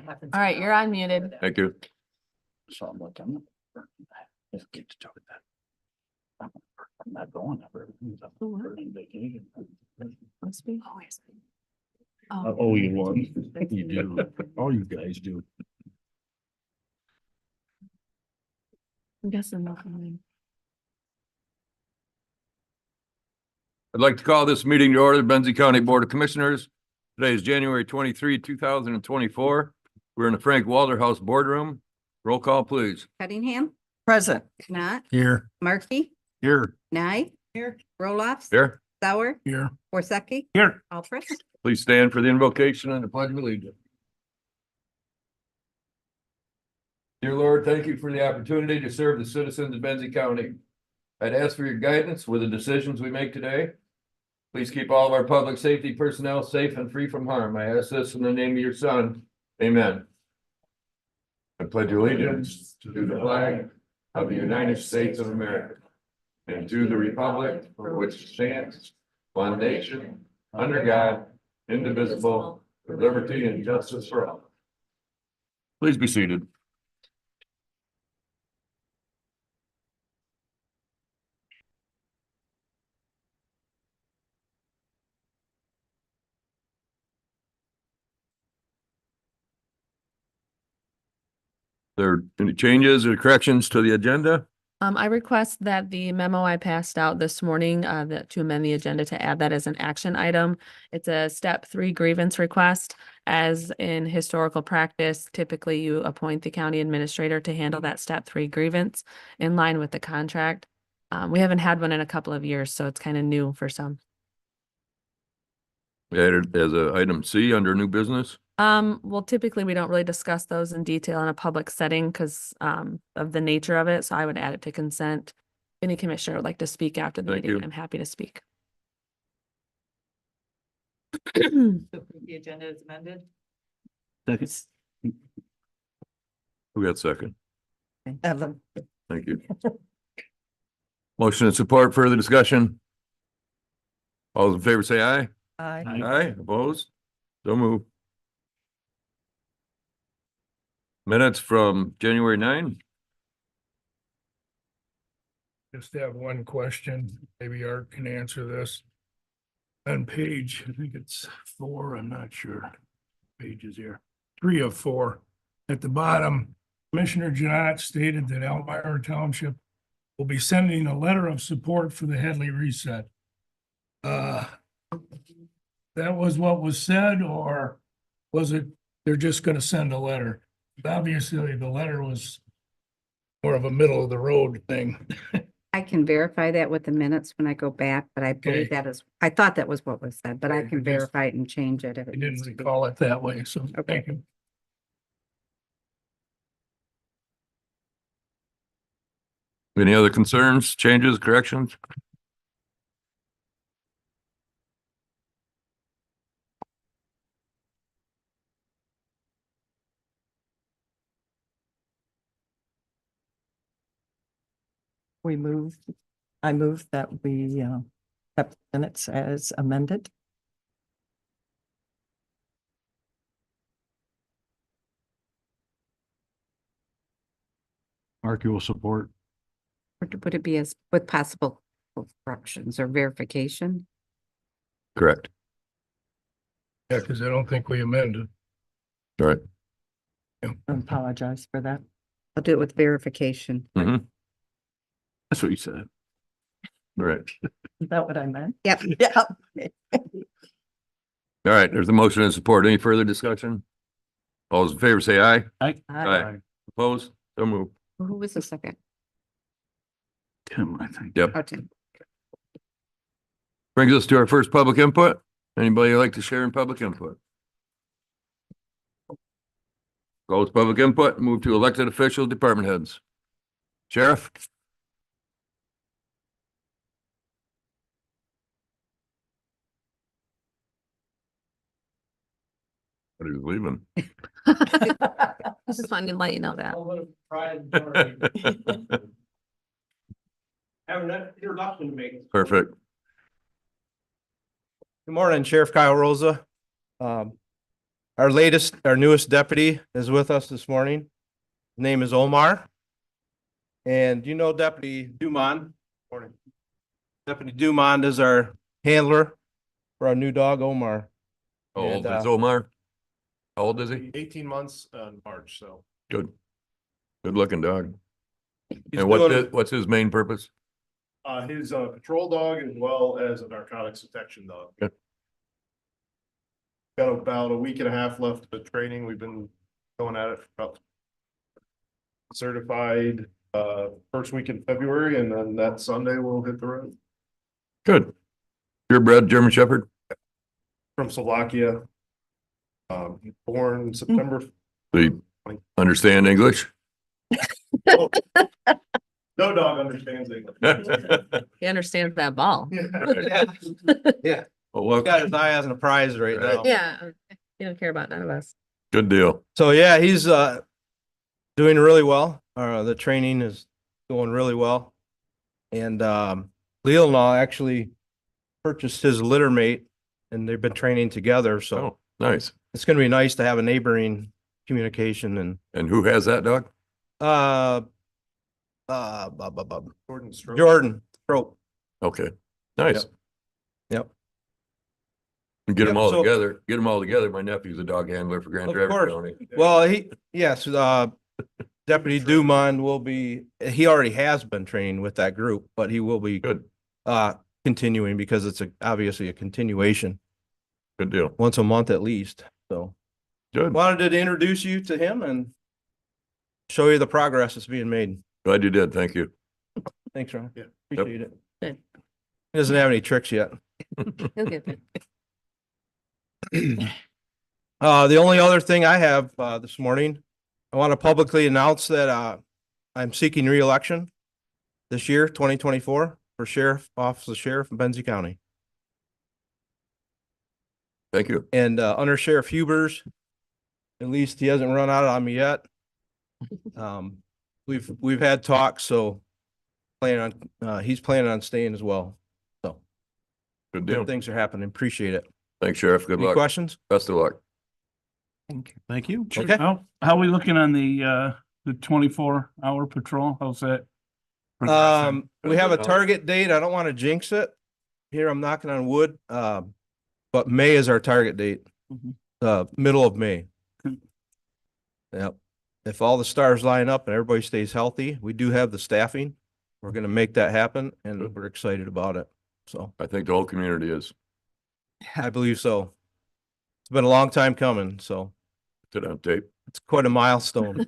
All right, you're unmuted. Thank you. So I'm like, I'm not get to talk about. I'm not going ever. I'm vacation. Must be. I owe you one. You do. All you guys do. I'm guessing nothing. I'd like to call this meeting to order, the Benzie County Board of Commissioners. Today is January 23, 2024. We're in the Frank Walter House Boardroom. Roll call, please. Cunningham, Present. Knott, Here. Markey, Here. Nye. Here. Roloffs. Here, Sauer, Here. Worsakki. Here. Alpert. please stand for the invocation and the pledge of allegiance. Dear Lord, thank you for the opportunity to serve the citizens of Benzie County. I'd ask for your guidance with the decisions we make today. Please keep all of our public safety personnel safe and free from harm. I ask this in the name of your son. Amen. I pledge allegiance to the flag of the United States of America and to the republic for which it stands, one nation, under God, indivisible, with liberty and justice for all. Please be seated. There any changes or corrections to the agenda? I request that the memo I passed out this morning, that to amend the agenda to add that as an action item. It's a step 3 grievance request. As in historical practice, typically you appoint the county administrator to handle that step 3 grievance in line with the contract. We haven't had one in a couple of years, so it's kind of new for some. Added as a item C under new business. Well, typically we don't really discuss those in detail in a public setting because of the nature of it. So I would add it to consent. If any commissioner would like to speak after the Thank meeting, you. I'm happy to speak. The agenda is amended. Who got second? Evan. Thank you. Motion and support, further discussion. All those in favor say aye. Aye. Aye, opposed? So move. Minutes from January 9. Just have one question, maybe Art can answer this. On page, I think it's 4, I'm not sure. Pages here, 3 of 4. At the bottom, Commissioner Janot stated that Elmira Township will be sending a letter of support for the Headley reset. That was what was said, or was it, they're just gonna send a letter? Obviously, the letter was more of a middle of the road thing. I can verify that with the minutes when I go back, but I believe Okay. that is, I thought that was what was said, but I Okay, can just- verify it and change it if I it needs didn't to be. recall it that way, so thank you. Any other concerns, changes, corrections? I move that we have minutes as amended. Mark, you will support. Would it be as with possible corrections or verification? Correct. Yeah, because I don't think we amended. All right. I apologize for that. I'll do it with verification. Mhm. That's what you said. All right. Is that what I meant? Yep. Yeah. All right, there's a motion and support. Any further discussion? All those in favor say aye. Aye. Opposed? So move. Who was the second? Tim, I think. Yep. Oh, Tim. Brings us to our first public input. Anybody like to share in public input? Close public input, move to elected official department heads. Sheriff? What are you leaving? I just wanted to let you know that. Have an introduction to make. Perfect. Good morning, Sheriff Kyle Rosa. Our newest deputy is with us this morning. His name is Omar. And you know Deputy Dumond? Morning. Deputy Dumond is our handler for our new dog Omar. How old And, is Omar? How old is he? 18 months in March, so. Good. Good looking dog. He's And doing, what's his main purpose? his patrol dog as well as a narcotics detection dog. Good. Got about a week and a half left of training. We've been going at it for about certified first week in February, and then that Sunday we'll hit the road. Good. Purebred German Shepherd? From Slovakia. Born September. Do you understand English? No dog understands English. He understands that ball. Yeah. Well, Got his eye on a prize right now. Yeah, you don't care about none of us. good deal. So yeah, he's doing really well. The training is going really well. And Leelanau actually purchased his litter mate and they've been training together. So Oh, nice. it's gonna be nice to have a neighboring communication And who has that dog? and Jordan Strope. Okay, nice. Yep. And get them Yep, all so- together. Get them all together. My nephew's a dog handler for Grand Of Traverse course. County. Well, yes, Deputy Dumond will be, he already has been training with that group, but he will be Good, continuing because it's obviously a continuation good deal. once a month at least. So Good. wanted to introduce you to him and show you the progress that's being made. Glad you did. Thank you. Thanks, Ron. Yeah. Appreciate it. Good. He doesn't have any tricks yet. He'll get it. The only other thing I have, this morning, I want to publicly announce that, I'm seeking reelection this year, 2024, for sheriff, office of sheriff in Benzie County. Thank you. And, under Sheriff Hubers, at least he hasn't run out on me yet. We've had talks, so he's planning on staying as well. So Good deal. good things are happening. Appreciate it. Thanks, Sheriff. Good Any luck. questions? Best of luck. Thank you. Okay. How we looking on the 24-hour patrol? How's that? We have a target date. I don't want to jinx it. Here, I'm knocking on wood. But May is our target date. Mhm. Middle of May. Hmm. Yep. If all the stars line up and everybody stays healthy, we do have the staffing. We're gonna make that happen and Good. we're excited about it. So I think the whole community is. I believe so. It's been a long time coming, so Put it on tape. it's quite a milestone.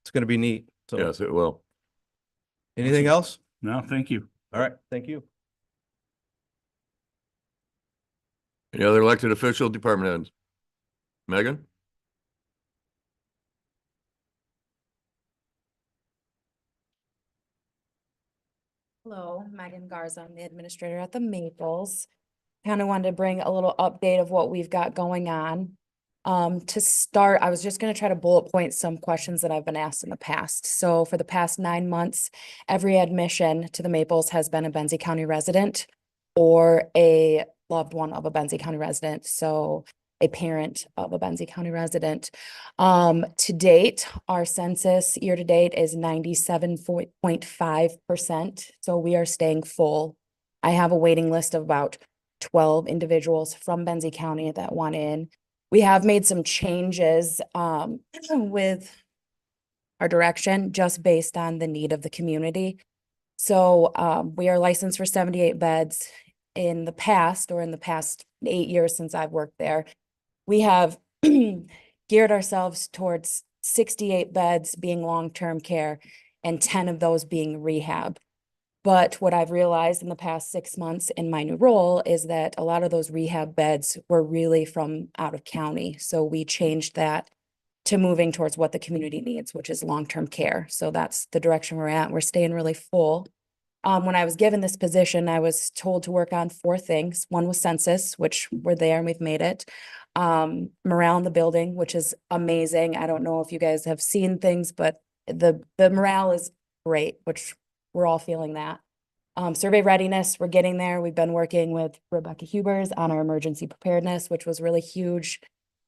It's gonna be neat. So Yes, it will. anything else? No, thank you. All right, thank you. Any other elected official department heads? Megan? Hello, Megan Garza. I'm the administrator at the Maples. Kind of wanted to bring a little update of what we've got going on. To start, I was just going to try to bullet point some questions that I've been asked in the past. So for the past 9 months, every admission to the Maples has been a Benzie County resident or a loved one of a Benzie County resident. So a parent of a Benzie County resident. To date, our census year to date is 97.5%. So we are staying full. I have a waiting list of about 12 individuals from Benzie County that want in. We have made some changes with our direction just based on the need of the community. So we are licensed for 78 beds. In the past 8 years since I've worked there, we have geared ourselves towards 68 beds being long-term care and 10 of those being rehab. But what I've realized in the past 6 months in my new role is that a lot of those rehab beds were really from out of county. So we changed that to moving towards what the community needs, which is long-term care. So that's the direction we're at. We're staying really full. When I was given this position, I was told to work on 4 things. One was census, which we're there and we've made it. Morale in the building, which is amazing. I don't know if you guys have seen things, but the morale is great, which we're all feeling that. Survey readiness, we're getting there. We've been working with Rebecca Hubers on our emergency preparedness, which was really huge.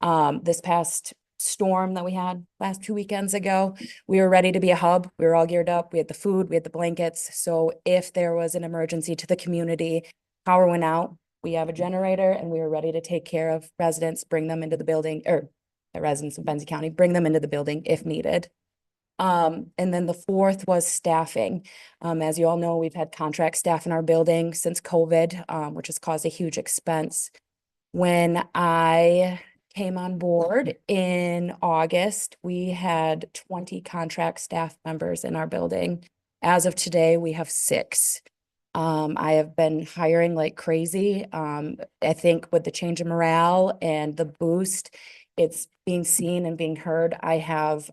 This past storm that we had last 2 weekends ago, we were ready to be a hub. We were all geared up. We had the food, we had the blankets. So if there was an emergency to the community, power went out, we have a generator and we were ready to take care of residents, bring them into the building, or the residents of Benzie County, bring them into the building if needed. And then the fourth was staffing. As you all know, we've had contract staff in our building since COVID, which has caused a huge expense. When I came on board in August, we had 20 contract staff members in our building. As of today, we have 6. I have been hiring like crazy. I think with the change in morale and the boost, it's being seen and being heard. I have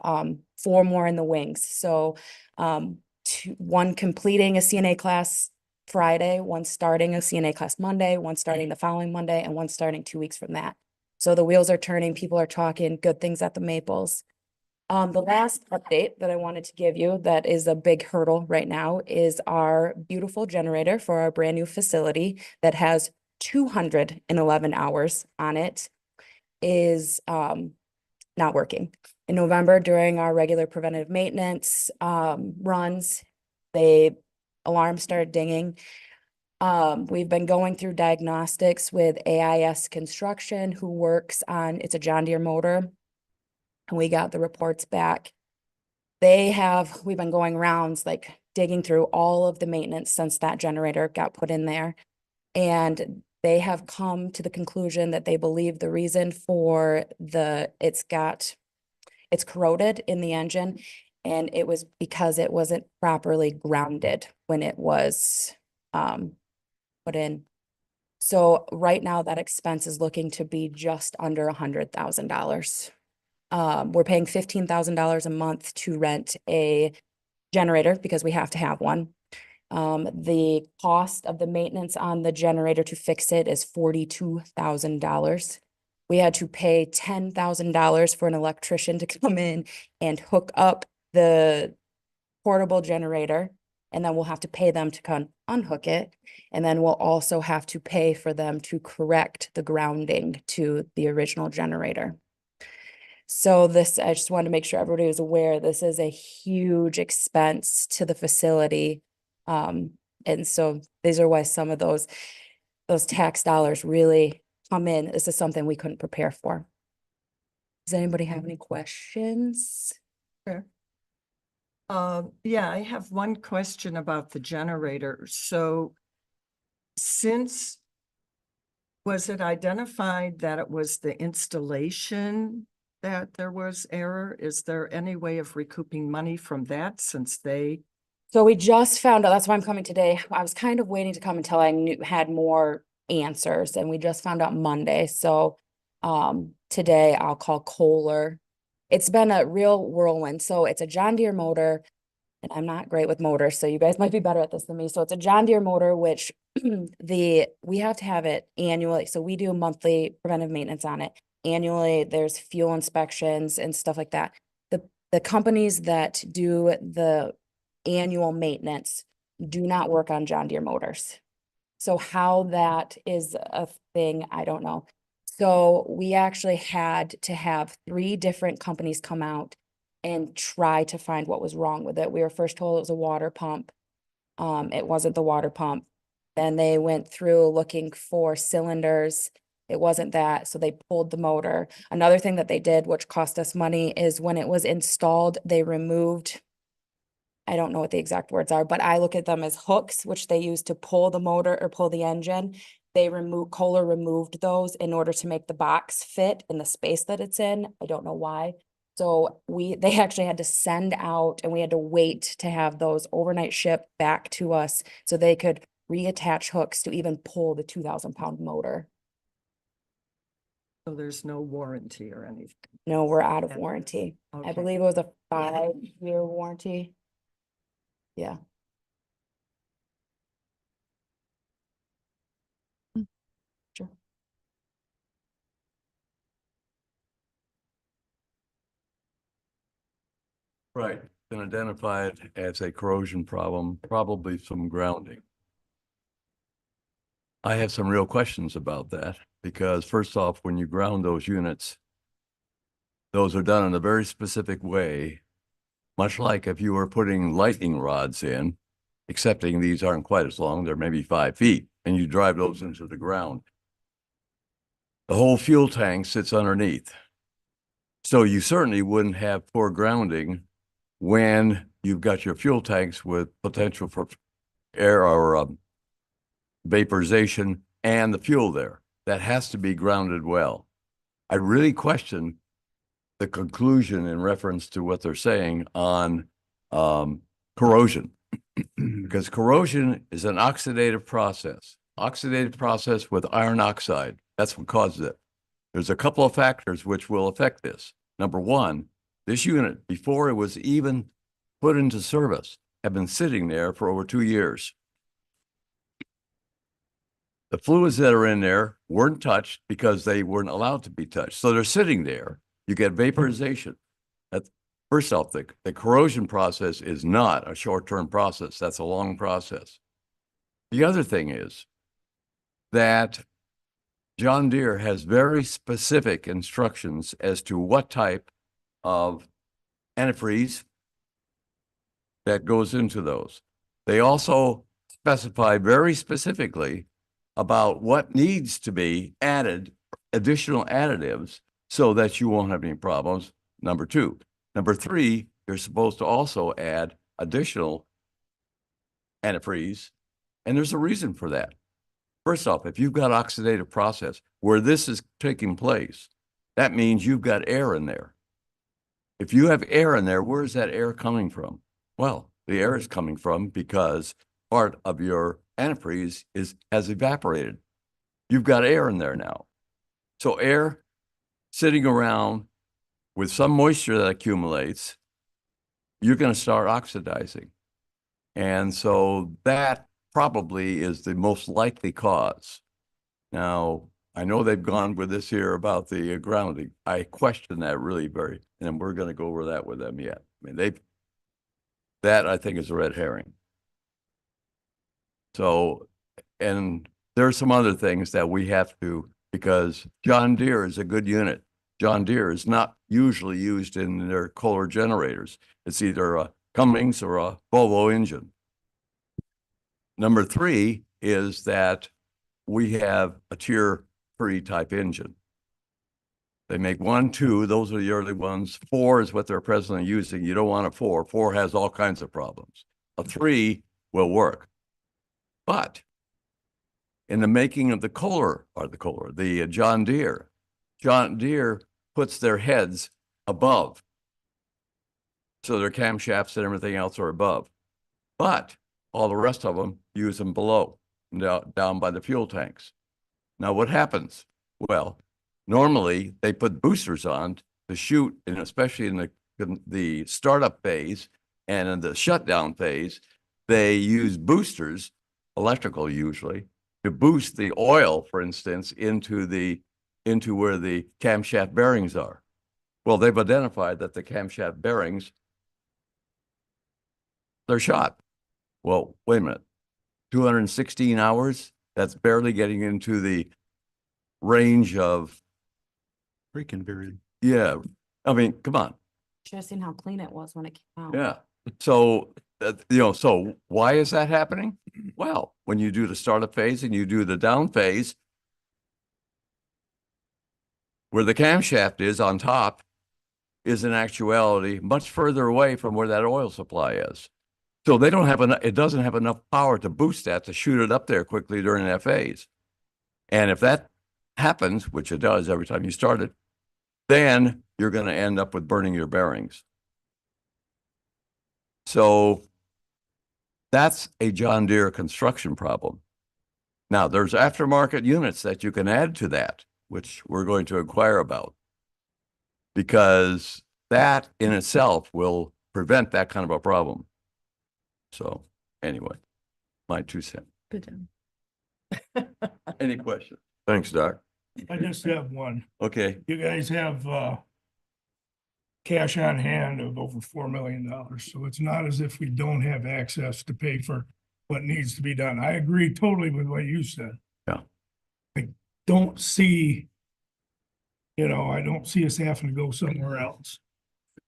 4 more in the wings. So one completing a CNA class Friday, one starting a CNA class Monday, one starting the following Monday, and one starting 2 weeks from that. So the wheels are turning, people are talking good things at the Maples. The last update that I wanted to give you that is a big hurdle right now is our beautiful generator for our brand new facility that has 211 hours on it is not working. In November, during our regular preventative maintenance runs, alarms started dinging. We've been going through diagnostics with AIS Construction, who works on, it's a John Deere motor. And we got the reports back. We've been going rounds, like digging through all of the maintenance since that generator got put in there. And they have come to the conclusion that they believe the reason for it's corroded in the engine. And it was because it wasn't properly grounded when it was put in. So right now that expense is looking to be just under $100,000. We're paying $15,000 a month to rent a generator because we have to have one. The cost of the maintenance on the generator to fix it is $42,000. We had to pay $10,000 for an electrician to come in and hook up the portable generator. And then we'll have to pay them to come unhook it. And then we'll also have to pay for them to correct the grounding to the original generator. So I just wanted to make sure everybody was aware, this is a huge expense to the facility. And so these are why some of those tax dollars really come in. This is something we couldn't prepare for. Does anybody have any questions? Sure. Yeah, I have one question about the generator. So was it identified that it was the installation that there was error? Is there any way of recouping money from that since So we just found out, that's why I'm coming today. I was kind of waiting to come until I had more answers, and we just found out Monday. So today I'll call Kohler. It's been a real whirlwind. So it's a John Deere motor, and I'm not great with motors, so you guys might be better at this than me. So it's a John Deere motor, which we have to have it annually. So we do monthly preventive maintenance on it. Annually, there's fuel inspections and stuff like that. The companies that do the annual maintenance do not work on John Deere motors. So how that is a thing, I don't know. So we actually had to have 3 different companies come out and try to find what was wrong with it. We were first told it was a water pump. It wasn't the water pump. Then they went through looking for cylinders. It wasn't that, so they pulled the motor. Another thing that they did, which cost us money, is when it was installed, they removed, I don't know what the exact words are, but I look at them as hooks, which they use to pull the motor or pull the engine. Kohler removed those in order to make the box fit in the space that it's in. I don't know why. So they actually had to send out, and we had to wait to have those overnight shipped back to us so they could reattach hooks to even pull the 2,000-pound motor. so there's no warranty or anything? No, we're out of Yeah. warranty. I Okay. believe it was a 5-year warranty. Yeah. Sure. Right, been identified as a corrosion problem, probably some grounding. I have some real questions about that, because first off, when you ground those units, those are done in a very specific way, much like if you were putting lightning rods in, excepting these aren't quite as long, they're maybe 5 feet, and you drive those into the ground. The whole fuel tank sits underneath. So you certainly wouldn't have poor grounding when you've got your fuel tanks with potential for air or vaporization and the fuel there. That has to be grounded well. I really question the conclusion in reference to what they're saying on corrosion. Because corrosion is an oxidative process with iron oxide. That's what causes it. There's a couple of factors which will affect this. Number one, this unit, before it was even put into service, had been sitting there for over 2 years. The fluids that are in there weren't touched because they weren't allowed to be touched. So they're sitting there. You get vaporization. That's, first off, the corrosion process is not a short-term process. That's a long process. The other thing is that John Deere has very specific instructions as to what type of antifreeze that goes into those. They also specify very specifically about what needs to be added, additional additives, so that you won't have any problems, number two. Number three, you're supposed to also add additional antifreeze, and there's a reason for that. First off, if you've got oxidative process where this is taking place, that means you've got air in there. If you have air in there, where is that air coming from? Well, the air is coming from because part of your antifreeze has evaporated. You've got air in there now. So air sitting around with some moisture that accumulates, you're going to start oxidizing. And so that probably is the most likely cause. Now, I know they've gone with this here about the grounding. I question that really and we're going to go over that with them yet. I mean, that I think is a red herring. So, and there are some other things that we have to, because John Deere is a good unit. John Deere is not usually used in their Kohler generators. It's either a Cummins or a Volvo engine. Number three is that we have a Tier 3 type engine. They make 1, 2, those are the early ones. 4 is what they're presently using. You don't want a 4. 4 has all kinds of problems. A 3 will work. But in the making of the John Deere puts their heads above. So their camshafts and everything else are above. But all the rest of them use them below, down by the fuel tanks. Now what happens? Well, normally they put boosters on to shoot, and especially in the startup phase and in the shutdown phase, they use boosters, electrical usually, to boost the oil, for instance, into where the camshaft bearings are. Well, they've identified that the camshaft bearings, they're shot. Well, wait a minute, 216 hours? That's barely getting into the range of. Freaking period. Yeah, I mean, come on. Should have seen how clean it was when it came out. Yeah. So, so why is that happening? Well, when you do the startup phase and you do the down phase, where the camshaft is on top is in actuality much further away from where that oil supply is. So they don't have enough, it doesn't have enough power to boost that, to shoot it up there quickly during that phase. And if that happens, which it does every time you start it, then you're going to end up with burning your bearings. So that's a John Deere construction problem. Now, there's aftermarket units that you can add to that, which we're going to inquire about, because that in itself will prevent that kind of a problem. So anyway, my 2 cents. Good job. Any questions? Thanks, Doc. I just have one. Okay. You guys have cash on hand of over $4 million. So it's not as if we don't have access to pay for what needs to be done. I agree totally with what you said. Yeah. I don't see You know, I don't see us having to go somewhere else.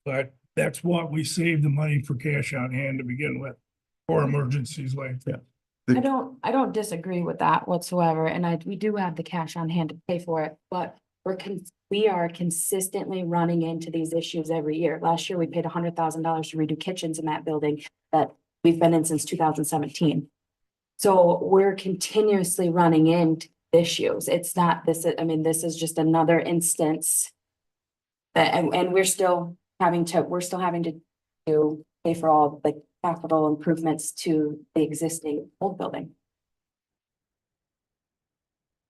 But that's what we save the money for cash on hand to begin with, for emergencies like that. I don't disagree with that whatsoever, and we do have the cash on hand to pay for it, but we are consistently running into these issues every year. Last year, we paid $100,000 to redo kitchens in that building that we've been in since 2017. So we're continuously running into issues. It's not this, I mean, this is just another instance that, and we're still having to pay for all the capital improvements to the existing old building.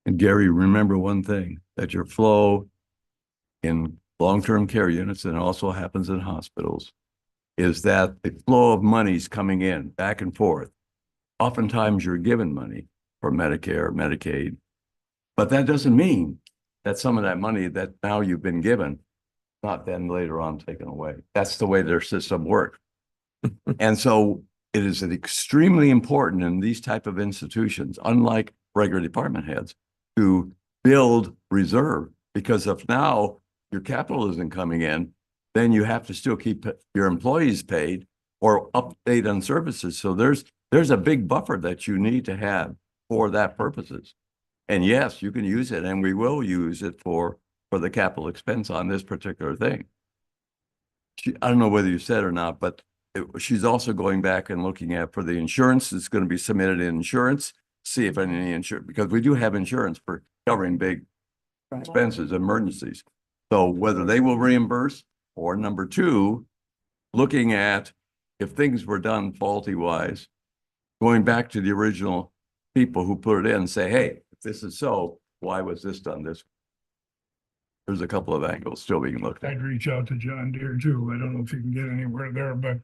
And Gary, remember one thing, that your flow in long-term care units, and it also happens in hospitals, is that the flow of money's coming in back and forth. Oftentimes you're given money for Medicare, Medicaid, but that doesn't mean that some of that money that now you've been given, not then later on taken away. That's the way their system works. And so it is extremely important in these type of institutions, unlike regular department heads, to build reserve, because if now your capital isn't coming in, then you have to still keep your employees paid or update on services. So there's a big buffer that you need to have for that purposes. And yes, you can use it, and we will use it for the capital expense on this particular thing. I don't know whether you said or not, but she's also going back and looking at for the insurance that's going to be submitted in insurance, see if any insurance, because we do have insurance for covering big expenses, emergencies. So whether they will reimburse, or number two, looking at if things were done faulty wise, going back to the original people who put it in and say, hey, if this is so, why was this done this way? There's a couple of angles still being looked at. I'd reach out to John Deere too. I don't know if you can get anywhere there, but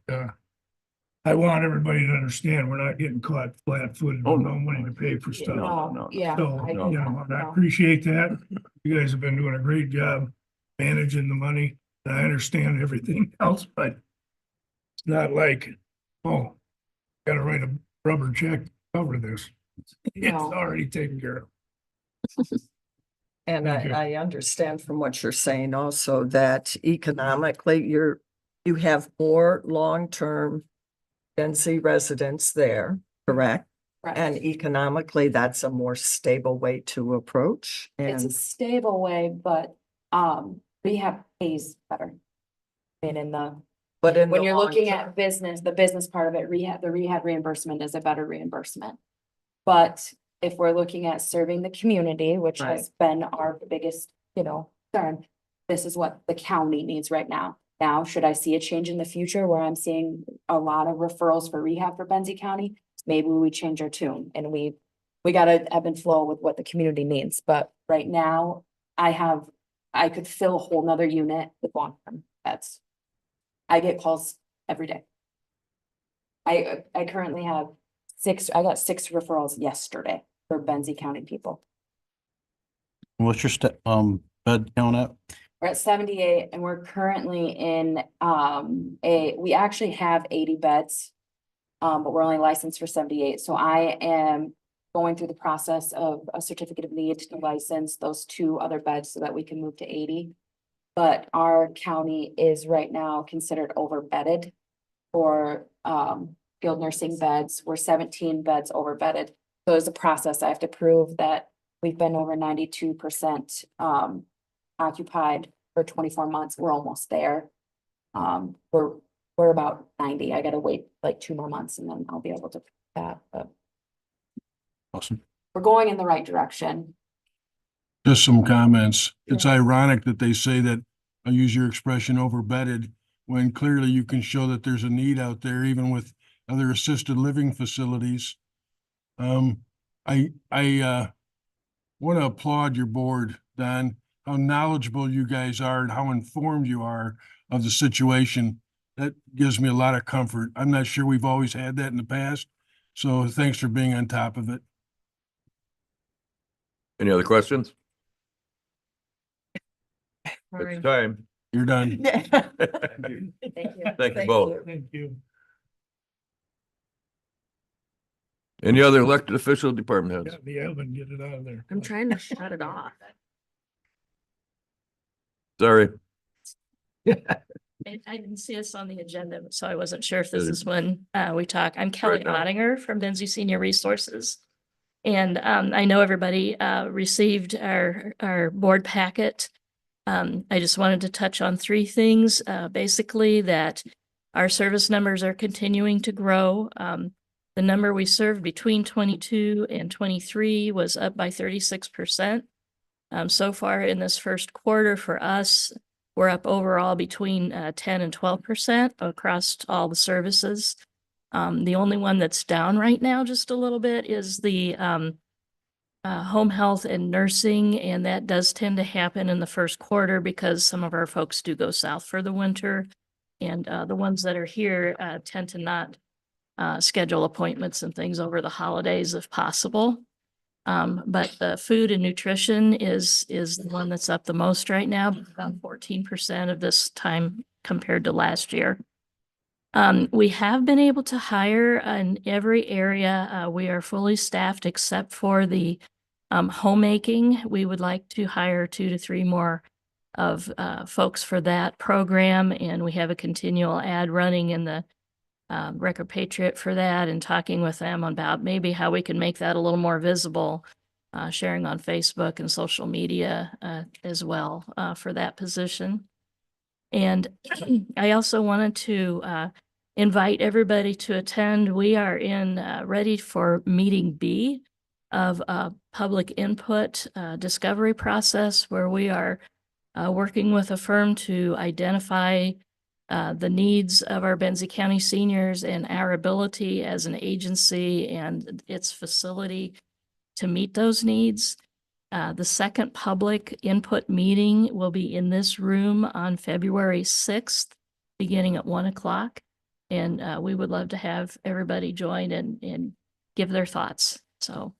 I want everybody to understand, we're not getting caught flat-footed Oh, with no. no money to pay for stuff. No. Yeah. So, I- you know, and I no. appreciate that. You guys have been doing a great job managing the money. And I understand everything else, but it's not like, oh, gotta write a rubber check to cover this. It's No. already taken care of. And Thank you. I understand from what you're saying also that economically, you have more long-term Benzie residents there, correct? Correct. And economically, that's a more stable way to approach. It's a And stable way, but rehab pays better. I mean, in the, but in when the you're long looking term- at business, the business part of it, the rehab reimbursement is a better reimbursement. But if we're looking at serving the community, which has been our biggest, concern, this is what the county needs right now. Now, should I see a change in the future where I'm seeing a lot of referrals for rehab for Benzie County? Maybe we change our tune and we gotta ebb and flow with what the community needs. But right now, I could fill a whole nother unit with long-term beds. I get calls every day. I currently have I got 6 referrals yesterday for Benzie County people. What's your bed count at? We're at 78 and we're currently in we actually have 80 beds. But we're only licensed for 78. So I am going through the process of a certificate of need to license those 2 other beds so that we can move to 80. But our county is right now considered overbedded for skilled nursing beds. We're 17 beds overbedded. So there's a process. I have to prove that we've been over 92% occupied for 24 months. We're almost there. We're about 90. I gotta wait like 2 more months and then I'll be able to prove that, but Awesome. we're going in the right direction. Just some comments. It's ironic that they say that, I'll use your expression, overbedded, when clearly you can show that there's a need out there, even with other assisted living facilities. I want to applaud your board, Don, how knowledgeable you guys are and how informed you are of the situation. That gives me a lot of comfort. I'm not sure we've always had that in the past, so thanks for being on top of it. Any other questions? Right. It's time. You're done. Thank you. Thank you both. Thank you. Any other elected official department heads? Yeah, the Elvin, get it out of there. I'm trying to shut it off. Sorry. I didn't see this on the agenda, so I wasn't sure if this Good. is when we talk. I'm Kelly now. Ottinger from Benzie Senior Resources. And I know everybody received our board packet. I just wanted to touch on three things. Basically, that our service numbers are continuing to grow. The number we served between 22 and 23 was up by 36%. So far in this first quarter for us, we're up overall between 10 and 12% across all the services. The only one that's down right now just a little bit is the home health and nursing, and that does tend to happen in the first quarter because some of our folks do go south for the winter. And the ones that are here tend to not schedule appointments and things over the holidays if possible. But the food and nutrition is the one that's up the most right now, about 14% of this time compared to last year. We have been able to hire in every area. We are fully staffed except for the homemaking. We would like to hire 2 to 3 more of folks for that program, and we have a continual ad running in the Record Patriot for that, and talking with them about maybe how we can make that a little more visible, sharing on Facebook and social media as well for that position. And I also wanted to invite everybody to attend. We are ready for meeting B of a public input discovery process, where we are working with a firm to identify the needs of our Benzie County seniors and our ability as an agency and its facility to meet those needs. The second public input meeting will be in this room on February 6th, beginning at 1 o'clock. And we would love to have everybody join and give their thoughts. So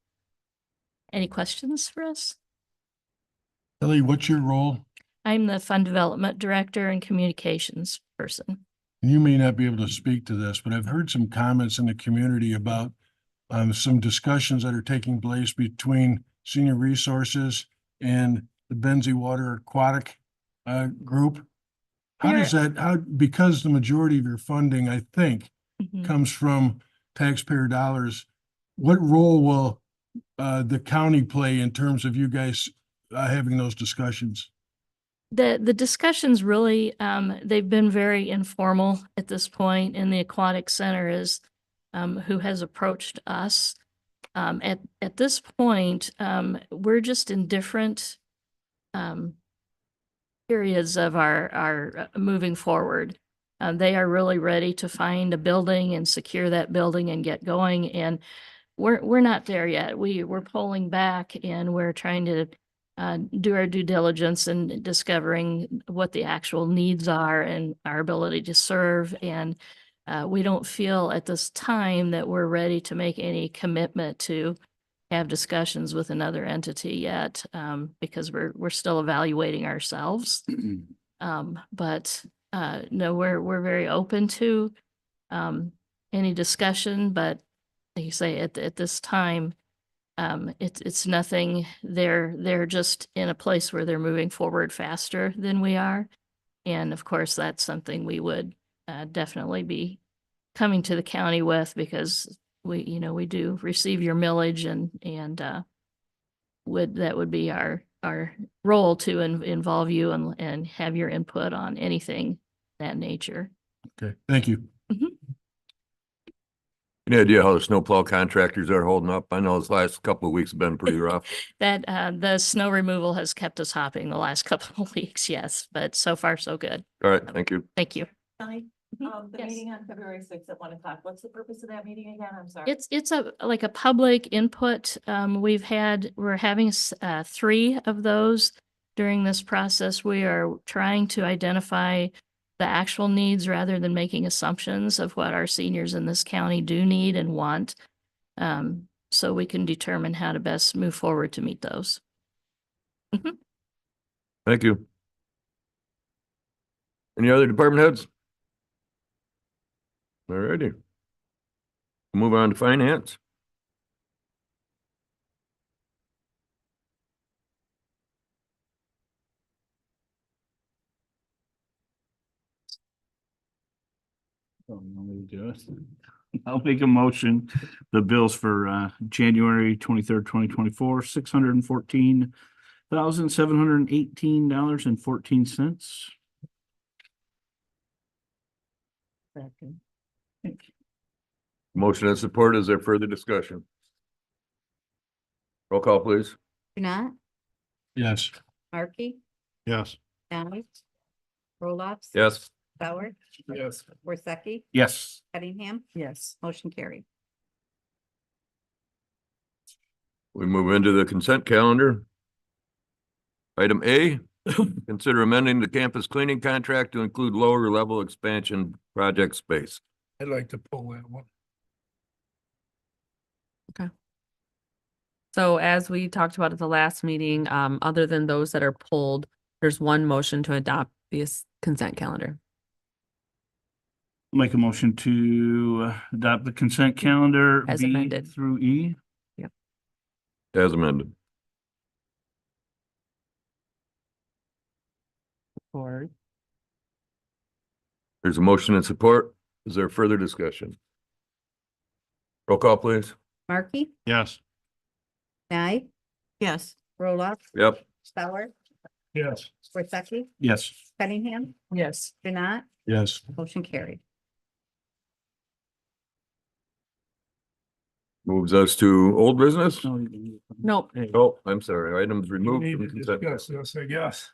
any questions for us? Kelly, what's your role? I'm the Fund Development Director and Communications person. You may not be able to speak to this, but I've heard some comments in the community about some discussions that are taking place between Senior Resources and the Benzie Water Aquatic group. How does that, because the majority of your funding, I think, comes from taxpayer dollars, what role will the county play in terms of you guys having those discussions? The discussions really, they've been very informal at this point, and the Aquatic Center is who has approached us. At this point, we're just in different periods of our moving forward. They are really ready to find a building and secure that building and get going, and we're not there yet. We're pulling back, and we're trying to do our due diligence and discovering what the actual needs are and our ability to serve. And we don't feel at this time that we're ready to make any commitment to have discussions with another entity yet, because we're still evaluating ourselves. But no, we're very open to any discussion, but like you say, at this time, it's nothing. They're just in a place where they're moving forward faster than we are. And of course, that's something we would definitely be coming to the county with, because we do receive your millage, and that would be our role to involve you and have your input on anything that nature. Okay, thank you. Any idea how the snowplow contractors are holding up? I know this last couple of weeks have been pretty rough. That the snow removal has kept us hopping the last couple of weeks, yes, but so far so good. All right, thank you. Thank you. The Yes. meeting on February 6th at 1 o'clock. What's the purpose of that meeting again? I'm sorry. It's like a public input. We're having 3 of those during this process. We are trying to identify the actual needs rather than making assumptions of what our seniors in this county do need and want. So we can determine how to best move forward to meet those. Thank you. Any other department heads? All righty. Move on to finance. Oh, you want me to do it? I'll make a motion, the bills for January 23rd, 2024, $614,718.14. Motion and support. Is there further discussion? Roll call, please. Janai, Yes. Markey, Yes. Downey, Roloffs. Yes. Bauer, Yes. Worsakki, Yes. Cunningham, Yes. motion carried. We move into the consent calendar. Item A, consider amending the campus cleaning contract to include lower level expansion project space. I'd like to pull that one. So as we talked about at the last meeting, other than those that are pulled, there's one motion to adopt this consent calendar. Make a motion to adopt the consent calendar As B amended. through E. As amended. Or There's a motion and support. Is there further discussion? Roll call, please. Markey, Yes. Nye, Yes. Roloff, Yep. Bauer, Yes. Worsakki, Yes. Cunningham, Yes. Janai, Yes. motion carried. Moves us to old business. nope. Oh, I'm sorry. Items We removed need from to consent. discuss this, I guess.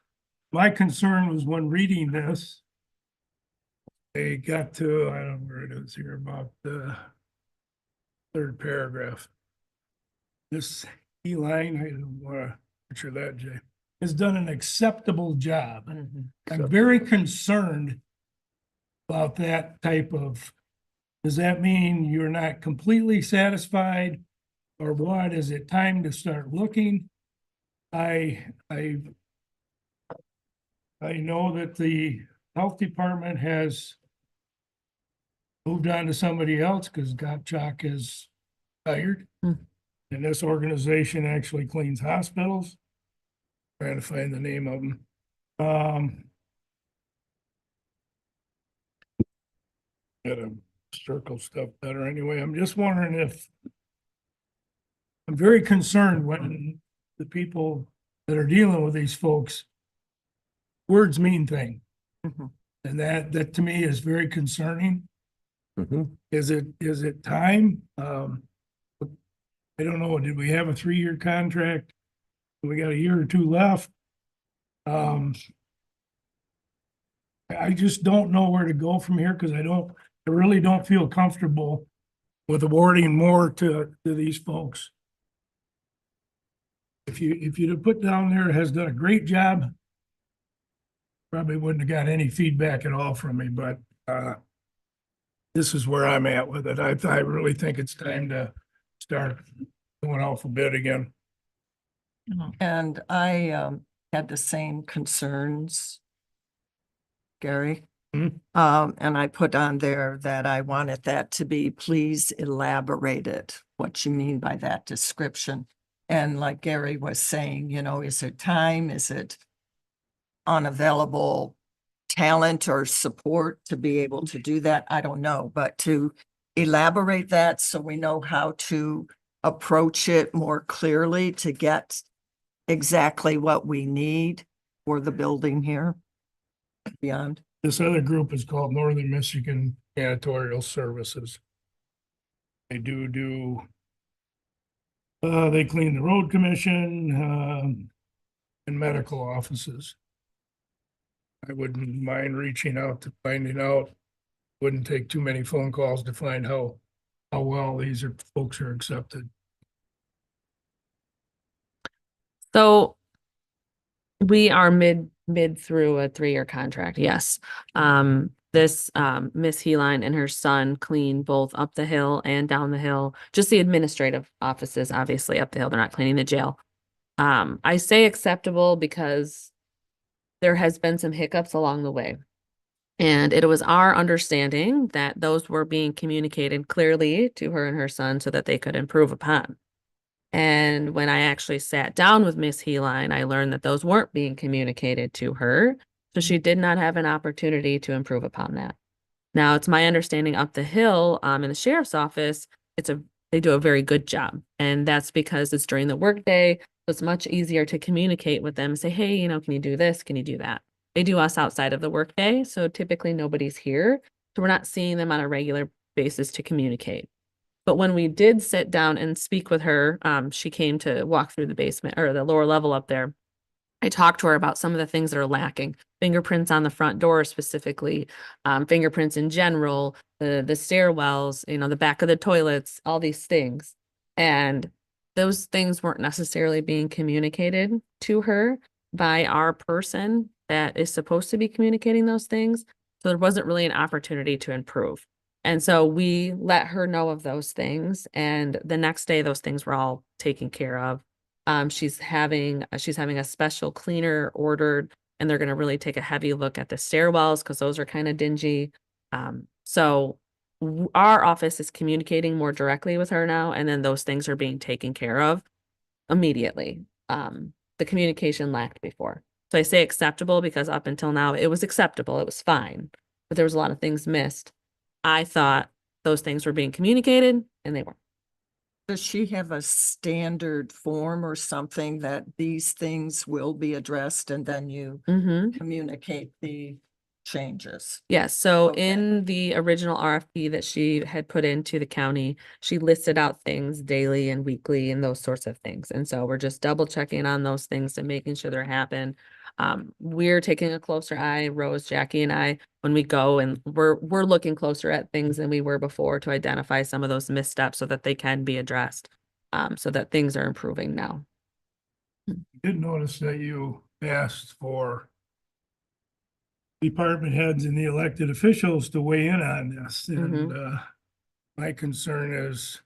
My concern was when reading this. They got to, I don't know where it is here, about the third paragraph. This E-line, I don't wanna picture that, Jay, has done an acceptable job. I'm very concerned about that type of, does that mean you're not completely satisfied? Or what, is it time to start looking? I know that the health department has moved on to somebody else because Gottschalk is fired. Hmm. And this organization actually cleans hospitals. Trying to find the name of them. Gotta circle stuff better anyway. I'm just wondering if I'm very concerned when the people that are dealing with these folks, words mean things. Mhm. And that to me is very concerning. Mhm. Is it time? I don't know. Did we have a 3-year contract? We got a year or two left. I just don't know where to go from here because I really don't feel comfortable with awarding more to these folks. If you'd have put down there, has done a great job, probably wouldn't have got any feedback at all from me, but, this is where I'm at with it. I really think it's time to start going out for bid again. And I had the same concerns, Gary. Mhm. And I put on there that I wanted that to be, please elaborate it, what you mean by that description. And like Gary was saying, is it time? Is it unavailable talent or support to be able to do that? I don't know, but to elaborate that so we know how to approach it more clearly to get exactly what we need for the building here beyond. This other group is called Northern Michigan Janitorial Services. They they clean the road commission, and medical offices. I wouldn't mind reaching out to finding out, wouldn't take too many phone calls to find how well these folks are accepted. So we are mid through a 3-year contract, yes. This Miss Heline and her son clean both up the hill and down the hill, just the administrative offices, obviously up the hill. They're not cleaning the jail. I say acceptable because there has been some hiccups along the way. And it was our understanding that those were being communicated clearly to her and her son so that they could improve upon. And when I actually sat down with Miss Heline, I learned that those weren't being communicated to her. So she did not have an opportunity to improve upon that. Now, it's my understanding up the hill, in the sheriff's office, they do a very good job. And that's because it's during the workday. So it's much easier to communicate with them and say, hey, can you do this? Can you do that? They do us outside of the workday. So typically nobody's here. So we're not seeing them on a regular basis to communicate. But when we did sit down and speak with her, she came to walk through the basement or the lower level up there. I talked to her about some of the things that are lacking, fingerprints on the front door specifically, fingerprints in general, the stairwells, the back of the toilets, all these things. And those things weren't necessarily being communicated to her by our person that is supposed to be communicating those things. So there wasn't really an opportunity to improve. And so we let her know of those things. And the next day, those things were all taken care of. She's having a special cleaner ordered, and they're going to really take a heavy look at the stairwells because those are kind of dingy. So our office is communicating more directly with her now, and then those things are being taken care of immediately. The communication lacked before. So I say acceptable because up until now it was acceptable. It was fine, but there was a lot of things missed. I thought those things were being communicated and they weren't. Does she have a standard form or something that these things will be addressed and then you communicate the changes? Yes, so Okay. in the original RFP that she had put into the county, she listed out things daily and weekly and those sorts of things. And so we're just double checking on those things and making sure they're happen. We're taking a closer eye, Rose, Jackie, and I, when we go, and we're looking closer at things than we were before to identify some of those missteps so that they can be addressed, so that things are improving now. Did notice that you asked for department heads and the elected officials to weigh in on this, and my concern is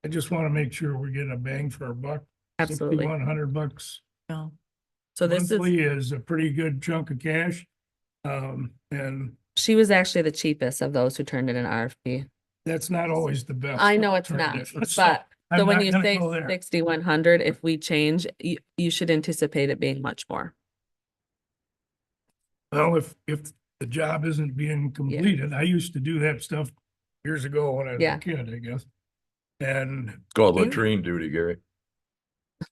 I just want to make sure we're getting a bang for our buck. Absolutely. $6,100 Yeah. So this is, monthly is a pretty good chunk of cash. And she was actually the cheapest of those who turned in an RFP. that's not always the best. I know it's not, alternative. but So I'm so when not you gonna say go there. 6,100, if we change, you should anticipate it being much more. Well, if the job isn't being completed, I used to do that stuff years ago when I was Yeah. a kid, I guess. And It's called latrine duty, Gary.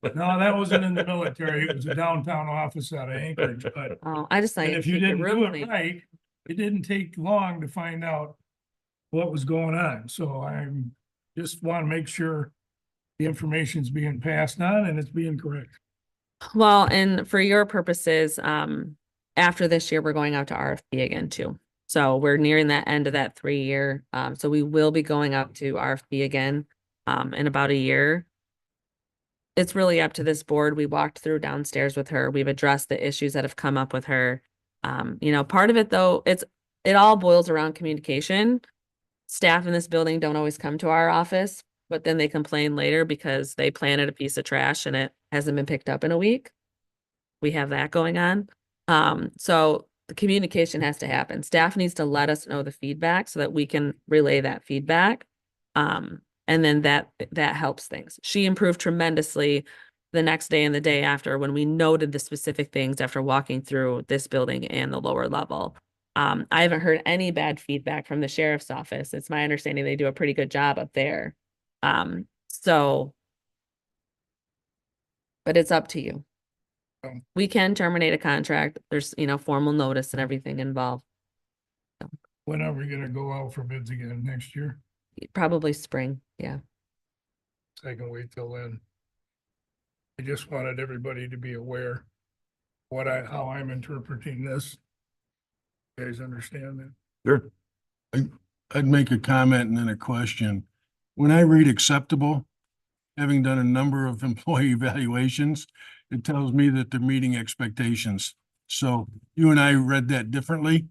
no, that wasn't in the military. It was a downtown office out of Anchorage, but Oh, I just like. and if you didn't do it right, it didn't take long to find out what was going on. So I'm just want to make sure the information's being passed on and it's being correct. Well, and for your purposes, after this year, we're going out to RFP again too. So we're nearing that end of that 3-year. So we will be going out to RFP again, in about a year. It's really up to this board. We walked through downstairs with her. We've addressed the issues that have come up with her. Part of it though, it all boils around communication. Staff in this building don't always come to our office, but then they complain later because they planted a piece of trash and it hasn't been picked up in a week. We have that going on. So the communication has to happen. Staff needs to let us know the feedback so that we can relay that feedback. And then that helps things. She improved tremendously the next day and the day after when we noted the specific things after walking through this building and the lower level. I haven't heard any bad feedback from the sheriff's office. It's my understanding they do a pretty good job up there. But it's up to you. We can terminate a contract. There's, formal notice and everything involved. When are we gonna go out for bids again next year? Probably spring, yeah. So I can wait till then. I just wanted everybody to be aware how I'm interpreting this. You guys understand that? Sure. I'd make a comment and then a question. When I read acceptable, having done a number of employee evaluations, it tells me that they're meeting expectations. So you and I read that differently.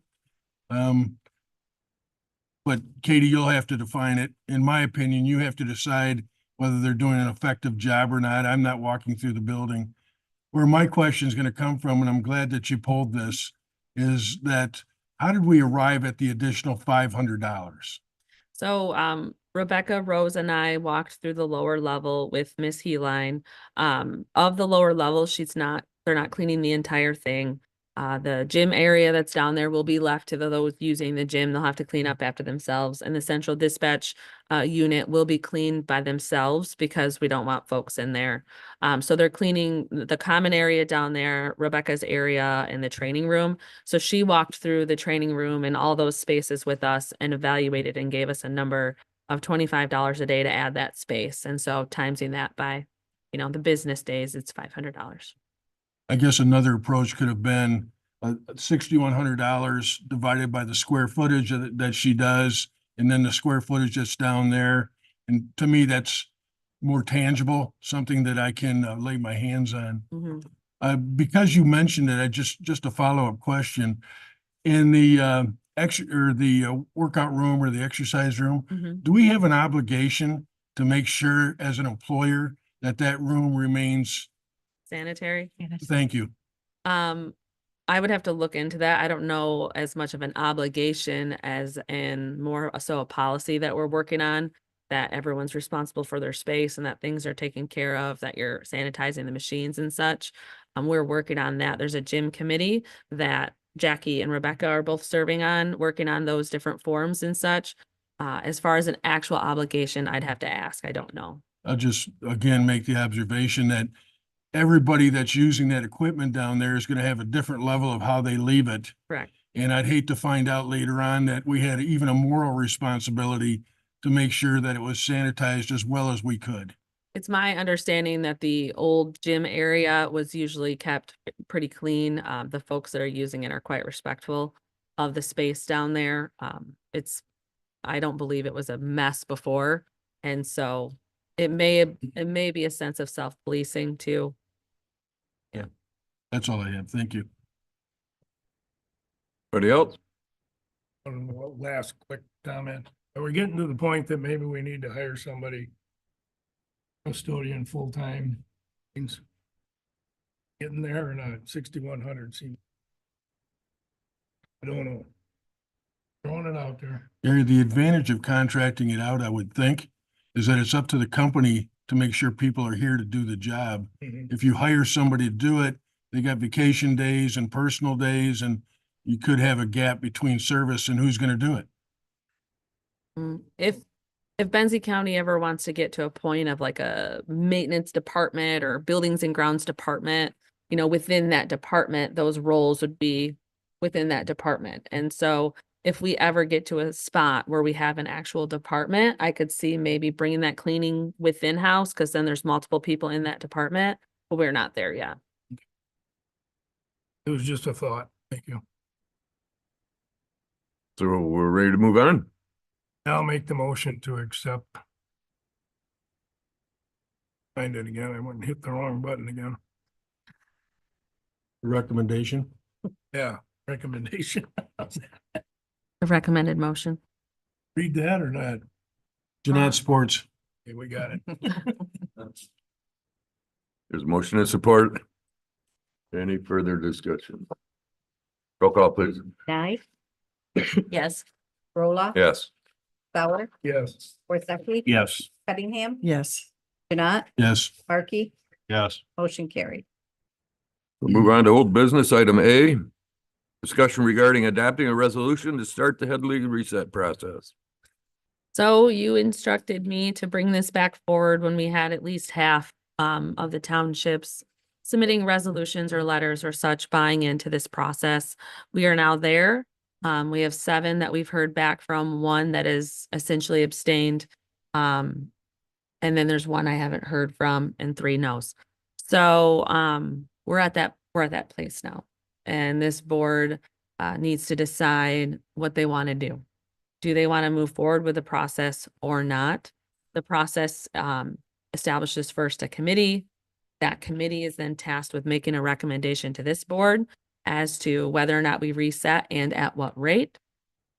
But Katie, you'll have to define it. In my opinion, you have to decide whether they're doing an effective job or not. I'm not walking through the building. Where my question is going to come from, and I'm glad that you pulled this, is that how did we arrive at the additional $500? So, Rebecca, Rose, and I walked through the lower level with Miss Heline. Of the lower level, they're not cleaning the entire thing. The gym area that's down there will be left to those using the gym. They'll have to clean up after themselves. And the central dispatch unit will be cleaned by themselves because we don't want folks in there. So they're cleaning the common area down there, Rebecca's area, and the training room. So she walked through the training room and all those spaces with us and evaluated and gave us a number of $25 a day to add that space. And so timesing that by, the business days, it's $500. I guess another approach could have been $6,100 divided by the square footage that she does, and then the square footage that's down there. And to me, that's more tangible, something that I can lay my hands on. Because you mentioned it, just a follow-up question. In the workout room or the exercise room, do we have an obligation to make sure as an employer that room remains? Sanitary. Thank you. I would have to look into that. I don't know as much of an obligation as in more so a policy that we're working on, that everyone's responsible for their space and that things are taken care of, that you're sanitizing the machines and such. We're working on that. There's a gym committee that Jackie and Rebecca are both serving on, working on those different forms and such. As far as an actual obligation, I'd have to ask. I don't know. I'll just, again, make the observation that everybody that's using that equipment down there is going to have a different level of how they leave it. Correct. And I'd hate to find out later on that we had even a moral responsibility to make sure that it was sanitized as well as we could. It's my understanding that the old gym area was usually kept pretty clean. The folks that are using it are quite respectful of the space down there. I don't believe it was a mess before. And so it may be a sense of self-policing too. That's all I have. Thank you. Anybody else? Last quick comment. Are we getting to the point that maybe we need to hire somebody custodian full-time? Things getting there or not? 6,100 seems. I don't know. Throwing it out there. Gary, the advantage of contracting it out, I would think, is that it's up to the company to make sure people are here to do the job. If you hire somebody to do it, they got vacation days and personal days, and you could have a gap between service and who's going to do it. If Benzie County ever wants to get to a point of like a maintenance department or buildings and grounds department, within that department, those roles would be within that department. And so if we ever get to a spot where we have an actual department, I could see maybe bringing that cleaning within house, because then there's multiple people in that department, but we're not there yet. It was just a thought. Thank you. So we're ready to move on? I'll make the motion to accept. Find it again. I went and hit the wrong button again. Recommendation? Yeah, recommendation. The recommended motion. Read that or not? Jeanette Sports. Okay, we got it. There's a motion and support. Any further discussion? Roll call, please. Nye, Yes. Roloff, Yes. Fowler, Yes. Worsakki, Yes. Cunningham, Yes. Janat, Yes. Markey, Yes. motion carried. We'll move on to old business, item A. Discussion regarding adopting a resolution to start the Headley reset process. So you instructed me to bring this back forward when we had at least half of the townships submitting resolutions or letters or such buying into this process. We are now there. We have 7 that we've heard back from, 1 that is essentially abstained. And then there's 1 I haven't heard from and 3 no's. So we're at that place now. And this board needs to decide what they want to do. Do they want to move forward with the process or not? The process establishes first a committee. That committee is then tasked with making a recommendation to this board as to whether or not we reset and at what rate.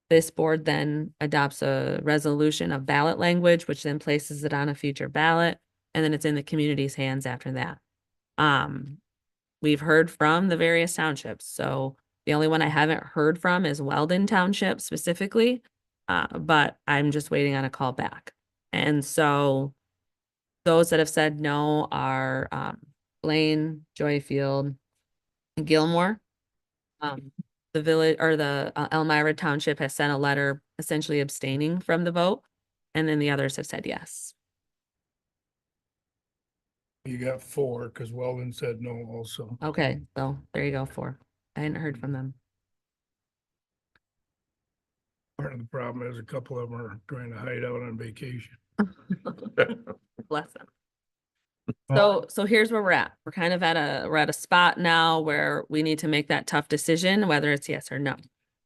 This board then adopts a resolution of ballot language, which then places it on a future ballot, and then it's in the community's hands after that. We've heard from the various townships. So the only one I haven't heard from is Weldon Township specifically, but I'm just waiting on a call back. And so those that have said no are Blaine, Joyfield, and Gilmore. The village or the Elmira Township has sent a letter essentially abstaining from the vote. And then the others have said yes. You got 4, because Weldon said no also. Okay, so there you go, 4. I hadn't heard from them. Part of the problem is a couple of them are trying to hide out on vacation. Bless them. So here's where we're at. We're kind of we're at a spot now where we need to make that tough decision, whether it's yes or no.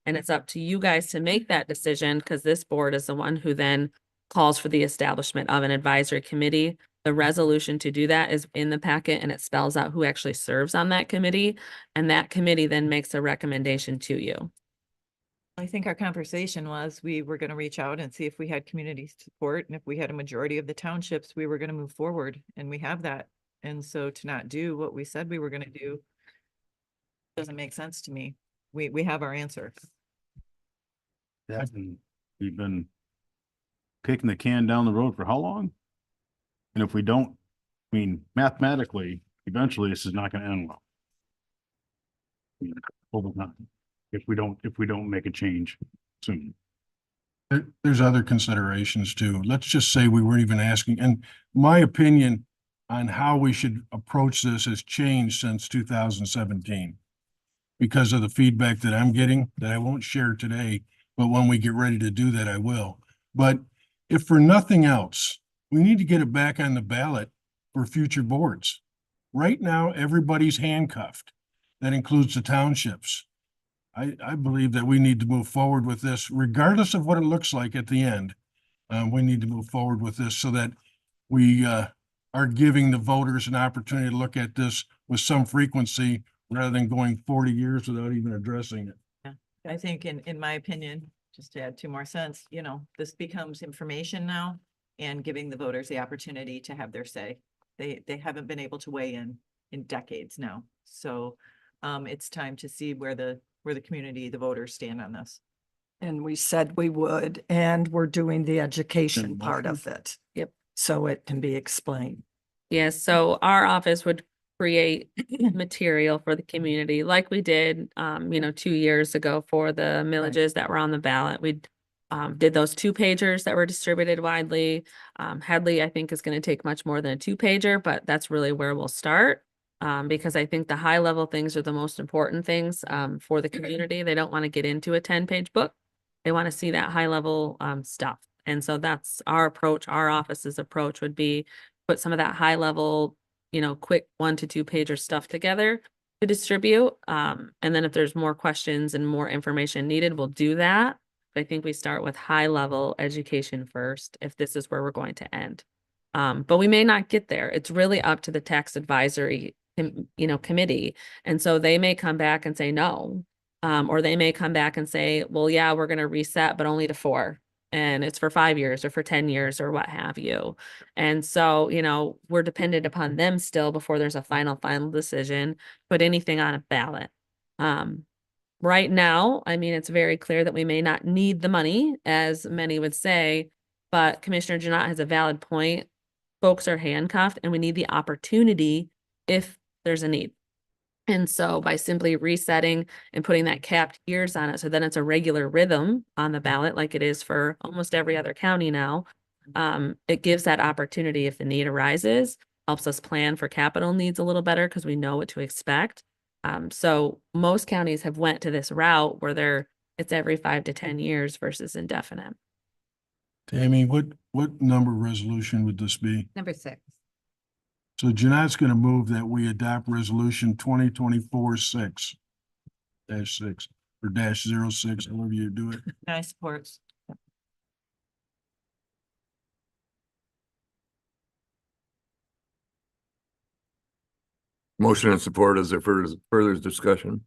And it's up to you guys to make that decision, because this board is the one who then calls for the establishment of an advisory committee. The resolution to do that is in the packet, and it spells out who actually serves on that committee. And that committee then makes a recommendation to you. I think our conversation was we were going to reach out and see if we had community support, and if we had a majority of the townships, we were going to move forward, and we have that. And so to not do what we said we were going to do doesn't make sense to me. We have our answer. That, and we've been kicking the can down the road for how long? And if we don't, I mean, mathematically, eventually this is not gonna end well. I mean, over time, if we don't make a change soon. There's other considerations too. Let's just say we weren't even asking, and my opinion on how we should approach this has changed since 2017. Because of the feedback that I'm getting, that I won't share today, but when we get ready to do that, I will. But if for nothing else, we need to get it back on the ballot for future boards. Right now, everybody's handcuffed. That includes the townships. I believe that we need to move forward with this, regardless of what it looks like at the end. We need to move forward with this so that we are giving the voters an opportunity to look at this with some frequency rather than going 40 years without even addressing it. I think in my opinion, just to add 2 more cents, this becomes information now and giving the voters the opportunity to have their say. They haven't been able to weigh in decades now. So it's time to see where the community, the voters stand on this. And we said we would, and we're doing the education Good part motion. of it. Yep. So it can be explained. Yes, so our office would create material for the community like we did, 2 years ago for the millages that were on the ballot. We did those 2-pagers that were distributed widely. Headley, I think, is going to take much more than a 2-pager, but that's really where we'll start. Because I think the high level things are the most important things for the community. They don't want to get into a 10-page book. They want to see that high level stuff. And so that's our approach. Our office's approach would be put some of that high level, quick 1 to 2-pager stuff together to distribute. And then if there's more questions and more information needed, we'll do that. But I think we start with high level education first, if this is where we're going to end. But we may not get there. It's really up to the tax advisory, committee. And so they may come back and say no, or they may come back and say, well, yeah, we're going to reset, but only to 4. And it's for 5 years or for 10 years or what have you. And so, we're dependent upon them still before there's a final decision, put anything on a ballot. Right now, I mean, it's very clear that we may not need the money, as many would say, but Commissioner Janot has a valid point. Folks are handcuffed and we need the opportunity if there's a need. And so by simply resetting and putting that capped years on it, so then it's a regular rhythm on the ballot, like it is for almost every other county now, it gives that opportunity if the need arises, helps us plan for capital needs a little better because we know what to expect. So most counties have went to this route where it's every 5 to 10 years versus indefinite. Tammy, what number resolution would this be? Number 6. So Jeanette's gonna move that we adopt resolution 2024-6 -6 or -06, however you do it. I support. Motion and support. Is there further discussion?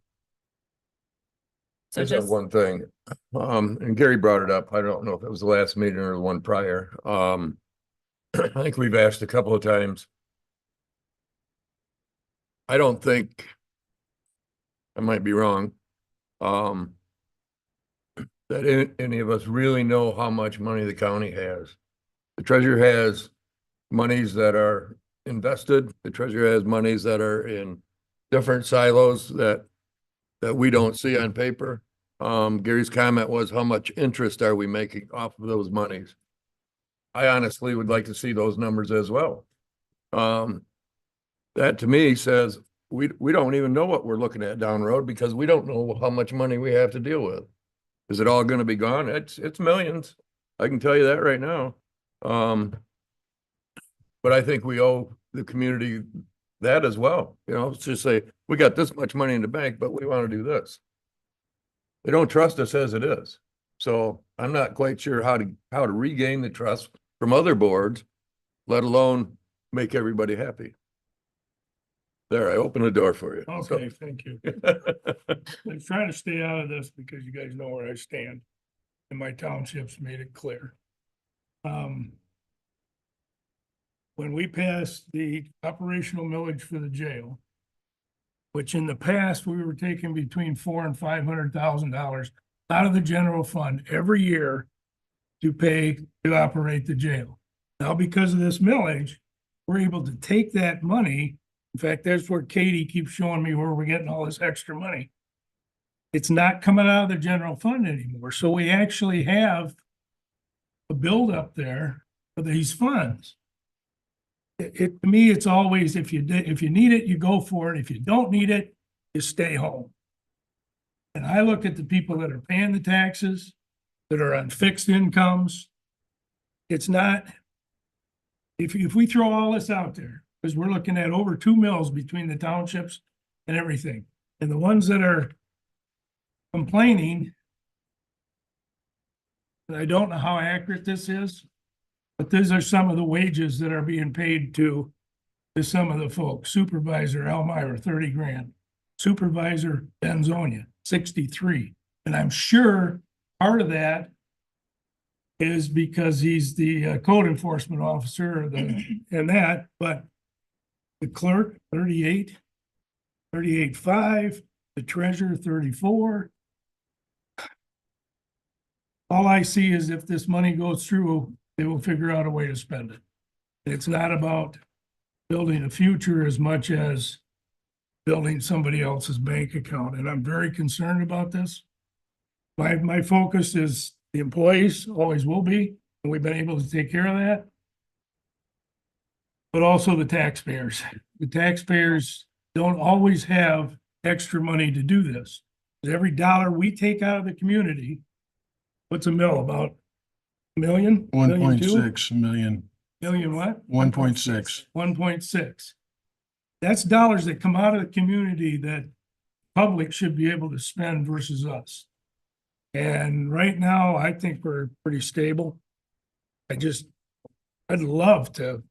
So I just have just, one thing, and Gary brought it up. I don't know if it was the last meeting or the one prior. I think we've asked a couple of times. I don't think, I might be wrong, that any of us really know how much money the county has. The treasurer has monies that are invested. The treasurer has monies that are in different silos that that we don't see on paper. Gary's comment was, how much interest are we making off of those monies? I honestly would like to see those numbers as well. That to me says, we don't even know what we're looking at down the road because we don't know how much money we have to deal with. Is it all gonna be gone? It's millions. I can tell you that right now. But I think we owe the community that as well. You know, it's just say, we got this much money in the bank, but we want to do this. They don't trust us as it is. So I'm not quite sure how to regain the trust from other boards, let alone make everybody happy. There, I opened the door for you. So- Okay, thank you. I'm trying to stay out of this because you guys know where I stand. And my township's made it clear. When we passed the operational millage for the jail, which in the past, we were taking between $400,000 and $500,000 out of the general fund every year to pay to operate the jail. Now, because of this millage, we're able to take that money. In fact, that's where Katie keeps showing me where we're getting all this extra money. It's not coming out of the general fund anymore. So we actually have a buildup there for these funds. To me, it's always, if you need it, you go for it. If you don't need it, you stay home. And I look at the people that are paying the taxes, that are on fixed incomes. It's not, if we throw all this out there, because we're looking at over 2 mills between the townships and everything. And the ones that are complaining, and I don't know how accurate this is, but these are some of the wages that are being paid to some of the folks. Supervisor Elmira, 30 grand. Supervisor Benzonia, 63. And I'm sure part of that is because he's the code enforcement officer and that, but the clerk, 38, 38.5, the treasurer, 34. All I see is if this money goes through, they will figure out a way to spend it. It's not about building a future as much as building somebody else's bank account. And I'm very concerned about this. My focus is the employees, always will be, and we've been able to take care of that. But also the taxpayers. The taxpayers don't always have extra money to do this. Every dollar we take out of the community, what's a mill, about a million? 1.6 million, Million what? 1.6. 1.6. That's dollars that come out of the community that public should be able to spend versus us. And right now, I think we're pretty stable. I'd love to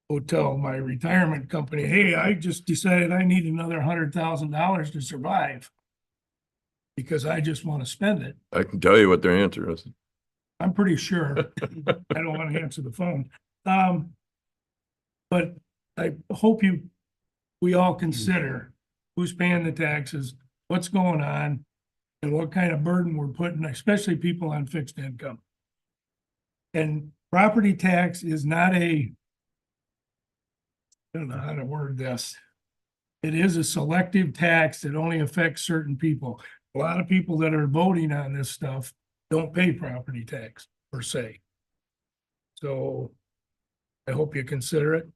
go tell my retirement company, hey, I just decided I need another $100,000 to survive. Because I just want to spend it. I can tell you what their answer is. I'm pretty sure. I don't want to answer the phone. But I hope we all consider who's paying the taxes, what's going on, and what kind of burden we're putting, especially people on fixed income. And property tax is not I don't know how to word this. It is a selective tax that only affects certain people. A lot of people that are voting on this stuff don't pay property tax per se. So I hope you consider it.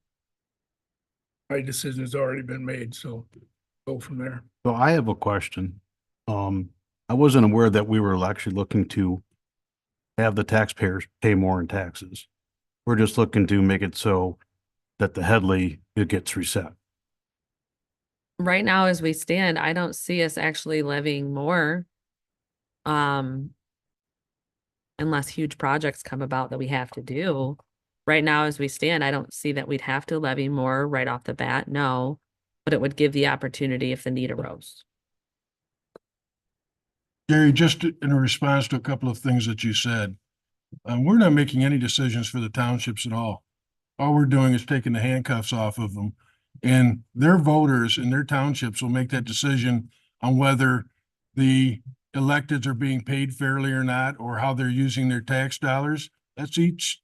My decision has already been made, so go from there. So I have a question. I wasn't aware that we were actually looking to have the taxpayers pay more in taxes. We're just looking to make it so that the Headley, it gets reset. Right now, as we stand, I don't see us actually levying more. Unless huge projects come about that we have to do. Right now, as we stand, I don't see that we'd have to levy more right off the bat, no. But it would give the opportunity if the need arose. Gary, just in response to a couple of things that you said, we're not making any decisions for the townships at all. All we're doing is taking the handcuffs off of them. And their voters in their townships will make that decision on whether the electeds are being paid fairly or not, or how they're using their tax dollars. That's each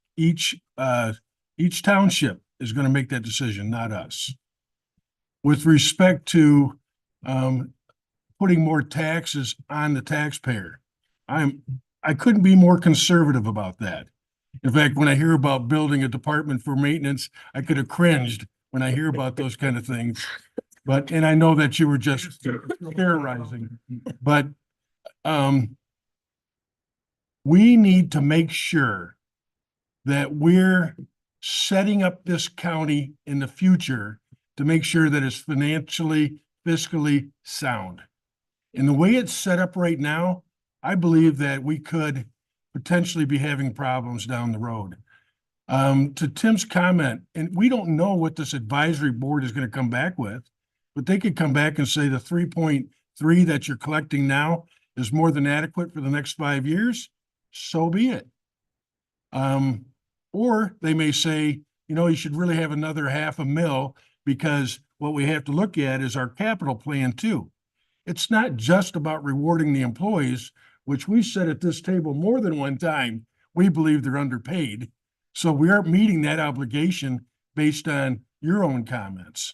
township is going to make that decision, not us. With respect to putting more taxes on the taxpayer. I couldn't be more conservative about that. In fact, when I hear about building a department for maintenance, I could have cringed when I hear about those kind of things. But, and I know that you were just terrorizing, but, we need to make sure that we're setting up this county in the future to make sure that it's financially, fiscally sound. And the way it's set up right now, I believe that we could potentially be having problems down the road. To Tim's comment, and we don't know what this advisory board is going to come back with, but they could come back and say the 3.3 that you're collecting now is more than adequate for the next 5 years. So be it. Or they may say, you know, you should really have another $500,000 because what we have to look at is our capital plan too. It's not just about rewarding the employees, which we said at this table more than one time, we believe they're underpaid. So we aren't meeting that obligation based on your own comments.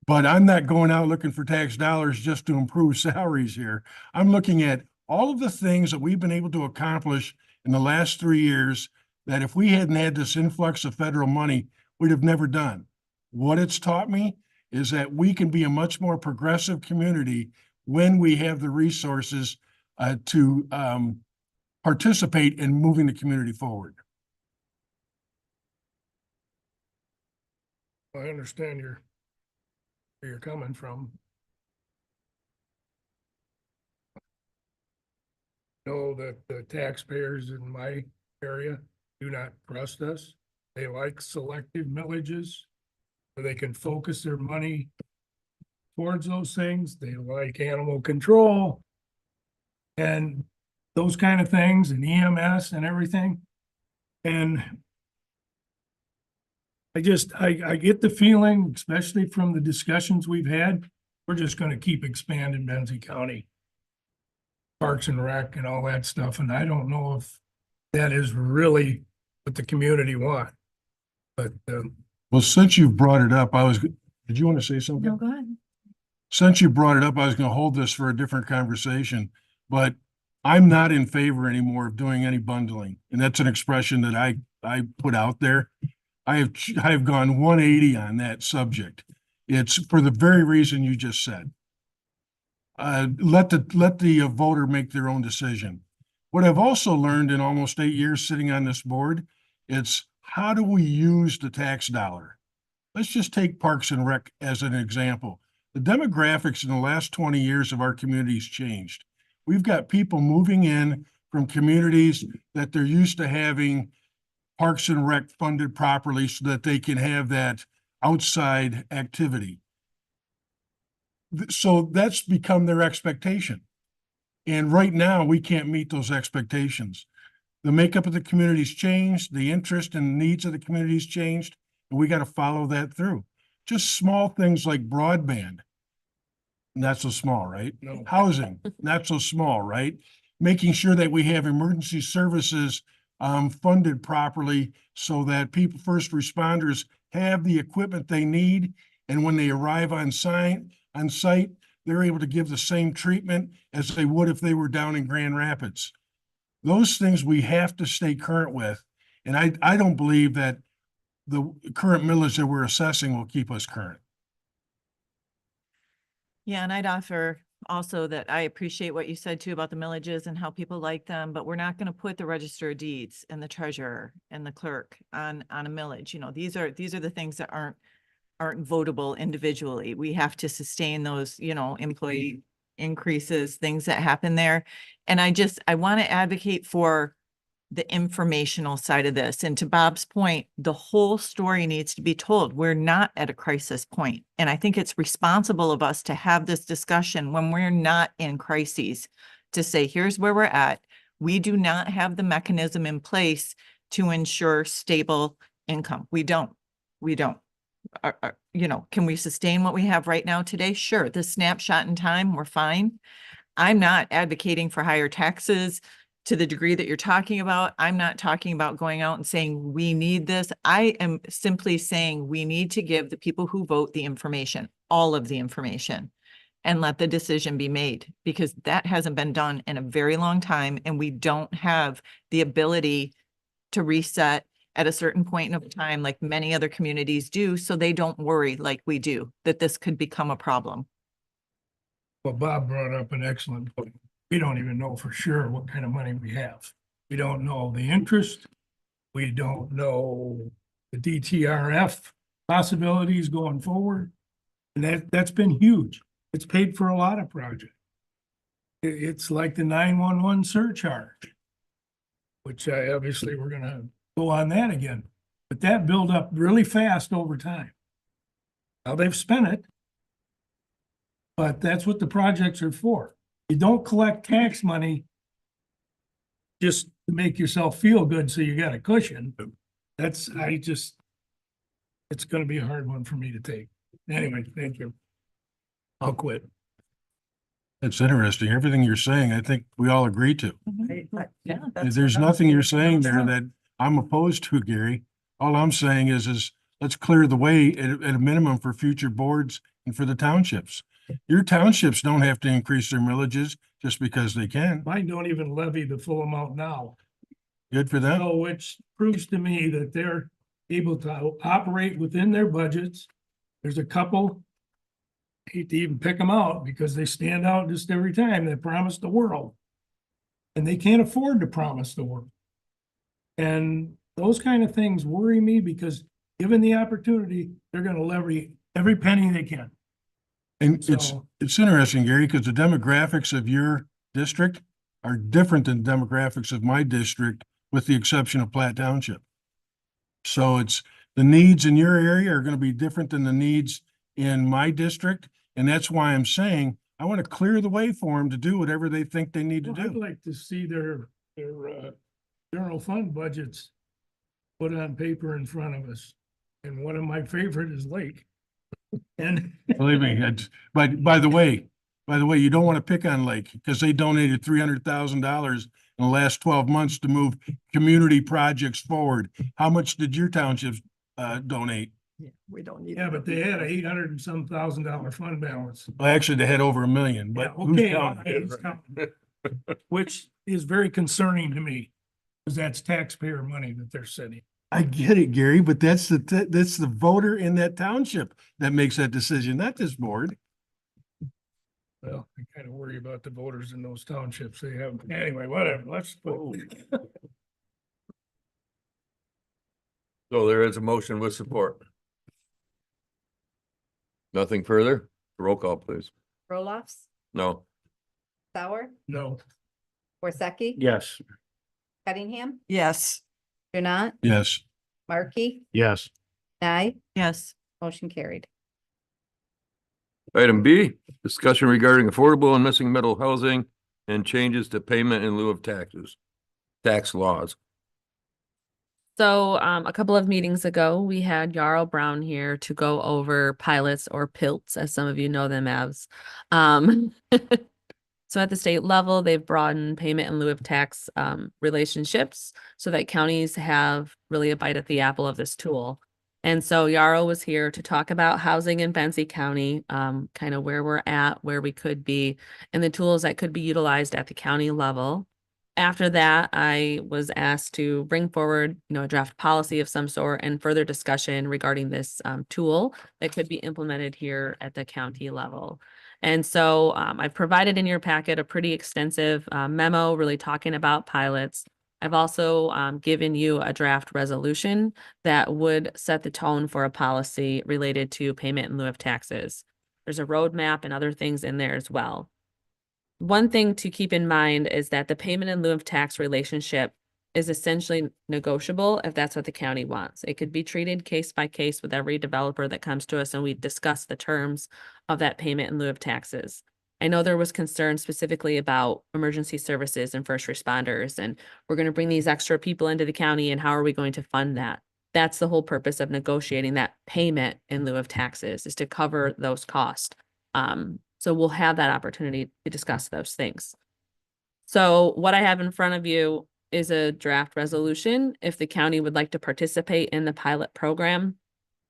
But I'm not going out looking for tax dollars just to improve salaries here. I'm looking at all of the things that we've been able to accomplish in the last 3 years that if we hadn't had this influx of federal money, we'd have never done. What it's taught me is that we can be a much more progressive community when we have the resources to participate in moving the community forward. I understand where you're coming from. Know that the taxpayers in my area do not trust us. They like selective millages where they can focus their money towards those things. They like animal control and those kind of things and EMS and everything. And I get the feeling, especially from the discussions we've had, we're just gonna keep expanding Benzie County. Parks and Rec and all that stuff, and I don't know if that is really what the community want. But, Well, since you've brought it up, did you want to say something? No, go ahead. Since you brought it up, I was going to hold this for a different conversation, but I'm not in favor anymore of doing any bundling. And that's an expression that I put out there. I have gone 180 on that subject. It's for the very reason you just said. Let the voter make their own decision. What I've also learned in almost 8 years sitting on this board, it's how do we use the tax dollar? Let's just take Parks and Rec as an example. The demographics in the last 20 years of our communities changed. We've got people moving in from communities that they're used to having Parks and Rec funded properly so that they can have that outside activity. So that's become their expectation. And right now, we can't meet those expectations. The makeup of the community's changed, the interest and needs of the community's changed, and we got to follow that through. Just small things like broadband, not so small, right? No. Housing, not so small, right? Making sure that we have emergency services funded properly so that first responders have the equipment they need, and when they arrive on site, they're able to give the same treatment as they would if they were down in Grand Rapids. Those things we have to stay current with. And I don't believe that the current millage that we're assessing will keep us current. Yeah, and I'd offer also that I appreciate what you said too about the millages and how people like them, but we're not going to put the register of deeds and the treasurer and the clerk on a millage. You know, these are the things that aren't votable individually. We have to sustain those, you know, employee increases, things that happen there. And I want to advocate for the informational side of this. And to Bob's point, the whole story needs to be told. We're not at a crisis point. And I think it's responsible of us to have this discussion when we're not in crises, to say, here's where we're at. We do not have the mechanism in place to ensure stable income. We don't. You know, can we sustain what we have right now today? Sure. The snapshot in time, we're fine. I'm not advocating for higher taxes to the degree that you're talking about. I'm not talking about going out and saying we need this. I am simply saying we need to give the people who vote the information, all of the information. and let the decision be made, because that hasn't been done in a very long time, and we don't have the ability to reset at a certain point of time like many other communities do, so they don't worry like we do that this could become a problem. Well, Bob brought up an excellent point. We don't even know for sure what kind of money we have. We don't know the interest. We don't know the DTRF possibilities going forward. And that's been huge. It's paid for a lot of projects. It's like the 911 surcharge, which obviously we're gonna go on that again. But that built up really fast over time. Now they've spent it. But that's what the projects are for. You don't collect tax money just to make yourself feel good, so you got a cushion. It's gonna be a hard one for me to take. Anyway, thank you. I'll quit. That's interesting. Everything you're saying, I think we all agree to. Yeah. that's There's what I'm nothing you're saying saying. there that I'm opposed to, Gary. All I'm saying is let's clear the way at a minimum for future boards and for the townships. Your townships don't have to increase their millages just because they can. Mine don't even levy the full amount now. Good for them. So which proves to me that they're able to operate within their budgets. There's a couple, hate to even pick them out because they stand out just every time. They promise the world. And they can't afford to promise the world. And those kind of things worry me because given the opportunity, they're gonna levy every penny they can. And So- it's interesting, Gary, because the demographics of your district are different than demographics of my district, with the exception of Platte Township. So the needs in your area are gonna be different than the needs in my district. And that's why I'm saying, I want to clear the way for them to do whatever they think they need to Well, I'd do. like to see their general fund budgets put on paper in front of us. And one of my favorite is Lake. And Believe me, by the way, you don't want to pick on Lake because they donated $300,000 in the last 12 months to move community projects forward. How much did your townships donate? We don't need. yeah, but they had a $800 and some $1,000 fund balance. Well, actually, they had over $1 million, Yeah, but who's okay, counting? who's counting? Which is very concerning to me, because that's taxpayer money that they're sending. I get it, Gary, but that's the voter in that township that makes that decision, not this board. Well, I kind of worry about the voters in those townships. They have, anyway, whatever, let's. So there is a motion with support. Nothing further? Roll call, please. Roloffs, No. Sauer, No, Worsakki. Yes. Cunningham, Yes, Janat, Yes. Markey, Yes. Nye, Yes, motion carried. Item B, discussion regarding affordable and missing middle housing and changes to payment in lieu of taxes. Tax laws. So a couple of meetings ago, we had Yarl Brown here to go over pilots or PILTs, as some of you know them as. So at the state level, they've broadened payment in lieu of tax relationships so that counties have really a bite at the apple of this tool. And so Yarl was here to talk about housing in Benzie County, kind of where we're at, where we could be, and the tools that could be utilized at the county level. After that, I was asked to bring forward, a draft policy of some sort and further discussion regarding this tool that could be implemented here at the county level. And so I've provided in your packet a pretty extensive memo really talking about pilots. I've also given you a draft resolution that would set the tone for a policy related to payment in lieu of taxes. There's a roadmap and other things in there as well. One thing to keep in mind is that the payment in lieu of tax relationship is essentially negotiable if that's what the county wants. It could be treated case by case with every developer that comes to us, and we discuss the terms of that payment in lieu of taxes. I know there was concern specifically about emergency services and first responders, and we're going to bring these extra people into the county, and how are we going to fund that? That's the whole purpose of negotiating that payment in lieu of taxes, is to cover those costs. So we'll have that opportunity to discuss those things. So what I have in front of you is a draft resolution if the county would like to participate in the pilot program.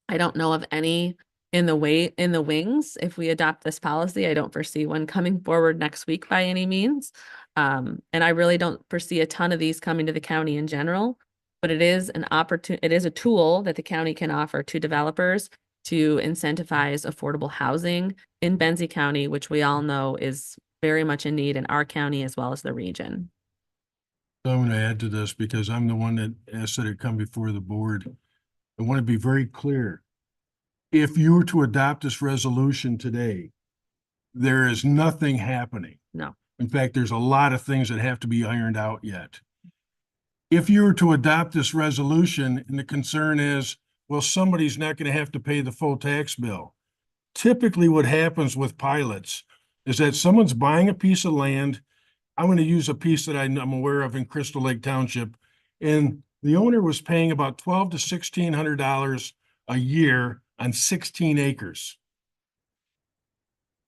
I don't know of any in the wings. If we adopt this policy, I don't foresee one coming forward next week by any means. And I really don't foresee a ton of these coming to the county in general, but it is an it is a tool that the county can offer to developers to incentivize affordable housing in Benzie County, which we all know is very much in need in our county as well as the region. So I'm going to add to this because I'm the one that asked that it come before the board. I want to be very clear. If you were to adopt this resolution today, there is nothing happening. No. In fact, there's a lot of things that have to be ironed out yet. If you were to adopt this resolution and the concern is, well, somebody's not going to have to pay the full tax bill. Typically what happens with pilots is that someone's buying a piece of land. I'm going to use a piece that I'm aware of in Crystal Lake Township. And the owner was paying about $1,200 to $1,600 a year on 16 acres.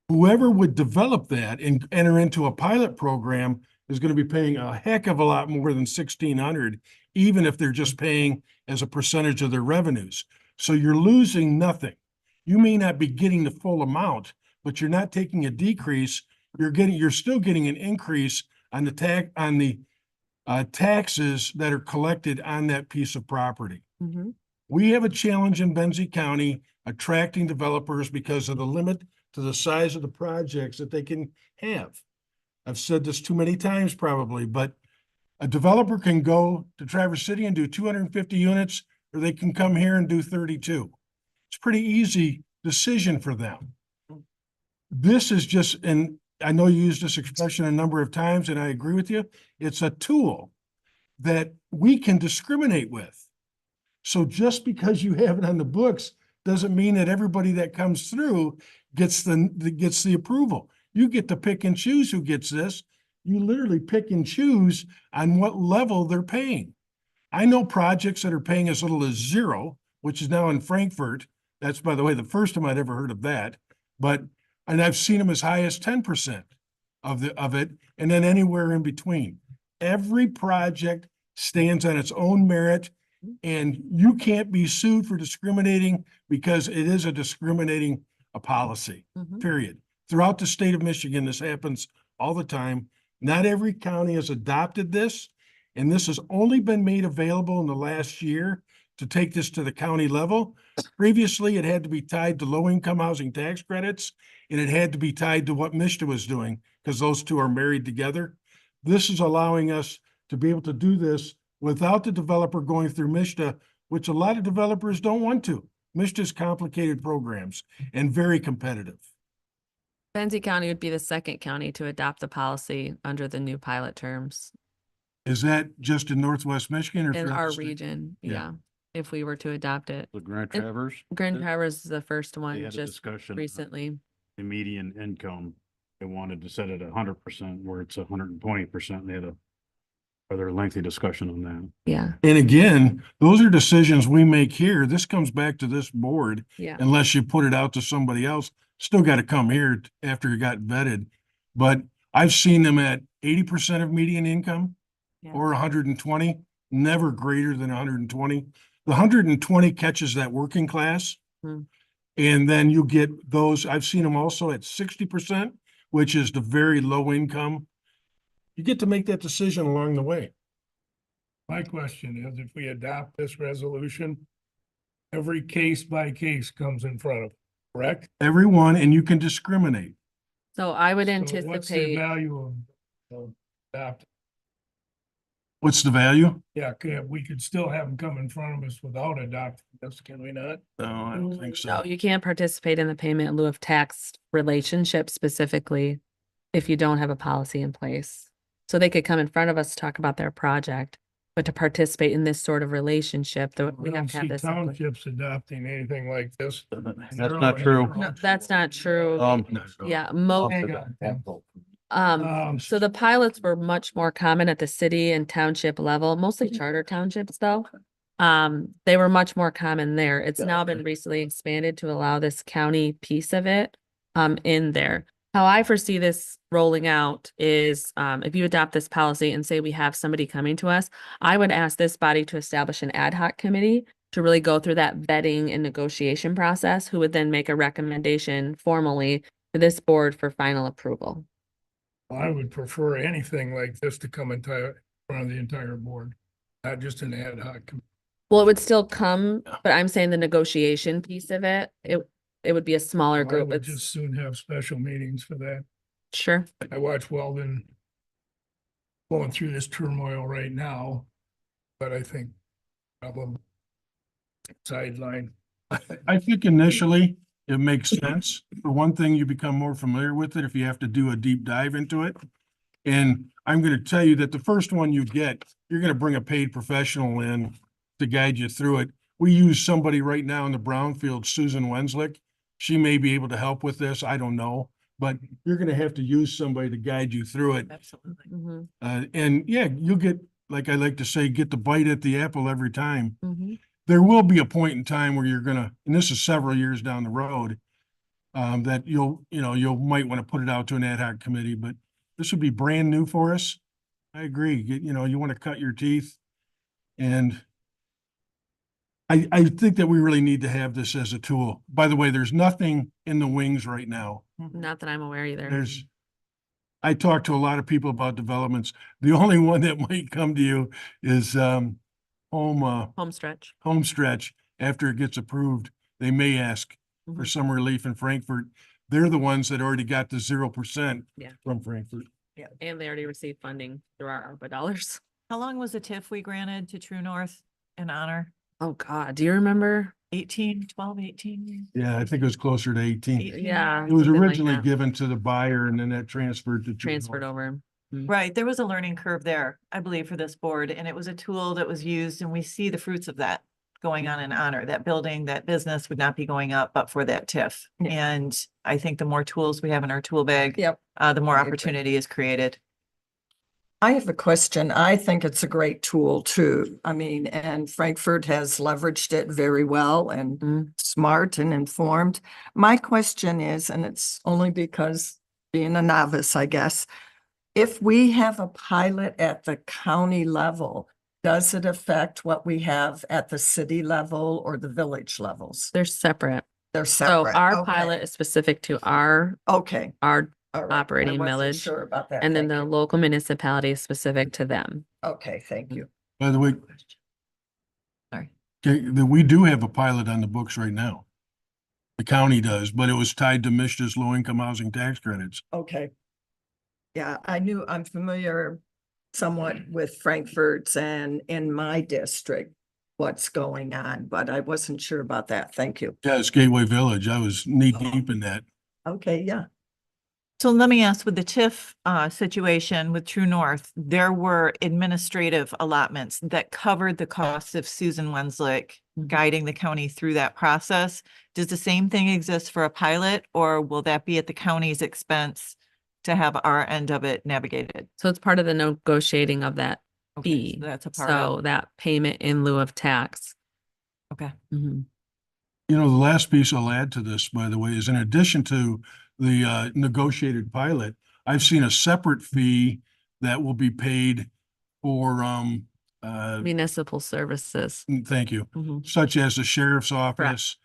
Whoever would develop that and enter into a pilot program is going to be paying a heck of a lot more than 1,600, even if they're just paying as a percentage of their revenues. So you're losing nothing. You may not be getting the full amount, but you're not taking a decrease. You're still getting an increase on the taxes that are collected on that piece of property. Mm-hmm. We have a challenge in Benzie County attracting developers because of the limit to the size of the projects that they can have. I've said this too many times probably, but a developer can go to Traverse City and do 250 units, or they can come here and do 32. It's a pretty easy decision for them. This is just, and I know you used this expression a number of times, and I agree with you. It's a tool that we can discriminate with. So just because you have it on the books doesn't mean that everybody that comes through gets the approval. You get to pick and choose who gets this. You literally pick and choose on what level they're paying. I know projects that are paying as little as 0, which is now in Frankfurt. That's, by the way, the first time I'd ever heard of that. And I've seen them as high as 10% of it, and then anywhere in between. Every project stands on its own merit, and you can't be sued for discriminating because it is a discriminating policy, Mm-hmm. period. Throughout the state of Michigan, this happens all the time. Not every county has adopted this, and this has only been made available in the last year to take this to the county level. Previously, it had to be tied to low-income housing tax credits, and it had to be tied to what MISTA was doing, because those two are married together. This is allowing us to be able to do this without the developer going through MISTA, which a lot of developers don't want to. MISTA's complicated programs and very competitive. Benzie County would be the second county to adopt the policy under the new pilot terms Is that just in Northwest Michigan or? in throughout our the state? region. Yeah. Yeah. If we were to adopt it. The Grand It- Traverse, Grand They- Traverse is the first they one had a just discussion. recently. The median income, they wanted to set it at 100% where it's 120%. They had a rather lengthy discussion on that. Yeah. And again, those are decisions we make here. This comes back to this board Yeah. unless you put it out to somebody else. Still got to come here after it got vetted. But I've seen them at 80% of median income Yeah. or 120, never greater than 120. The 120 catches that working class. Hmm. And then you get those, I've seen them also at 60%, which is the very low income. You get to make that decision along the way. My question is, if we adopt this resolution, every case by case comes in front of, correct? Everyone, and you can discriminate. So I would So what's the anticipate, value of adopt? What's the value? Yeah, we could still have them come in front of us without adopting this, can we not? No, I don't think no, so. you can't participate in the payment in lieu of tax relationship specifically if you don't have a policy in place. So they could come in front of us to talk about their project, but to participate in this sort of relationship, we I have don't to have see this. in place. townships adopting anything like this. That's not true. No, that's not true. Yeah, so the pilots were much more common at the city and township level, mostly charter townships though. They were much more common there. It's now been recently expanded to allow this county piece of it in there. How I foresee this rolling out is if you adopt this policy and say we have somebody coming to us, I would ask this body to establish an ad hoc committee to really go through that vetting and negotiation process, who would then make a recommendation formally to this board for final approval. I would prefer anything like this to come in front of the entire board, not just an ad hoc. Well, it would still come, but I'm saying the negotiation piece of it, it would be a smaller I group. would It's just soon have special meetings for that. sure. I watch Weldon going through this turmoil right now, but I think problem sideline. I think initially it makes sense. For one thing, you become more familiar with it if you have to do a deep dive into it. And I'm gonna tell you that the first one you get, you're gonna bring a paid professional in to guide you through it. We use somebody right now in the brownfield, Susan Wenslick. She may be able to help with this, I don't know, but you're gonna have to use somebody to guide you through it. Absolutely. Mhm, And yeah, you'll get, like I like to say, get the bite at the apple every time. mhm. There will be a point in time where you're gonna, and this is several years down the road, that you might want to put it out to an ad hoc committee, but this would be brand new for us. I agree. You want to cut your teeth. And I think that we really need to have this as a tool. By the way, there's nothing in the wings right now. Not that I'm aware either. I talked to a lot of people about developments. The only one that might come to you is, Home stretch. home stretch. After it gets approved, they may ask for Mhm. some relief in Frankfurt. They're the ones that already got the 0% Yeah. from Frankfurt. And they already received funding through our ARPA dollars. How long was the TIF we granted to True North in honor? Oh God, do you remember? 12, 18? Yeah, I think it was closer to 18. Yeah. It was something like originally that. given to the buyer and then that transferred to. True Transferred North. over. Right, there was a learning curve there, I believe, for this board, and it was a tool that was used, and we see the fruits of that going on in honor. That building, that business would not be going up but for that TIF. Yeah. And I think the more tools we have in our tool bag, Yep. the more I agree. opportunity is created. I have a question. I think it's a great tool too. I mean, and Frankfurt has leveraged it very well and Mm. smart and informed. My question is, and it's only because being a novice, I guess, if we have a pilot at the county level, does it affect what we have at the city level or the village levels? They're separate. They're So separate. our Okay. pilot is specific to our Okay. All right. I operating wasn't millage, Sure about that. and then Thank the you. local municipality is specific to them. Okay, thank you. By the way, Sorry. we do have a pilot on the books right now. The county does, but it was tied to Mishda's low-income housing tax credits. Okay. Yeah, I'm familiar somewhat with Frankfurt's and in my district, what's going on, but I wasn't sure about that. Thank you. Yeah, it's Gateway Village. I was knee deep in that. Okay, yeah. So let me ask, with the TIF situation with True North, there were administrative allotments that covered the costs of Susan Wenslick guiding the county through that process. Does the same thing exist for a pilot, or will that be at the county's expense to have our end of it navigated? So it's part of the negotiating of that Okay, so fee. that's a part So of, that payment in lieu of tax. okay. Mhm. The last piece I'll add to this, by the way, is in addition to the negotiated pilot, I've seen a separate fee that will be paid for, Municipal services. thank you, Mhm. such as the sheriff's office,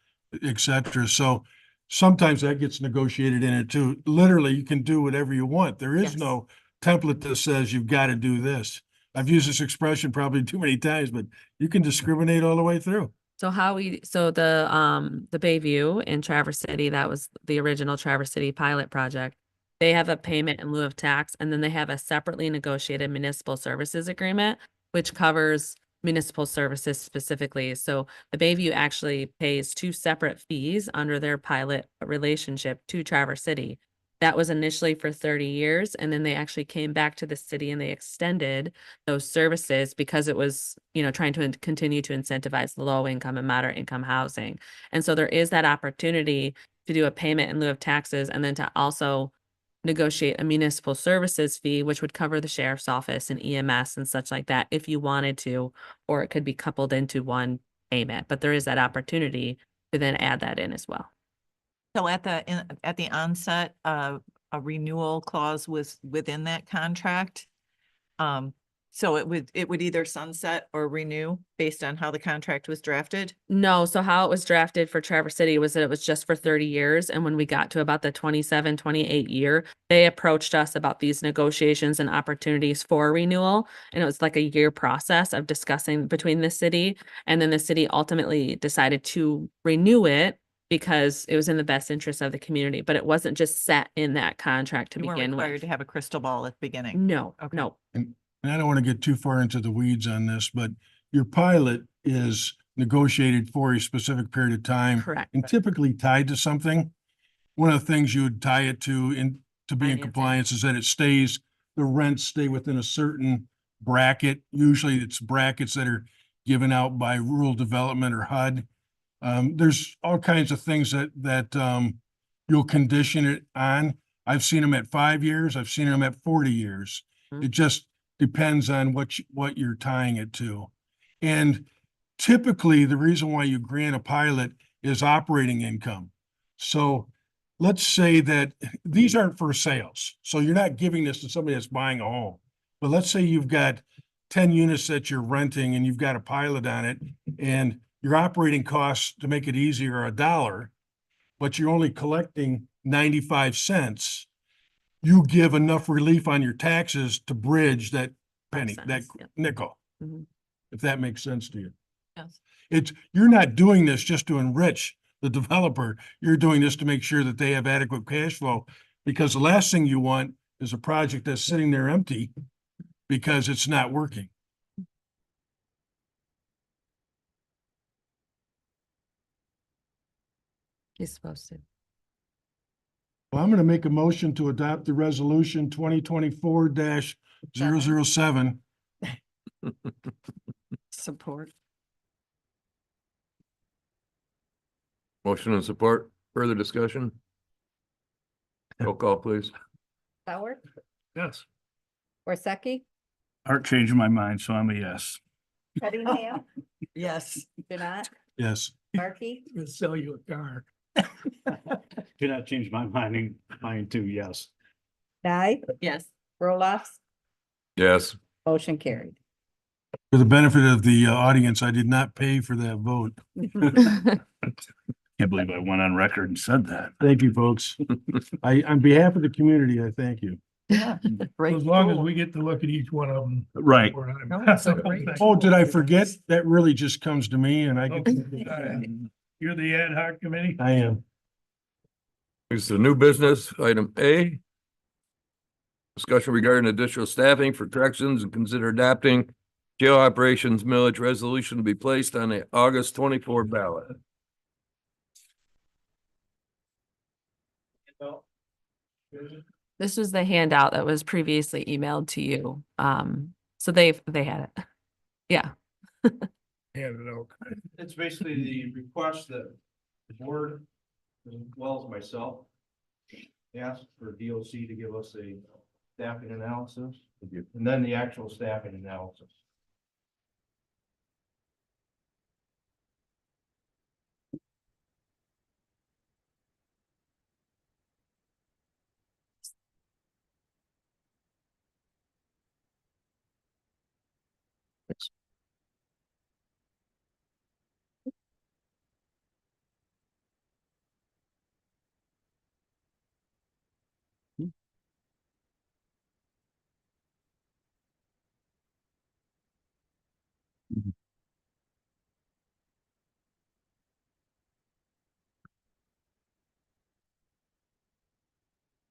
et cetera. So sometimes that gets negotiated in it too. Literally, you can do whatever you want. There is Yes. no template that says you've got to do this. I've used this expression probably too many times, but you can discriminate all the way through. So the Bayview in Traverse City, that was the original Traverse City pilot project. They have a payment in lieu of tax, and then they have a separately negotiated municipal services agreement, which covers municipal services specifically. So the Bayview actually pays two separate fees under their pilot relationship to Traverse City. That was initially for 30 years, and then they actually came back to the city and they extended those services because it was, trying to continue to incentivize low income and moderate income housing. And so there is that opportunity to do a payment in lieu of taxes, and then to also negotiate a municipal services fee, which would cover the sheriff's office and EMS and such like that if you wanted to, or it could be coupled into one payment. But there is that opportunity to then add that in as well. So at the onset, a renewal clause was within that contract. So it would either sunset or renew based on how the contract was drafted? No, so how it was drafted for Traverse City was that it was just for 30 years. And when we got to about the 27, 28 year, they approached us about these negotiations and opportunities for renewal. And it was like a year process of discussing between the city. And then the city ultimately decided to renew it because it was in the best interest of the community, but it wasn't just set in that contract to You weren't begin required with. to have a crystal ball at the beginning. No, Okay. no. And I don't want to get too far into the weeds on this, but your pilot is negotiated for a specific period of time Correct. and typically tied to something. One of the things you would tie it to to be in Financing. compliance is that the rents stay within a certain bracket. Usually it's brackets that are given out by rural development or HUD. There's all kinds of things that you'll condition it on. I've seen them at 5 years. I've seen them at 40 years. Mhm. It just depends on what you're tying it to. And typically, the reason why you grant a pilot is operating income. So let's say that these aren't for sales. So you're not giving this to somebody that's buying a home. But let's say you've got 10 units that you're renting and you've got a pilot on it and your operating costs, to make it easier, are $1, but you're only collecting 95 cents. You give enough relief on your taxes to bridge that penny, that Sense, yeah. nickel. Mhm. If that makes sense to you. Yes. You're not doing this just to enrich the developer. You're doing this to make sure that they have adequate cash flow. Because the last thing you want is a project that's sitting there empty because it's not working. He's supposed to. Well, I'm gonna make a motion to adopt the resolution 2024-007. Support. Motion and support. Further discussion? Roll call, please. Howard, Yes. Worsakki, Art changed my mind, so I'm a yes. Cunningham, Yes. Janai, Yes. Markey, Gonna sell you a car. Did not change my mind too, yes. Nye, Yes. Roloffs, Yes. motion carried. For the benefit of the audience, I did not pay for that vote. Can't believe I went on record and said that. Thank you, folks. On behalf of the community, I thank you. Yeah. Great. As long as tool. we get to look at each one of them. Right. No, it's a great Oh, did I forget? That really just comes to me and I Okay. get, You're the ad hoc committee? I am. It's the new business, item A. Discussion regarding additional staffing for corrections and consider adapting jail operations millage resolution to be placed on the August 24 ballot. This was the handout that was previously emailed to you. So they had it. Yeah. Hand it out. It's basically the request that the board, as well as myself, asked for DOC to give us a staffing analysis, and then the actual staffing analysis.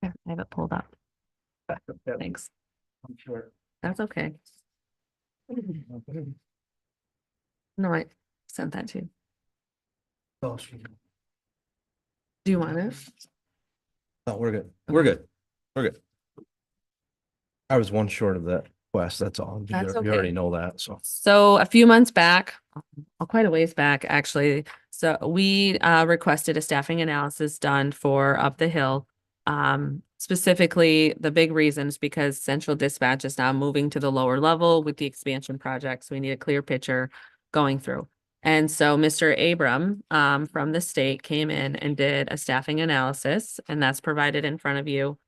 Yeah, I have it pulled up. Thanks. I'm sure. That's okay. No, I sent that to you. Do you want it? No, we're good. We're good. We're good. I was one short of that quest, that's all. That's You already okay. know that, so. So a few months back, quite a ways back, actually. So we requested a staffing analysis done for Up the Hill. Specifically, the big reason is because central dispatch is now moving to the lower level with the expansion projects. We need a clear picture going through. And so Mr. Abram from the state came in and did a staffing analysis, and that's provided in front of you.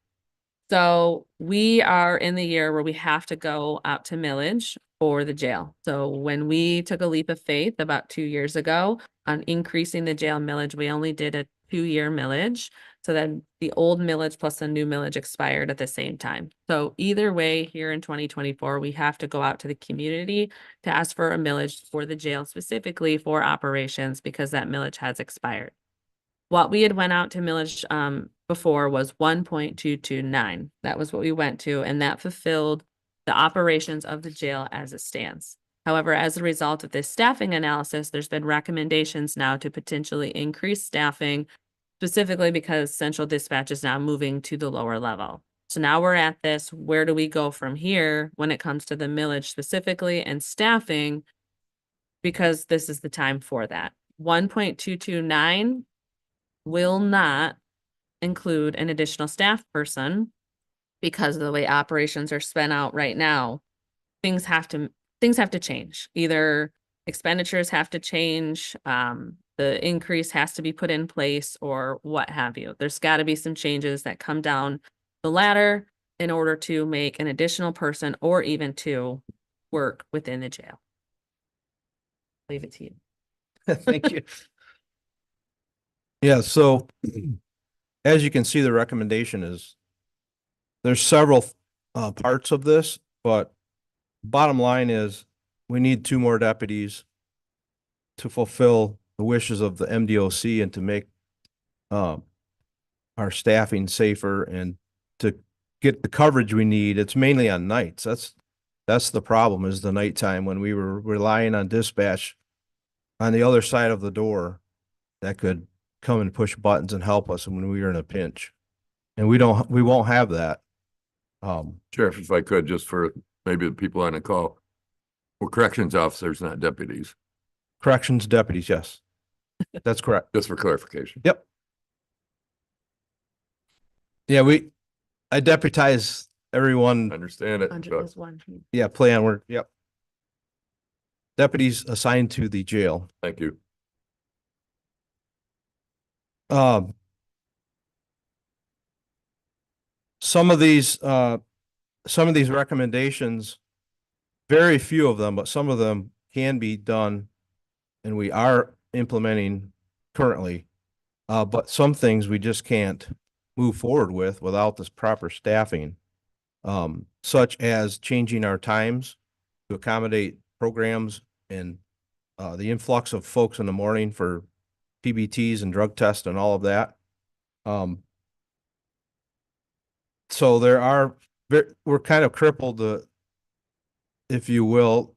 So we are in the year where we have to go out to millage for the jail. So when we took a leap of faith about 2 years ago on increasing the jail millage, we only did a 2-year millage. So then the old millage plus the new millage expired at the same time. So either way, here in 2024, we have to go out to the community to ask for a millage for the jail specifically for operations because that millage has expired. What we had went out to millage before was 1.229. That was what we went to, and that fulfilled the operations of the jail as it stands. However, as a result of this staffing analysis, there's been recommendations now to potentially increase staffing, specifically because central dispatch is now moving to the lower level. So now we're at this, where do we go from here when it comes to the millage specifically and staffing? Because this is the time for that. 1.229 will not include an additional staff person because of the way operations are spent out right now. Things have to change. Either expenditures have to change, the increase has to be put in place or what have you. There's got to be some changes that come down the ladder in order to make an additional person or even two work within the jail. Leave it to you. Thank you. Yeah, so as you can see, the recommendation is there's several parts of this, but bottom line is we need 2 more deputies to fulfill the wishes of the MDOC and to make our staffing safer and to get the coverage we need. It's mainly on nights. That's the problem, is the nighttime when we were relying on dispatch on the other side of the door that could come and push buttons and help us when we were in a pinch. And we won't have that. Sheriff, if I could, just for maybe the people on the call, we're corrections officers, not deputies, Corrections deputies, yes. That's correct. just for clarification. Yep. Yeah, I deputize everyone, Understand it. but- is one. yeah, play on word, yep. Deputies assigned to the jail. Thank you. Some of these recommendations, very few of them, but some of them can be done and we are implementing currently. But some things we just can't move forward with without this proper staffing. Such as changing our times to accommodate programs and the influx of folks in the morning for PBTs and drug tests and all of that. So we're kind of crippled, if you will,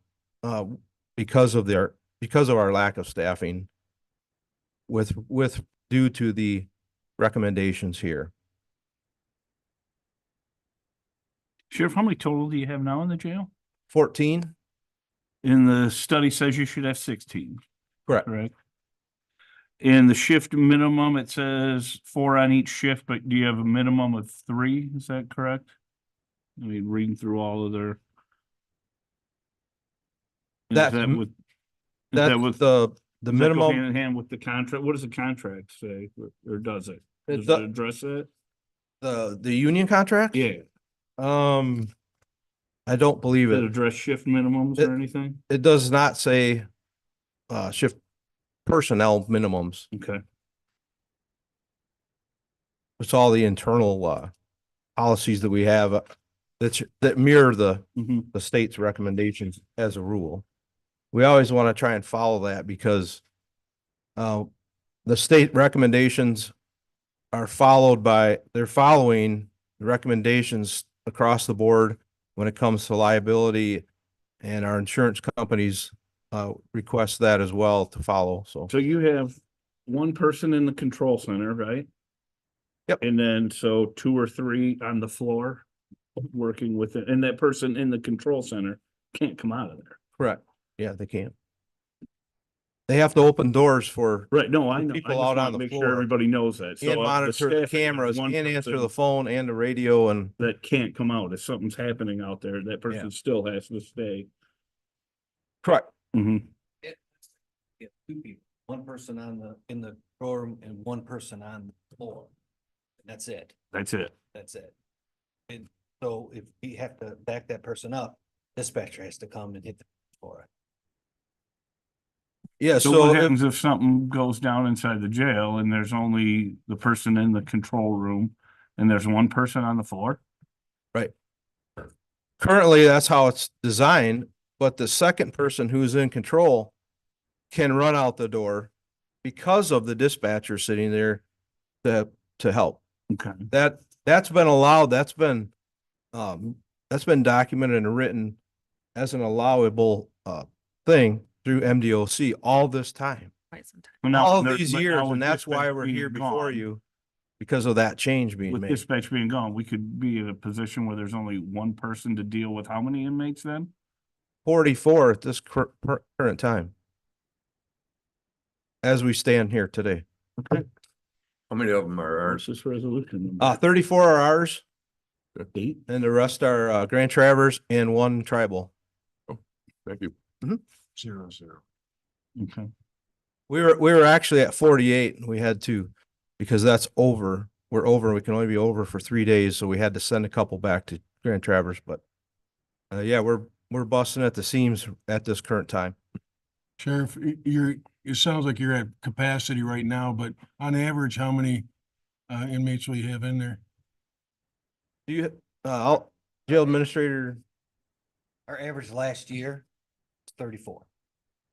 because of our lack of staffing due to the recommendations here. Sheriff, how many total do you have now in the jail? 14, And the study says you should have 16, correct. correct? And the shift minimum, it says 4 on each shift, but do you have a minimum of 3? Is that correct? I mean, reading through all of their. Is That's that m- with? Is That's that with? the does that go minimum. Hand in hand with the contract, what does the contract say, or does it? It Does do- it address that? The union contract? Yeah, I don't believe does it it. address shift minimums or anything? It does not say, shift personnel minimums. Okay, It's all the internal, policies that we have that mirror mhm, the state's recommendations as a rule. We always want to try and follow that because, the state recommendations are they're following the recommendations across the board when it comes to liability, and our insurance companies request that as well to follow, so. so you have one person in the control center, right? Yep. And then, so 2 or 3 on the floor working with it, and that person in the control center can't come out of there. Correct. Yeah, they can. They have to open doors for, Right, no, I know. I People just out want on to the make sure floor everybody knows that. and So, monitor the cameras and answer the phone and the radio and, that can't come out. If something's happening out there, that person still has to stay. correct. Mhm. Get 2 people, 1 person in the control room and 1 person on the floor. And that's it. That's it. That's it. And so if we have to back that person up, dispatcher has to come and hit the for it. Yeah, So so what if, happens if something goes down inside the jail and there's only the person in the control room and there's one person on the floor? currently that's how it's designed, but the second person who's in control can run out the door because of the dispatcher sitting there to help. Okay. That's been allowed, that's been documented and written as an allowable thing through MDOC all this time. Quite some time. Well, now, All there- these but years, now with and that's why dispatch we're being here before gone- you, because of that change being With made. dispatch being gone, we could be in a position where there's only one person to deal with how many inmates then? 44 at this current time. As we stand here today. How many of them are ours? Where's this resolution? 34 are ours, 8? and the rest are Grand Traverse and one tribal. Thank you. 0, 0. Okay. We were actually at 48 and we had to, because that's over. We're over. We can only be over for 3 days, so we had to send a couple back to Grand Traverse. But yeah, we're busting at the seams at this current time. Sheriff, it sounds like you're at capacity right now, but on average, how many inmates will you have in there? Do you, jail administrator? Our average last year is 34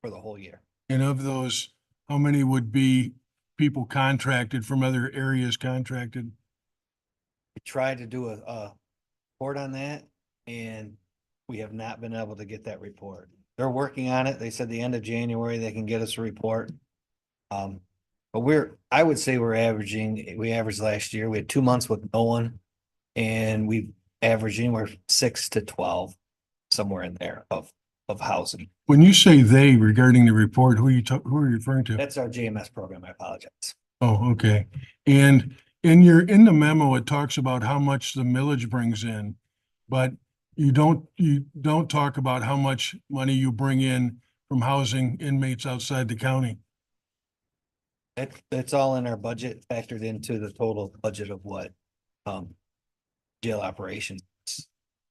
for the whole year. And of those, how many would be people contracted from other areas contracted? We tried to do a report on that and we have not been able to get that report. They're working on it. They said the end of January, they can get us a report. But I would say we averaged last year, we had 2 months with no one. And we averaged anywhere from 6 to 12, somewhere in there of housing. When you say they regarding the report, who are you referring to? That's our JMS program. I apologize. Oh, okay. And in the memo, it talks about how much the millage brings in, but you don't talk about how much money you bring in from housing inmates outside the county. That's all in our budget, factored into the total budget of what jail operations.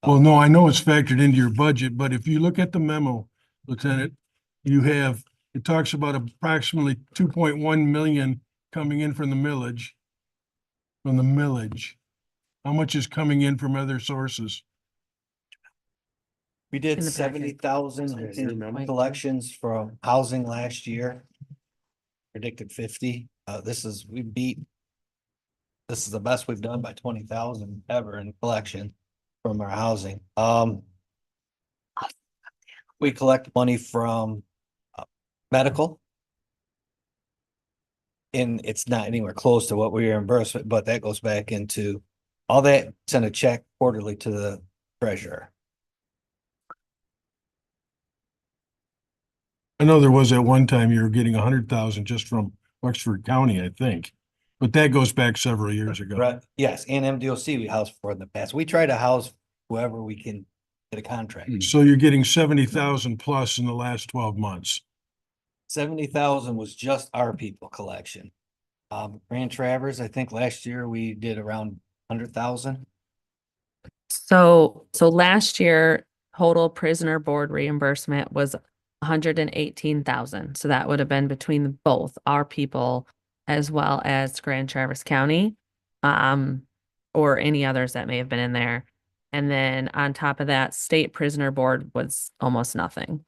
Well, no, I know it's factored into your budget, but if you look at the memo, Lieutenant, it talks about approximately 2.1 million coming in from the millage. From the millage. How much is coming in from other sources? We did In the packet. 70,000 in collections from housing last year. Predicted 50. This is the best we've done by 20,000 ever in collection from our housing. We collect money from medical. And it's not anywhere close to what we reimburse, but that goes back into all that, send a check quarterly to the treasurer. I know there was at one time you were getting 100,000 just from Wexford County, I think, but that goes back several years ago. Right, yes, and MDOC we housed for in the past. We try to house whoever we can get a contract. So you're getting 70,000 plus in the last 12 months. 70,000 was just our people collection. Grand Traverse, I think last year we did around 100,000. So last year, total prisoner board reimbursement was 118,000. So that would have been between both our people as well as Grand Traverse County, or any others that may have been in there. And then on top of that, state prisoner board was almost nothing.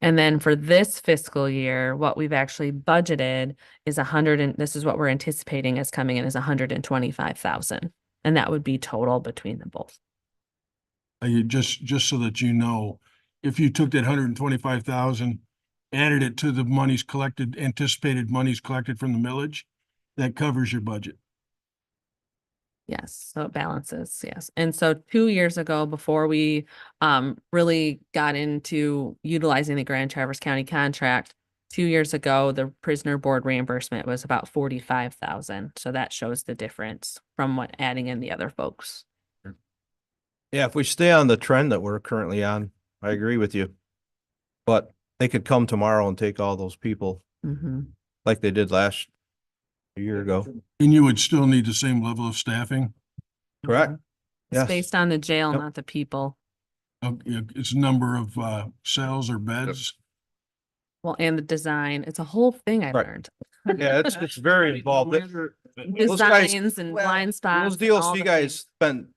And then for this fiscal year, what we've actually budgeted is this is what we're anticipating is coming in is 125,000. And that would be total between them both. You just so that you know, if you took that 125,000, added it to the monies collected, anticipated monies collected from the millage, that covers your budget. Yes, so it balances, yes. And so 2 years ago, before we really got into utilizing the Grand Traverse County contract, 2 years ago, the prisoner board reimbursement was about 45,000. So that shows the difference from what adding in the other folks. Yeah, if we stay on the trend that we're currently on, I agree with you. But they could come tomorrow and take all those people like they did a year ago. And you would still need the same level of staffing? Correct? It's Yes. based on the jail, Yep. not the people. It's number of cells or beds. Well, and the design. It's a whole thing I Right. learned. Yeah, it's very involved. Those guys- Designs and Well, blind spots. Those and all DLC the guys things. spent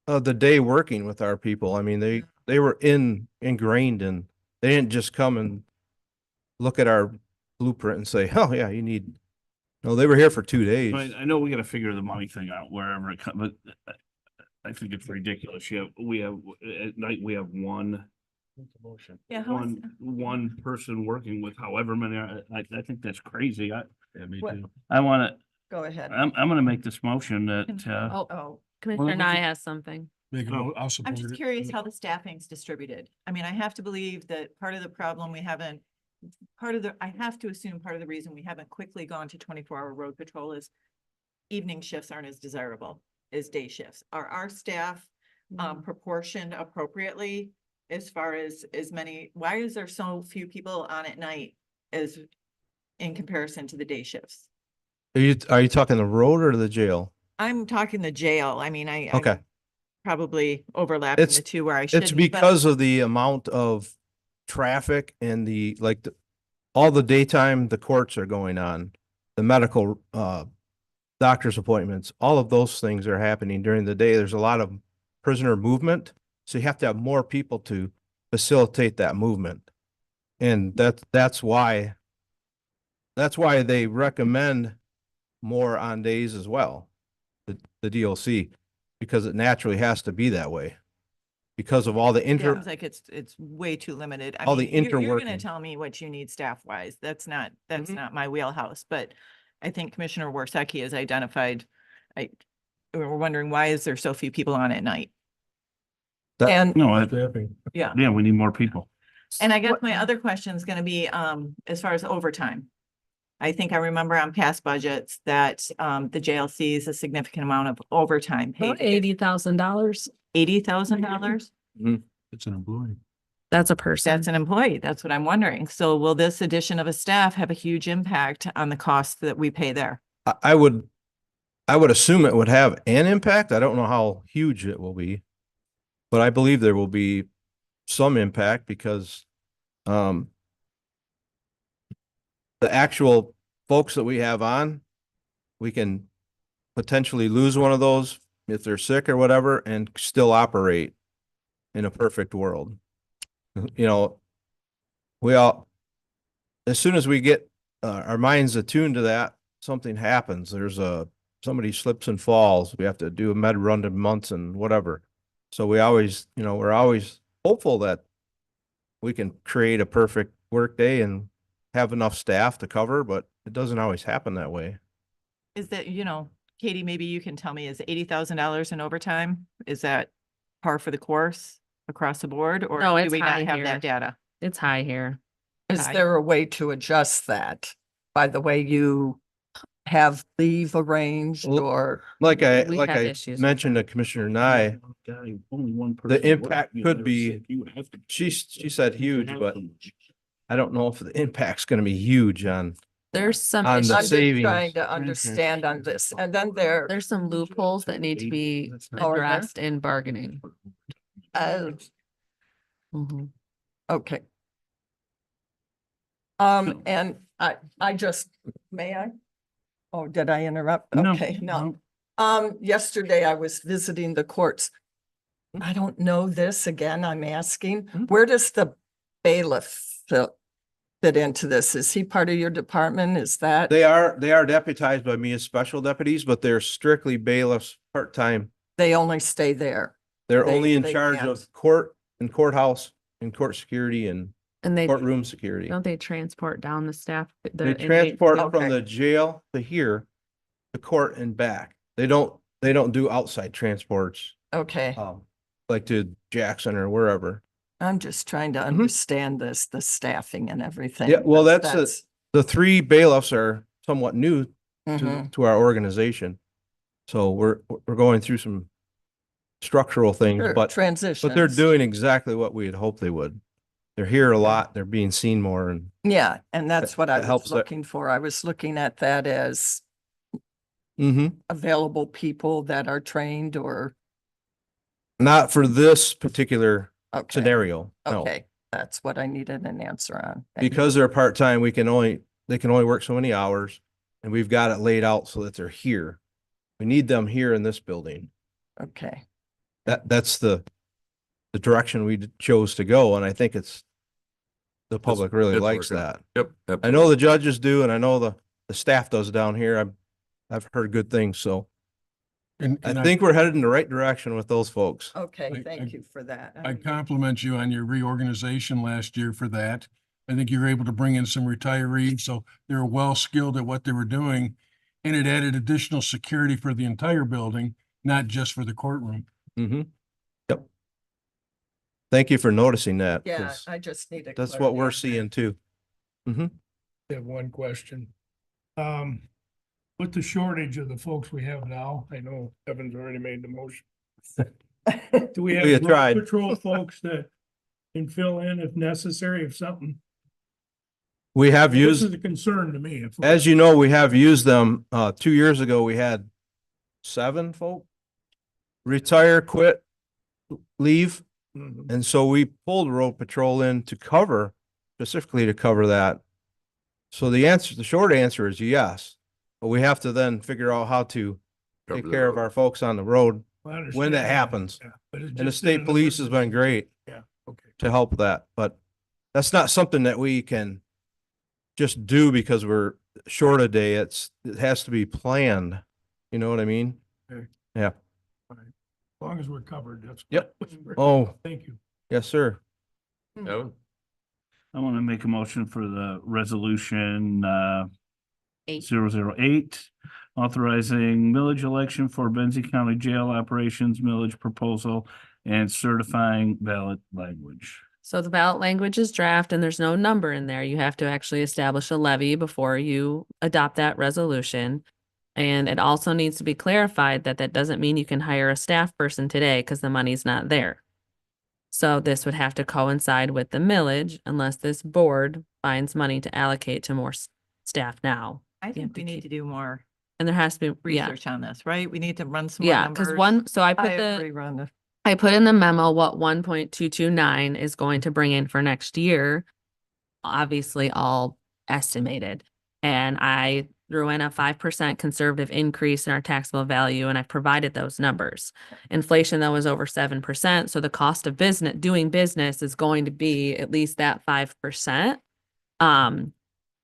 the day working with our people. I mean, they were ingrained in, they didn't just come and look at our blueprint and say, oh, yeah, you need, no, they were here for 2 days. I know we gotta figure the money thing out wherever it comes, but I think it's ridiculous. We have, at night, we have one Yeah, how is- one person working with however many, I think that's crazy. Yeah, me What- too. I wanna, Go ahead. I'm gonna make this motion that, Oh, Oh, Commissioner we Nye can- has something. I'll support I'm just it. curious how the staffing's distributed. I mean, I have to believe that part of the problem we haven't, I have to assume part of the reason we haven't quickly gone to 24-hour road patrol is evening shifts aren't as desirable as day shifts. Are our staff proportioned appropriately as far as many, why is there so few people on at night as in comparison to the day shifts? Are you talking the road or the jail? I'm talking the jail. I mean, I Okay. probably overlapping It's- the two where I shouldn't. It's but- because of the amount of traffic and all the daytime, the courts are going on, the medical, doctor's appointments, all of those things are happening during the day. There's a lot of prisoner movement. So you have to have more people to facilitate that movement. And that's why they recommend more on days as well, the DLC, because it naturally has to be that way. Because of all the Sounds like it's way too limited. I all the mean, you're gonna interworking. tell me what you need staff wise. That's not Mhm. my wheelhouse, but I think Commissioner Worsacki has identified, we're wondering why is there so few people on at night? and no, Yeah. yeah, we need more people. And I guess my other question is gonna be, as far as overtime. I think I remember on past budgets that, the jail sees a significant amount of overtime About paid. $80,000. $80,000? It's an employee. That's a person. That's an employee. That's what I'm wondering. So will this addition of a staff have a huge impact on the cost that we pay there? I would assume it would have an impact. I don't know how huge it will be. But I believe there will be some impact because, the actual folks that we have on, we can potentially lose one of those if they're sick or whatever and still operate in a perfect world. You know, as soon as we get our minds attuned to that, something happens. Somebody slips and falls. We have to do a med run to Munson, whatever. So we're always hopeful that we can create a perfect work day and have enough staff to cover, but it doesn't always happen that way. Is that, Katie, maybe you can tell me, is $80,000 in overtime? Is that par for the course across the board? Or No, do it's we not high have here. that data? It's high here. is there a way to adjust that by the way you have leave arranged Well, or? Like We have issues with mentioned to Commissioner Nye, Only one person. the impact working, could they're be, sick, you would have to- she said huge, but I don't know if the impact's gonna be huge on, There's some On the issues. I'm just savings. trying to understand on this. And then There's some loopholes that need to be Oh, are there? addressed in bargaining. oh, Mhm. okay. And I just, may I? Oh, did I interrupt? No, Okay, no. Yesterday I was visiting the courts. I don't know this again, I'm asking, where does the bailiff fit into this? Is he part of your department? Is that? they are deputized by me as special deputies, but they're strictly bailiffs, part-time. They only stay there. They're They- only in they charge can't. of court and courthouse and court security and And they, courtroom security. don't they transport down the staff? the They inmates transport too? from the jail to here, to court and back. They don't do outside transports, Okay, like to Jackson or wherever. I'm just trying to understand this, the staffing and everything. Yeah, well, because that's the 3 bailiffs are somewhat new Mhm. to our organization. So we're going through some structural things, Sure, but they're transitions. doing exactly what we had hoped they would. They're here a lot, they're being seen more, and Yeah, and that's what I that helps was that- looking for. I was looking at that as mhm. available people that are trained or Not for this particular Okay, scenario, no. okay, that's what I needed an answer on. Thank you. Because they're part-time, they can only work so many hours, and we've got it laid out so that they're here. We need them here in this building. Okay, That's the direction we chose to go, and I think the public really it's likes working. that. Yep. I know the judges do, and I know the staff does down here. I've heard good things, so And I think we're headed in the right direction with those folks. okay, I- thank you for that. I compliment you on your reorganization last year for that. I think you were able to bring in some retirees, so they were well skilled at what they were doing. And it added additional security for the entire building, not just for the courtroom. Mm-hmm. Yep. Thank you for noticing that. Yeah, 'cause I just need a. That's what clarity we're on that. seeing too. Mm-hmm. I have one question. With the shortage of the folks we have now, I know Evan's already made the motion. Do we We have road tried. patrol folks that can fill in if necessary, if something? We have This used, is a concern to me. If- as you know, we have used them. 2 years ago, we had 7 folk retire, quit, leave. Mhm. And so we pulled road patrol in to cover, specifically to cover that. So the short answer is yes, but we have to then figure out how to Cover take the care of road. our folks on the road. I when understand that happens. Yeah, but it's And the just state an police has been emergency. great Yeah, okay. to help with that, but that's not something that we can just do because we're short a day. It has to be planned. You know what I mean? Okay. Yeah. All right. As long as we're covered, that's. Yep. Oh, Thank you. yes, sir. Evan? I want to make a motion for the resolution, 8. 008, authorizing millage election for Benzie County Jail Operations millage proposal and certifying ballot language. So the ballot language is draft and there's no number in there. You have to actually establish a levy before you adopt that resolution. And it also needs to be clarified that that doesn't mean you can hire a staff person today because the money's not there. So this would have to coincide with the millage unless this board finds money to allocate to more staff now. I think we need to do more And there has to be, yeah, research on this, right? We need to run some more yeah, because numbers. so I I put agree, the, Rhonda. I put in the memo what 1.229 is going to bring in for next year. Obviously all estimated. And I threw in a 5% conservative increase in our taxable value and I provided those numbers. Inflation though is over 7%. So the cost of doing business is going to be at least that 5%.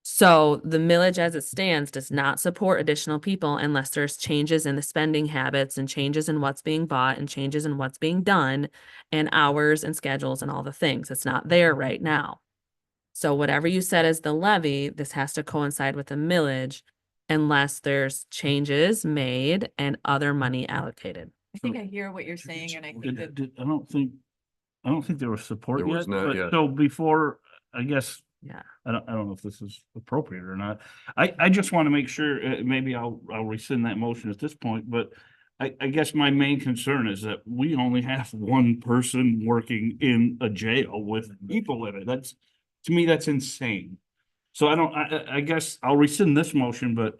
So the millage as it stands does not support additional people unless there's changes in the spending habits and changes in what's being bought and changes in what's being done and hours and schedules and all the things. It's not there right now. So whatever you said as the levy, this has to coincide with the millage unless there's changes made and other money allocated. I think I hear what you're saying and I think that I don't think there was support There was yet, not but yet. so before, I guess, Yeah. I don't know if this is appropriate or not. I just want to make sure, maybe I'll rescind that motion at this point, but I guess my main concern is that we only have one person working in a jail with people in it. To me, that's insane. So I guess I'll rescind this motion, but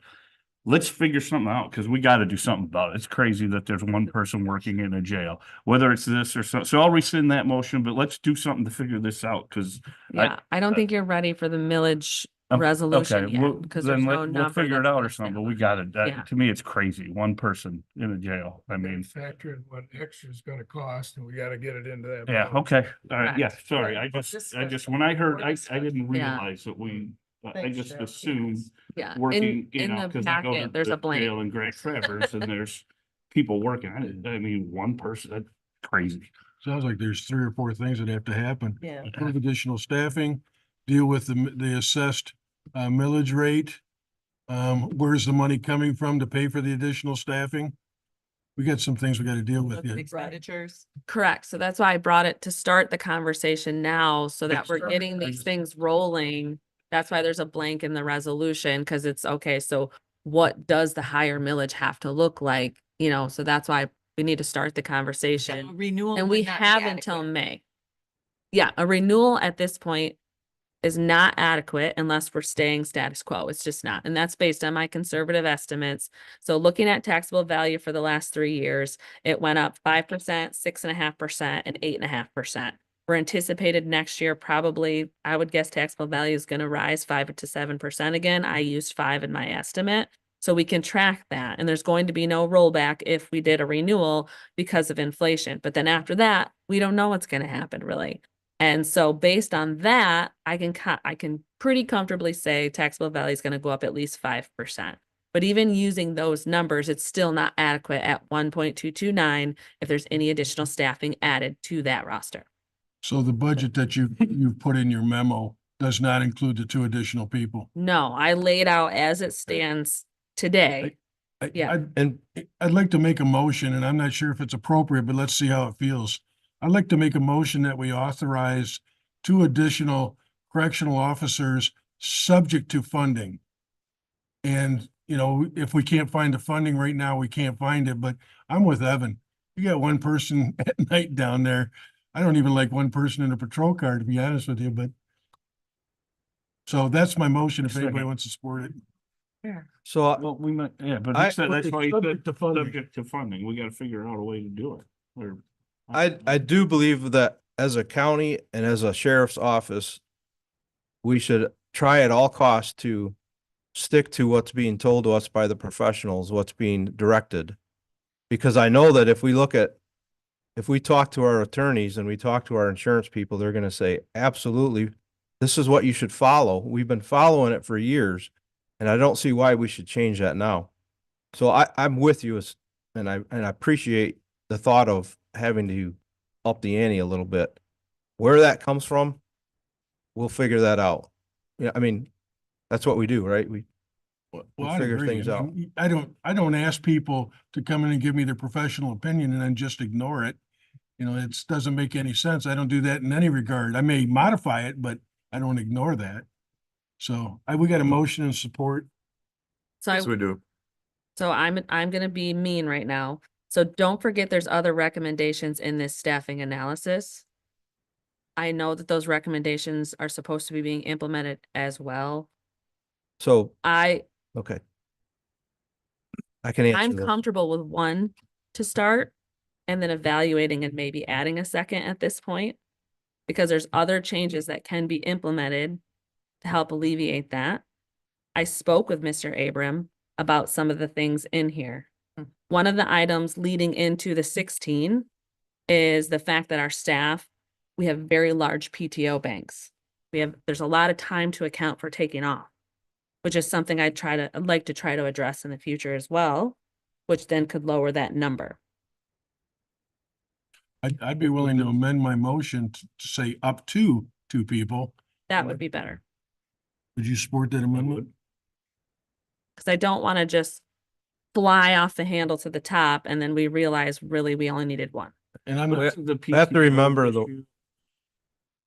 let's figure something out because we got to do something about it. It's crazy that there's one person working in a jail, whether it's this or so. So I'll rescind that motion, but let's do something to figure this out because Yeah, I don't think you're ready for the millage resolution okay, well, yet because there's then no we'll number. figure it that's out or been something, but we established. got Yeah. it. To me, it's crazy. One person in a jail. I mean, Factor in what extra is gonna cost and we gotta get it into that. yeah, ballot. okay. All right. Yeah, Correct. sorry. Yeah, I discussion. just, when I heard, More I discussion. didn't Yeah. realize that I Thanks, just Jeff. assumed Yeah, working, you in know, the because I go to packet, there's the a blank. jail in Grand Traverse and there's people working. I mean, one person, that's crazy. Sounds like there's 3 or 4 things that have to happen. Yeah. Approve additional staffing, deal with the assessed millage rate. Where's the money coming from to pay for the additional staffing? We got some things we got to deal with yet. expenditures. Correct. So that's why I brought it to start the conversation now so that we're Start. getting these things rolling. That's why there's a blank in the resolution because it's okay. So what does the higher millage have to look like? You know, so that's why we need to start the conversation. Renewal. And would we not be have until adequate. May. Yeah, a renewal at this point is not adequate unless we're staying status quo. It's just not. And that's based on my conservative estimates. So looking at taxable value for the last 3 years, it went up 5%, 6.5%, and 8.5%. We're anticipated next year, probably, I would guess taxable value is going to rise 5 to 7% again. I used 5 in my estimate. So we can track that. And there's going to be no rollback if we did a renewal because of inflation. But then after that, we don't know what's going to happen really. And so based on that, I can pretty comfortably say taxable value is going to go up at least 5%. But even using those numbers, it's still not adequate at 1.229 if there's any additional staffing added to that roster. So the budget that you've put in your memo does not include the 2 additional people. No, I laid out as it stands today. Yeah. I'd like to make a motion, and I'm not sure if it's appropriate, but let's see how it feels. I'd like to make a motion that we authorize 2 additional correctional officers subject to funding. And, you know, if we can't find the funding right now, we can't find it, but I'm with Evan. You got 1 person at night down there. I don't even like 1 person in a patrol car, to be honest with you, but so that's my motion if anybody wants to support it. So Well, we might, yeah, but I- he said, that's why he said Subject to funding. subject to funding. We gotta figure out a way to do it. Or I do believe that as a county and as a sheriff's office, we should try at all costs to stick to what's being told to us by the professionals, what's being directed. Because I know that if we talk to our attorneys and we talk to our insurance people, they're gonna say, absolutely, this is what you should follow. We've been following it for years, and I don't see why we should change that now. So I'm with you, and I appreciate the thought of having to up the ante a little bit. Where that comes from, we'll figure that out. Yeah, I mean, that's what we do, right? We Well, We'll I'd figure agree. things I out. mean, I don't ask people to come in and give me their professional opinion and then just ignore it. You know, it doesn't make any sense. I don't do that in any regard. I may modify it, but I don't ignore that. So we got a motion and support. So Yes, we do. So I'm gonna be mean right now. So don't forget there's other recommendations in this staffing analysis. I know that those recommendations are supposed to be being implemented as well. So, I'm okay. I can answer this. comfortable with 1 to start and then evaluating and maybe adding a second at this point. Because there's other changes that can be implemented to help alleviate that. I spoke with Mr. Abram about some of the things in here. One of the items leading into the 16 is the fact that our staff, we have very large PTO banks. There's a lot of time to account for taking off, which is something I'd like to try to address in the future as well, which then could lower that number. I'd be willing to amend my motion to say up to 2 people. That would be better. Would you support that amendment? Because I don't want to just fly off the handle to the top and then we realize really we only needed 1. And I'm, We the have to PTO remember the- issue,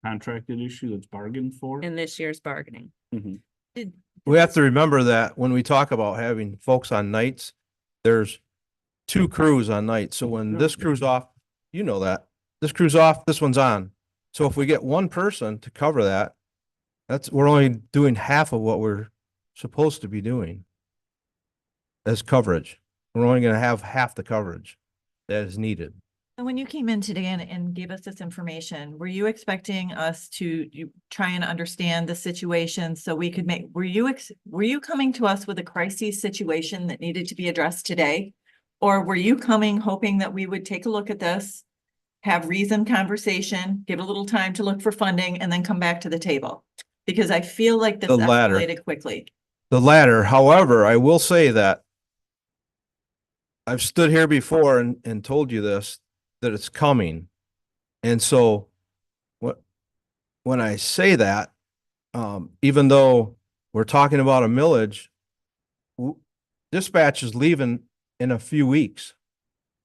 contracted issue that's bargained for. In this year's bargaining. Mhm. We have to remember that when we talk about having folks on nights, there's 2 crews on nights. So when this crew's off, you know that. This crew's off, this one's on. So if we get 1 person to cover that, we're only doing half of what we're supposed to be doing as coverage. We're only gonna have half the coverage that is needed. And when you came in today and gave us this information, were you expecting us to try and understand the situation so we could were you coming to us with a crisis situation that needed to be addressed today? Or were you coming hoping that we would take a look at this, have reasoned conversation, give a little time to look for funding and then come back to the table? Because I feel like this The latter. escalated quickly. The latter, however, I will say that I've stood here before and told you this, that it's coming. And so when I say that, even though we're talking about a millage, dispatch is leaving in a few weeks.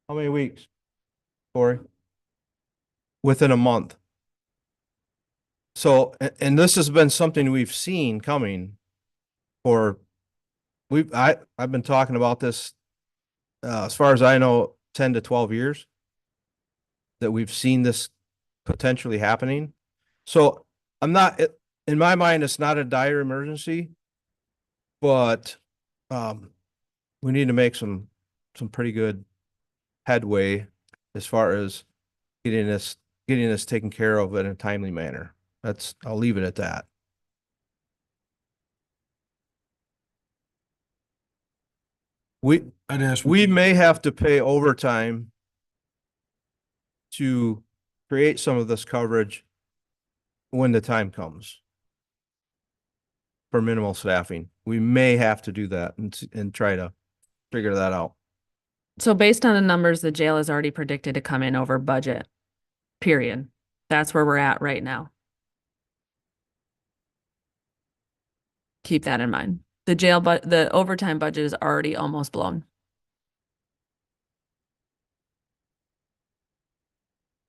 How many weeks, Corey? Within a month. So, and this has been something we've seen coming for, I've been talking about this, as far as I know, 10 to 12 years that we've seen this potentially happening. So I'm not in my mind, it's not a dire emergency. But, we need to make some pretty good headway as far as getting this taken care of in a timely manner. I'll leave it at that. I'd ask. We may have to pay overtime to create some of this coverage when the time comes for minimal staffing. We may have to do that and try to figure that out. So based on the numbers, the jail is already predicted to come in over budget, period. That's where we're at right now. Keep that in mind. The jail, but the overtime budget is already almost blown.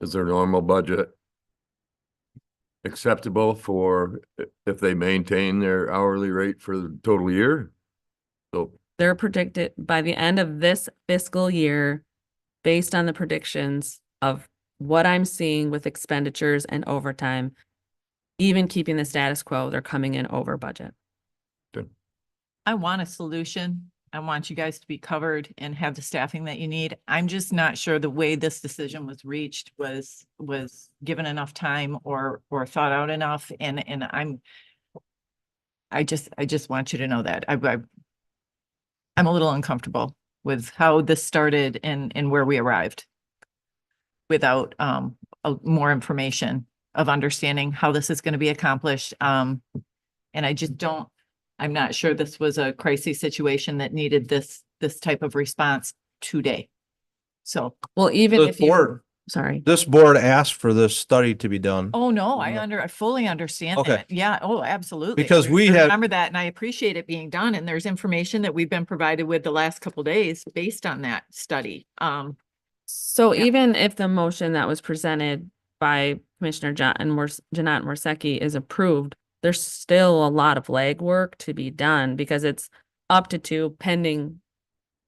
Is their normal budget acceptable for if they maintain their hourly rate for the total year? So They're predicted by the end of this fiscal year, based on the predictions of what I'm seeing with expenditures and overtime, even keeping the status quo, they're coming in over budget. I want a solution. I want you guys to be covered and have the staffing that you need. I'm just not sure the way this decision was reached was given enough time or thought out enough. And I just want you to know that I'm a little uncomfortable with how this started and where we arrived without more information of understanding how this is going to be accomplished. And I just don't, I'm not sure this was a crisis situation that needed this type of response today. So, Well, even This if you, board, sorry, this board asked for this study to be done. oh no, I fully understand Okay. that. Yeah, oh, absolutely. Because I we had- remember that and I appreciate it being done. And there's information that we've been provided with the last couple days based on that study. so Yeah. even if the motion that was presented by Commissioner Janat Morsecki is approved, there's still a lot of legwork to be done because it's up to 2 pending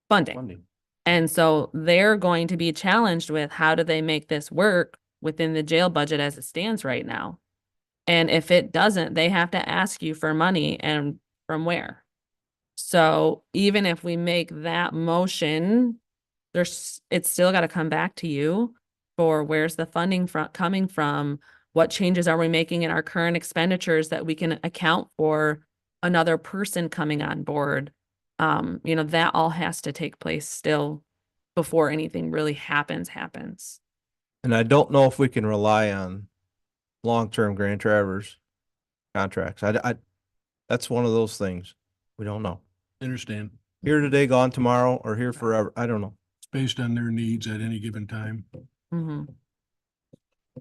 funding. And so they're going to be challenged with how do they make this work within the jail budget as it stands right now? And if it doesn't, they have to ask you for money, and from where? So even if we make that motion, it's still got to come back to you for where's the funding coming from? What changes are we making in our current expenditures that we can account for another person coming on board? That all has to take place still before anything really happens. And I don't know if we can rely on long-term Grand Traverse contracts. That's one of those things. We don't know. Understand. Here today, gone tomorrow, or here forever. I don't know. It's based on their needs at any given time. Mhm.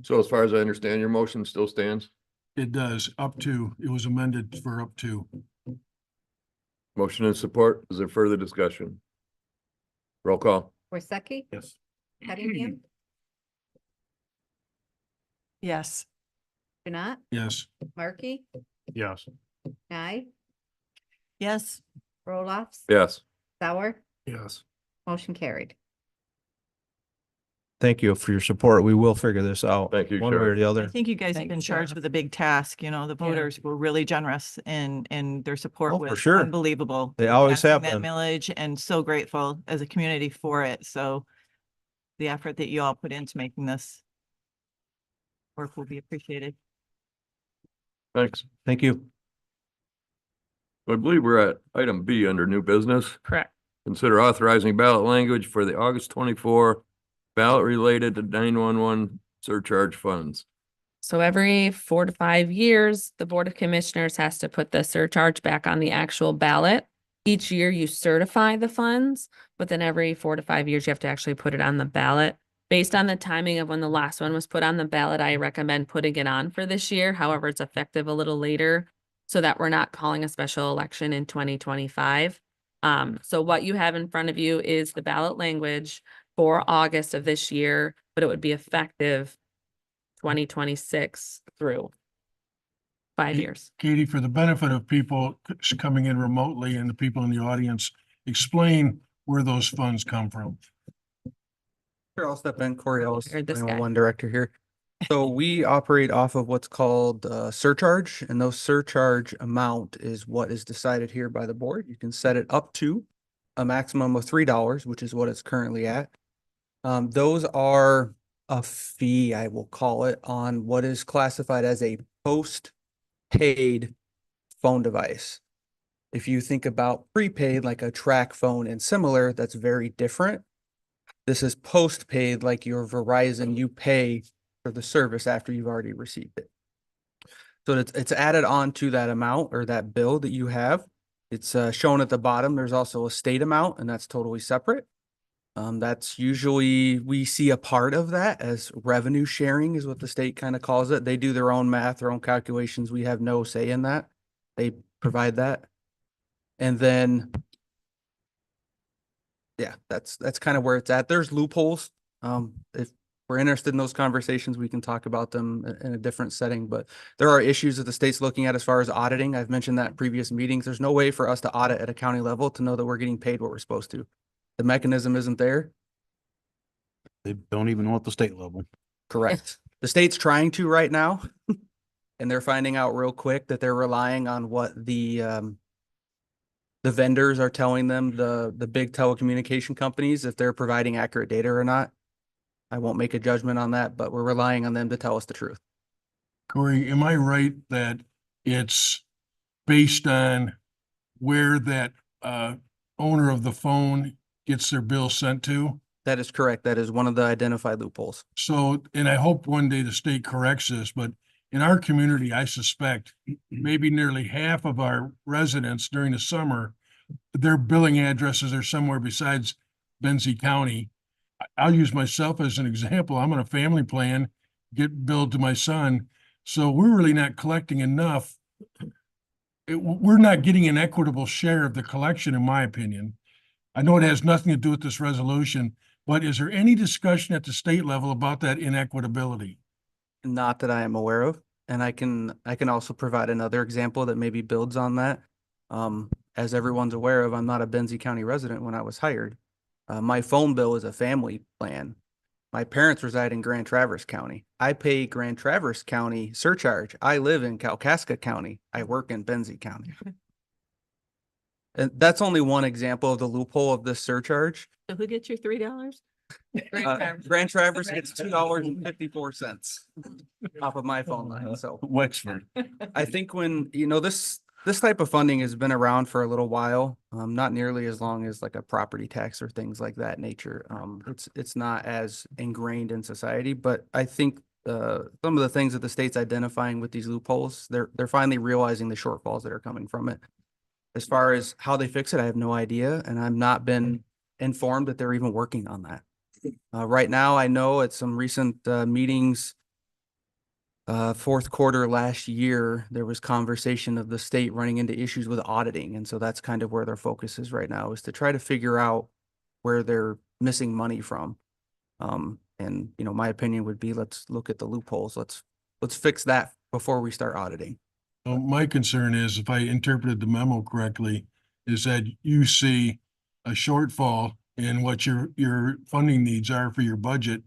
So as far as I understand, your motion still stands? It does, up to, it was amended for up to. Motion and support. Is there further discussion? Roll call. Worsakki, Yes. Cunningham, Yes. Janat, Yes. Markey, Yes. Nye, Yes. Roloffs, Yes. Sauer, Yes. motion carried. Thank you for your support. We will figure this out. Thank you, One way or Sheriff. the I other. think you guys have Thank been you, charged Sheriff. with a big task. You know, the voters were really generous and their support Oh, for was sure. unbelievable. They always passing have that been. millage and so grateful as a community for it. So the effort that you all put into making this work will be appreciated. Thanks. Thank you. I believe we're at item B under new business. Correct. Consider authorizing ballot language for the August 24 ballot related to 911 surcharge funds. So every 4 to 5 years, the Board of Commissioners has to put the surcharge back on the actual ballot. Each year you certify the funds, but then every 4 to 5 years, you have to actually put it on the ballot. Based on the timing of when the last one was put on the ballot, I recommend putting it on for this year. However, it's effective a little later so that we're not calling a special election in 2025. So what you have in front of you is the ballot language for August of this year, but it would be effective 2026 through 5 years. Katie, for the benefit of people coming in remotely and the people in the audience, explain where those funds come from. Sure, I'll step in. Corey Ellis, Heard this guy. 911 director here. So we operate off of what's called surcharge, and those surcharge amount is what is decided here by the board. You can set it up to a maximum of $3, which is what it's currently at. Those are a fee, I will call it, on what is classified as a post-paid phone device. If you think about prepaid, like a track phone and similar, that's very different. This is post-paid, like your Verizon, you pay for the service after you've already received it. So it's added on to that amount or that bill that you have. It's shown at the bottom. There's also a state amount, and that's totally separate. That's usually, we see a part of that as revenue sharing is what the state kind of calls it. They do their own math, their own calculations. We have no say in that. They provide that. And then, yeah, that's kind of where it's at. There's loopholes. If we're interested in those conversations, we can talk about them in a different setting, but there are issues that the state's looking at as far as auditing. I've mentioned that in previous meetings. There's no way for us to audit at a county level to know that we're getting paid what we're supposed to. The mechanism isn't there. They don't even know at the state level. Correct. The state's trying to right now, and they're finding out real quick that they're relying on what the vendors are telling them, the big telecommunication companies, if they're providing accurate data or not. I won't make a judgment on that, but we're relying on them to tell us the truth. Corey, am I right that it's based on where that owner of the phone gets their bill sent to? That is correct. That is one of the identified loopholes. So, and I hope one day the state corrects this, but in our community, I suspect maybe nearly half of our residents during the summer, their billing addresses are somewhere besides Benzie County. I'll use myself as an example. I'm on a family plan, get billed to my son. So we're really not collecting enough. We're not getting an equitable share of the collection, in my opinion. I know it has nothing to do with this resolution, but is there any discussion at the state level about that inequitability? Not that I am aware of. And I can also provide another example that maybe builds on that. As everyone's aware of, I'm not a Benzie County resident when I was hired. My phone bill is a family plan. My parents reside in Grand Traverse County. I pay Grand Traverse County surcharge. I live in Kalkaska County. I work in Benzie County. And that's only one example of the loophole of this surcharge. So who gets your $3? Grand Traverse gets $2.54 off of my phone line. So Wexford. I think when, this type of funding has been around for a little while, not nearly as long as like a property tax or things like that nature. It's not as ingrained in society, but I think some of the things that the state's identifying with these loopholes, they're finally realizing the shortfalls that are coming from it. As far as how they fix it, I have no idea, and I've not been informed that they're even working on that. Right now, I know at some recent meetings, fourth quarter last year, there was conversation of the state running into issues with auditing. And so that's kind of where their focus is right now, is to try to figure out where they're missing money from. And my opinion would be, let's look at the loopholes. Let's fix that before we start auditing. Well, my concern is, if I interpreted the memo correctly, is that you see a shortfall in what your funding needs are for your budget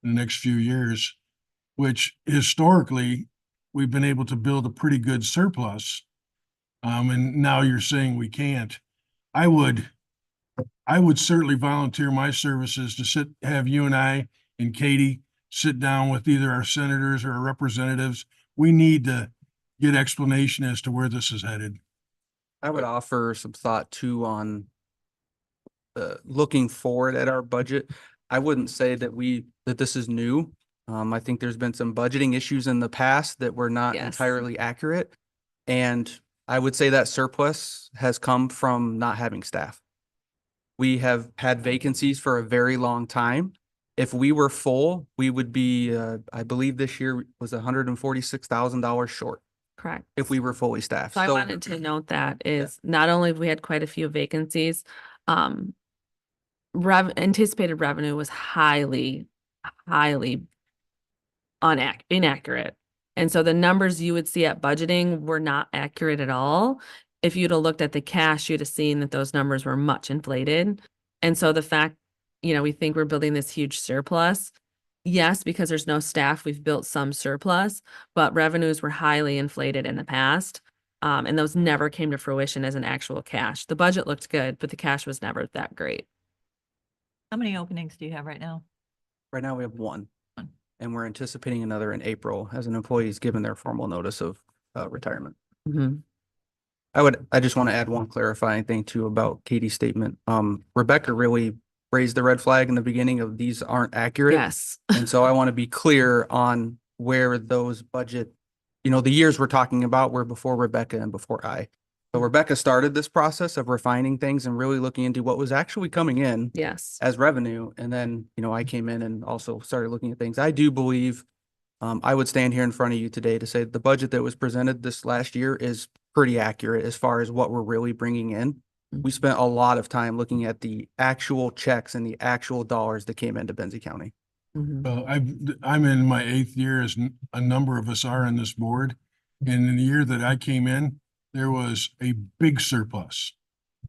in the next few years, which historically we've been able to build a pretty good surplus. And now you're saying we can't. I would certainly volunteer my services to have you and I and Katie sit down with either our senators or our representatives. We need to get explanation as to where this is headed. I would offer some thought too on looking forward at our budget. I wouldn't say that this is new. I think there's been some budgeting issues in the past that were not entirely accurate. And I would say that surplus has come from not having staff. We have had vacancies for a very long time. If we were full, we would be, I believe this year was $146,000 short. Correct. If we were fully staffed. So I wanted to note that is not only have we had quite a few vacancies, anticipated revenue was highly inaccurate. And so the numbers you would see at budgeting were not accurate at all. If you'd have looked at the cash, you'd have seen that those numbers were much inflated. And so the fact, we think we're building this huge surplus, Yes, because there's no staff, we've built some surplus, but revenues were highly inflated in the past. And those never came to fruition as an actual cash. The budget looked good, but the cash was never that great. How many openings do you have right now? Right now we have one. One. And we're anticipating another in April as an employee is given their formal notice of retirement. Mhm. I just want to add one clarifying thing too about Katie's statement. Rebecca really raised the red flag in the beginning of these aren't accurate. Yes. And so I want to be clear on where those budget, the years we're talking about were before Rebecca and before I. So Rebecca started this process of refining things and really looking into what was actually coming in Yes. as revenue. And then, I came in and also started looking at things. I do believe I would stand here in front of you today to say the budget that was presented this last year is pretty accurate as far as what we're really bringing in. We spent a lot of time looking at the actual checks and the actual dollars that came into Benzie County. Mhm. Well, I'm in my 8th year, as a number of us are on this board. And in the year that I came in, there was a big surplus.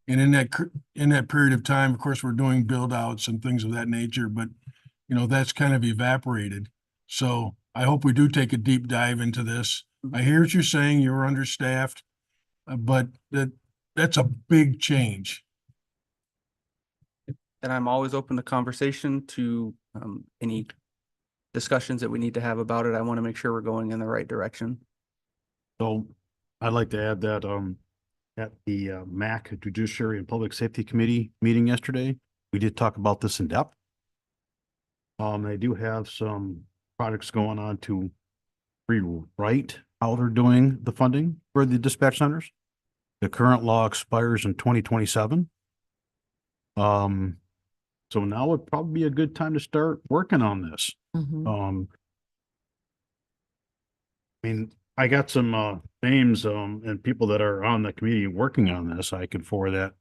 And in that period of time, of course, we're doing build outs and things of that nature, but that's kind of evaporated. So I hope we do take a deep dive into this. I hear what you're saying, you're understaffed, but that's a big change. And I'm always open to conversation to any discussions that we need to have about it. I want to make sure we're going in the right direction. So I'd like to add that, at the MAC Judiciary and Public Safety Committee meeting yesterday, we did talk about this in depth. They do have some projects going on to rewrite how they're doing the funding for the dispatch centers. The current law expires in 2027. So now would probably be a good time to start working on this. Mhm. I mean, I got some names and people that are on the committee working on this. I could forward that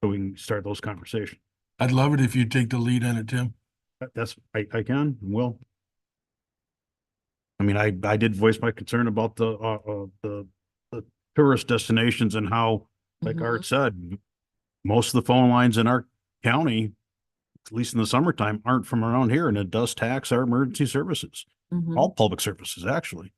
so we can start those conversations. I'd love it if you'd take the lead on it, Tim. I can, will. I mean, I did voice my concern about the tourist destinations and how, like Art said, most of the phone lines in our county, at least in the summertime, aren't from around here, and it does tax our emergency services, Mhm. all public services, actually.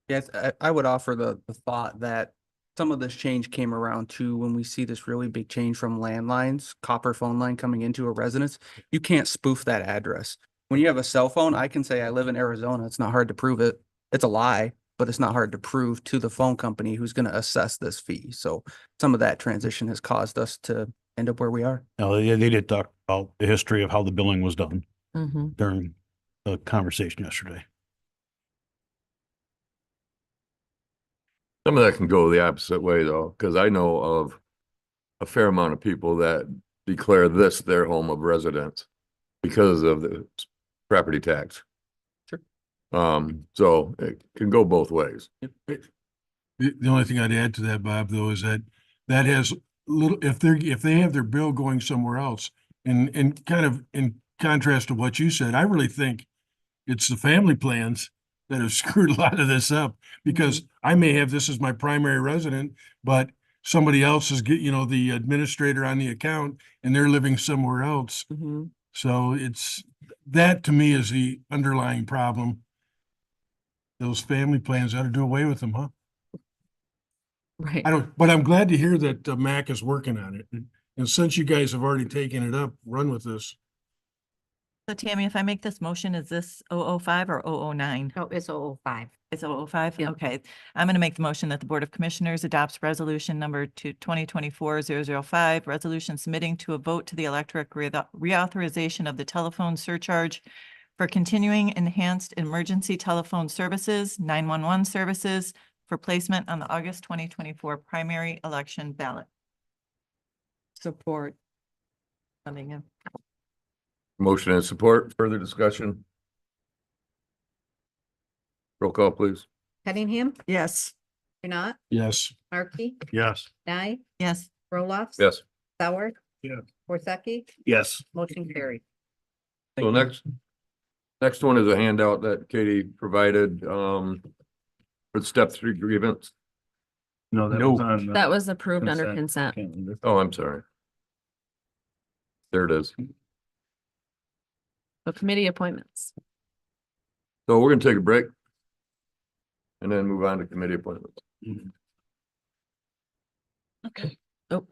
Yes, I would offer the thought that some of this change came around too when we see this really big change from landlines, copper phone line coming into a residence. You can't spoof that address. When you have a cell phone, I can say I live in Arizona. It's not hard to prove it. It's a lie, but it's not hard to prove to the phone company who's going to assess this fee. So some of that transition has caused us to end up where we are. Now, they did talk about the history of how the billing was done Mhm. during the conversation yesterday. Some of that can go the opposite way though, because I know of a fair amount of people that declare this their home of residence because of the property tax. Sure. So it can go both ways. The only thing I'd add to that, Bob, though, is that has little, if they have their bill going somewhere else, and kind of in contrast to what you said, I really think it's the family plans that have screwed a lot of this up, because I may have this as my primary resident, but somebody else is the administrator on the account and they're living somewhere else. Mhm. So that to me is the underlying problem. Those family plans ought to do away with them, huh? Right. But I'm glad to hear that MAC is working on it. And since you guys have already taken it up, run with this. So Tammy, if I make this motion, is this 005 or 009? No, it's 005. It's 005? Yeah. Okay. I'm going to make the motion that the Board of Commissioners adopts resolution number 2024-005, resolution submitting to a vote to the electric reauthorization of the telephone surcharge for continuing enhanced emergency telephone services, 911 services, for placement on the August 2024 primary election ballot. Support. Coming in. Motion and support, further discussion. Roll call, please. Cunningham, Yes. Knapp, Yes. Markey, Yes. Nye, Yes. Roloffs. Yes. Sauer. Yeah. Worsakki, Yes. motion carried. So next one is a handout that Katie provided, for step 3 grievance. No, that was on. That was approved under consent. Oh, I'm sorry. There it is. So committee appointments. So we're gonna take a break. And then move on to committee appointments. Okay. Oh,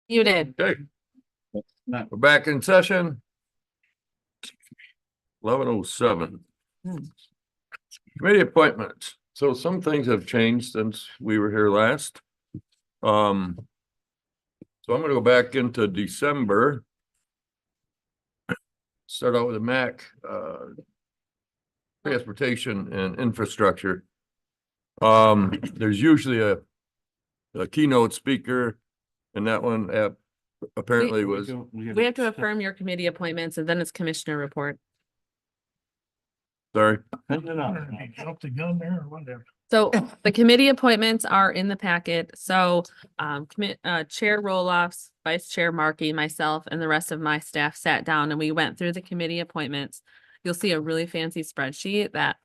You did. Okay. We're back in session. 11:07. Committee appointments. So some things have changed since we were here last. So I'm gonna go back into December. Start out with the MAC, transportation and infrastructure. There's usually a keynote speaker, and that one apparently was. We have to affirm your committee appointments and then it's commissioner report. Sorry. Jump the gun there or whatever. So the committee appointments are in the packet. So Chair Roloffs, Vice Chair Markey, myself, and the rest of my staff sat down and we went through the committee appointments. You'll see a really fancy spreadsheet that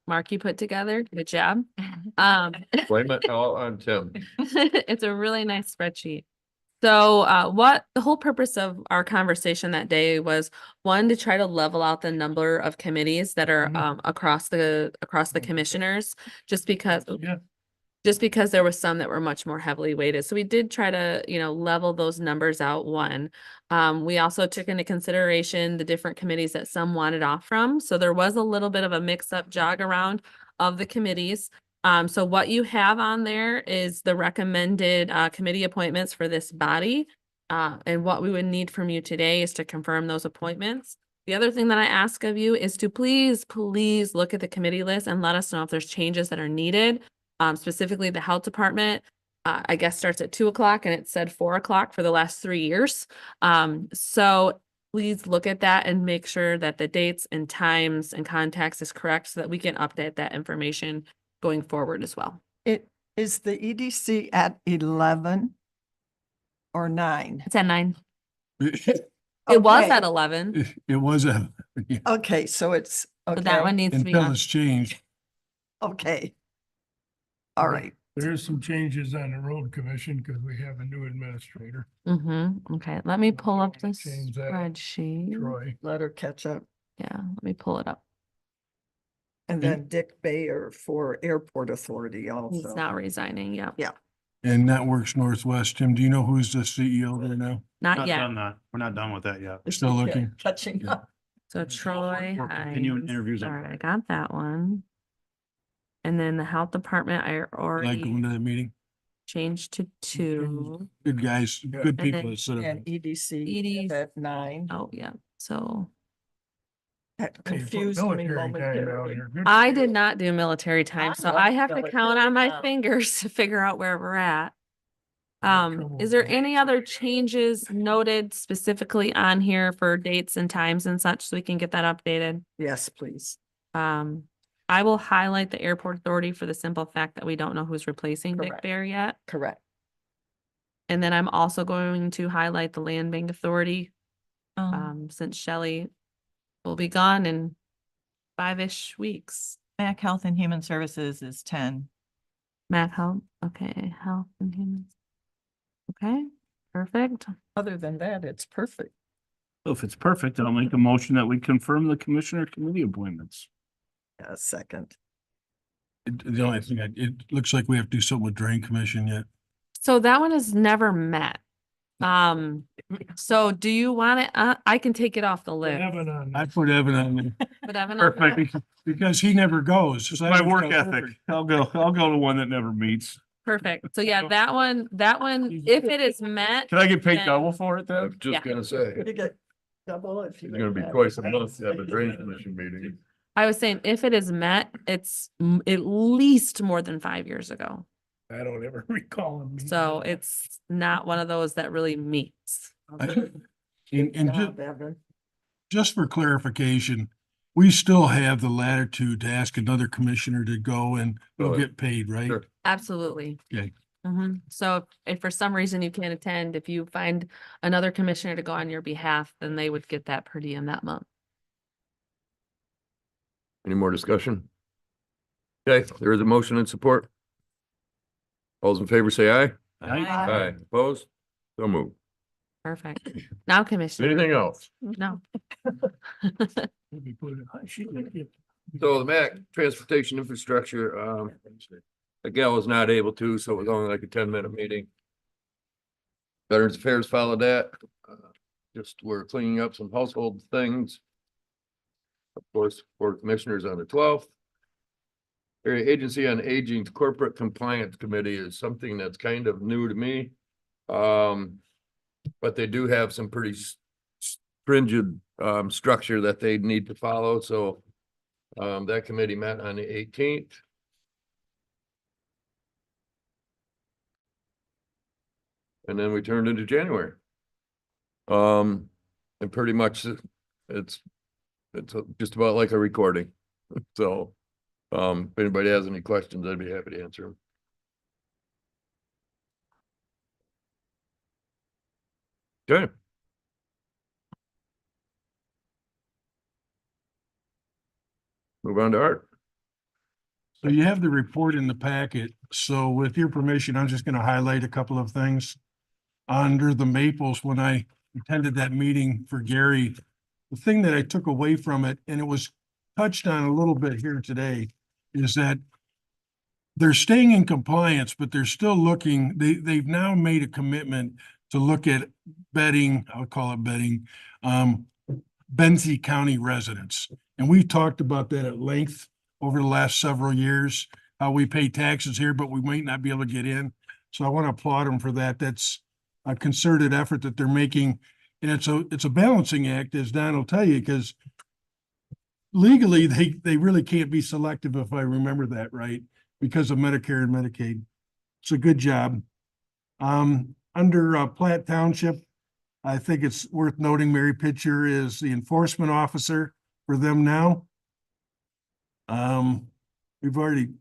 Markey put together. Good job. Blame it all on Tim. It's a really nice spreadsheet. So what the whole purpose of our conversation that day was, one, to try to level out the number of committees that are across the commissioners, just because there was some that were much more heavily weighted. So we did try to, level those numbers out. One, we also took into consideration the different committees that some wanted off from. So there was a little bit of a mix-up jog around of the committees. So what you have on there is the recommended committee appointments for this body. And what we would need from you today is to confirm those appointments. The other thing that I ask of you is to please look at the committee list and let us know if there's changes that are needed. Specifically the health department, I guess starts at 2:00 and it said 4:00 for the last 3 years. So please look at that and make sure that the dates and times and contacts is correct so that we can update that information going forward as well. It is the EDC at 11 or 9? It's at 9. It was Okay. at 11. It was a, Okay, so it's, So that one okay, needs to be until on. it's changed. okay. All right. There's some changes on the road commission because we have a new administrator, Okay, let me pull up the Change that, spreadsheet. Troy. Let her catch up. Yeah, let me pull it up. And then Dick Bayer for Airport Authority He's also. not resigning. Yeah, And Networks Northwest. Tim, do you know who's the CEO there now? not Not yet. done that. We're not done with that yet. Still looking. Catching up. So Troy, We're continuing Hines. interviews on All right, I got that one. And then the health department, I Like already going to that meeting. changed to 2. Good guys, good And people then- that sit up. And EDC EDC. at 9. Oh, yeah. So That Hey, you put confused me military time down momentarily. here. Good I for did you. not do military time, I so love I have to count on my military. fingers to figure out where we're at. trouble Is there with any other changes noted specifically on here for dates and times and such so we can get that updated? Yes, please. I will highlight the airport authority for the simple fact that we don't know who's replacing Dick Correct. Bear yet. Correct. And then I'm also going to highlight the land bank authority, Um, since Shelley will be gone in 5-ish weeks. MAC Health and Human Services is 10. Mac Health, okay, health and humans. Okay, perfect. Other than that, it's perfect. So if it's perfect, I'll make a motion that we confirm the commissioner committee appointments. A second. The only thing, it looks like we have to do something with Drain Commission yet. So that one has never met. So do you want it? I can take it off the list. Evan on I this. put Evan on there But Evan, on that- Perfect. because he never goes. So My Evan's work got ethic. perfect. I'll go to one that never meets. Perfect. So yeah, that one, if it is met. Can I get paid then- double for it I then? was just Yeah. gonna say, You get double if you. it's gonna be twice a month to have a drainage commission meeting. I was saying, if it is met, it's at least more than 5 years ago. I don't ever recall him. being So on. it's not one of those that really meets. And Good ju- job, Evan. just for clarification, we still have the latitude to ask another commissioner to go and they'll Go ahead. get paid, right? Sure. Absolutely. Okay. So if for some reason you can't attend, if you find another commissioner to go on your behalf, then they would get that per diem that month. Any more discussion? Okay, there is a motion and support. All those in favor say aye. Aye. Opposed? So moved. Perfect. Now, Commissioner. Anything else? No. Maybe put it- she could get- So the MAC transportation infrastructure, the gal was not able to, so it was only like a 10-minute meeting. Veterans Affairs followed that. Just we're cleaning up some household things. Of course, Board of Commissioners on the 12th. Area Agency on Aging's Corporate Compliance Committee is something that's kind of new to me. But they do have some pretty stringent structure that they need to follow, so that committee met on the 18th. And then we turned into January. And pretty much it's just about like a recording. So if anybody has any questions, I'd be happy to answer them. Okay. Move on to Art. So you have the report in the packet. So with your permission, I'm just going to highlight a couple of things. Under the Maples, when I attended that meeting for Gary, the thing that I took away from it, and it was touched on a little bit here today, is that they're staying in compliance, but they're still looking, they've now made a commitment to look at bedding, I'll call it bedding, Benzie County residents. And we've talked about that at length over the last several years, how we pay taxes here, but we might not be able to get in. So I want to applaud them for that. That's a concerted effort that they're making. And it's a balancing act, as Don will tell you, because legally they really can't be selective, if I remember that right, because of Medicare and Medicaid. It's a good job. Under Platte Township, I think it's worth noting Mary Pitcher is the enforcement officer for them now. You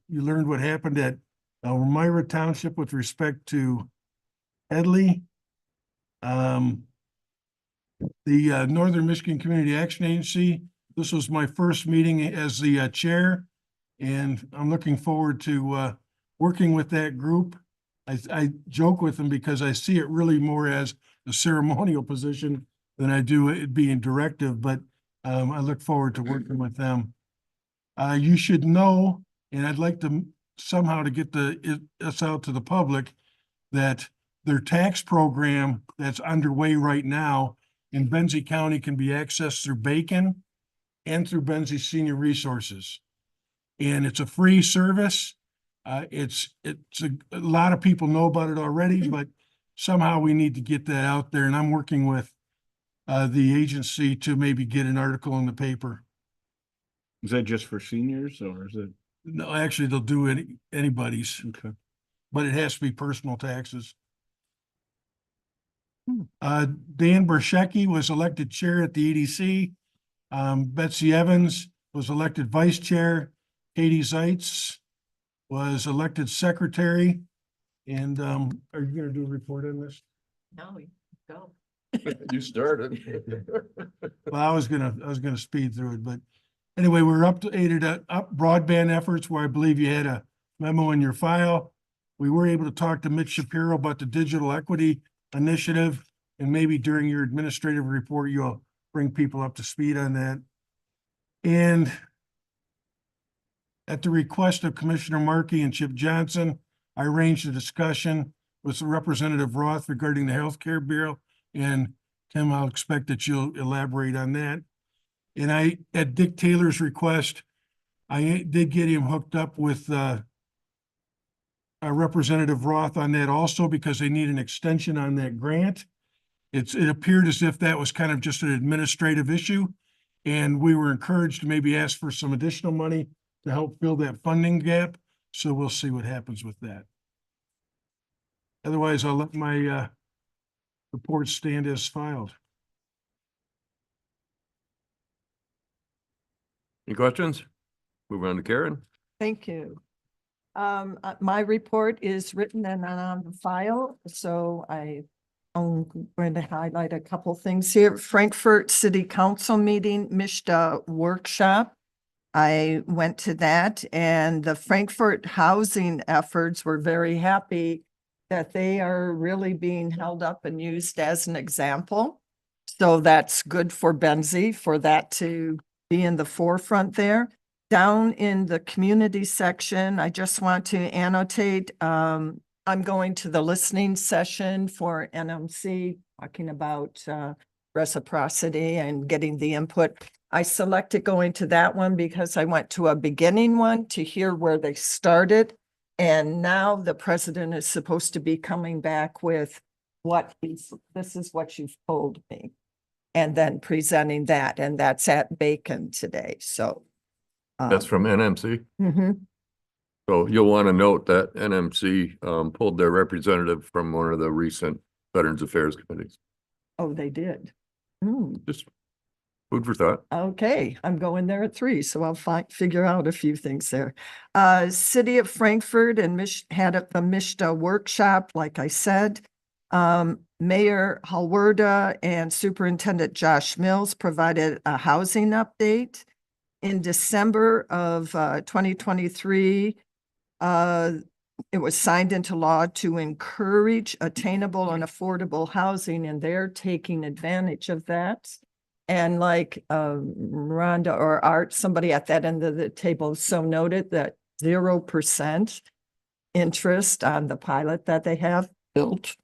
learned what happened at Elmira Township with respect to Headley. The Northern Michigan Community Action Agency, this was my first meeting as the chair, and I'm looking forward to working with that group. I joke with them because I see it really more as a ceremonial position than I do it being directive, but I look forward to working with them. You should know, and I'd like to somehow to get this out to the public, that their tax program that's underway right now in Benzie County can be accessed through Bacon and through Benzie Senior Resources. And it's a free service. It's a lot of people know about it already, but somehow we need to get that out there. And I'm working with the agency to maybe get an article in the paper. Is that just for seniors or is it? No, actually, they'll do anybody's. Okay. But it has to be personal taxes. Dan Bershecki was elected chair at the EDC. Betsy Evans was elected vice chair. Katie Zeitz was elected secretary. And are you going to do a report on this? No, go. You started. Well, I was gonna speed through it, but anyway, we're updated up broadband efforts where I believe you had a memo in your file. We were able to talk to Mitch Shapiro about the digital equity initiative, and maybe during your administrative report, you'll bring people up to speed on that. And at the request of Commissioner Markey and Chip Johnson, I arranged a discussion with Representative Roth regarding the healthcare bill. And Tim, I'll expect that you'll elaborate on that. And at Dick Taylor's request, I did get him hooked up with Representative Roth on that also, because they need an extension on that grant. It appeared as if that was kind of just an administrative issue. And we were encouraged to maybe ask for some additional money to help fill that funding gap. So we'll see what happens with that. Otherwise, I'll let my report stand as filed. Any questions? Move on to Karen. Thank you. My report is written and on the file, so I'm going to highlight a couple things here. Frankfurt City Council meeting, MISHDA workshop. I went to that, and the Frankfurt housing efforts were very happy that they are really being held up and used as an example. So that's good for Benzie for that to be in the forefront there. Down in the community section, I just want to annotate I'm going to the listening session for NMC, talking about reciprocity and getting the input. I selected going to that one because I went to a beginning one to hear where they started. And now the president is supposed to be coming back with this is what you've told me. And then presenting that, and that's at Bacon today, so. That's from NMC. Mhm. So you'll want to note that NMC pulled their representative from one of the recent Veterans Affairs committees. Oh, they did. Hmm. Just food for thought. Okay, I'm going there at 3, so I'll figure out a few things there. City of Frankfurt and had a Mishta workshop, like I said. Mayor Halwerda and Superintendent Josh Mills provided a housing update. In December of 2023, it was signed into law to encourage attainable and affordable housing, and they're taking advantage of that. And like Rhonda or Art, somebody at that end of the table so noted that 0% interest on the pilot that they have built.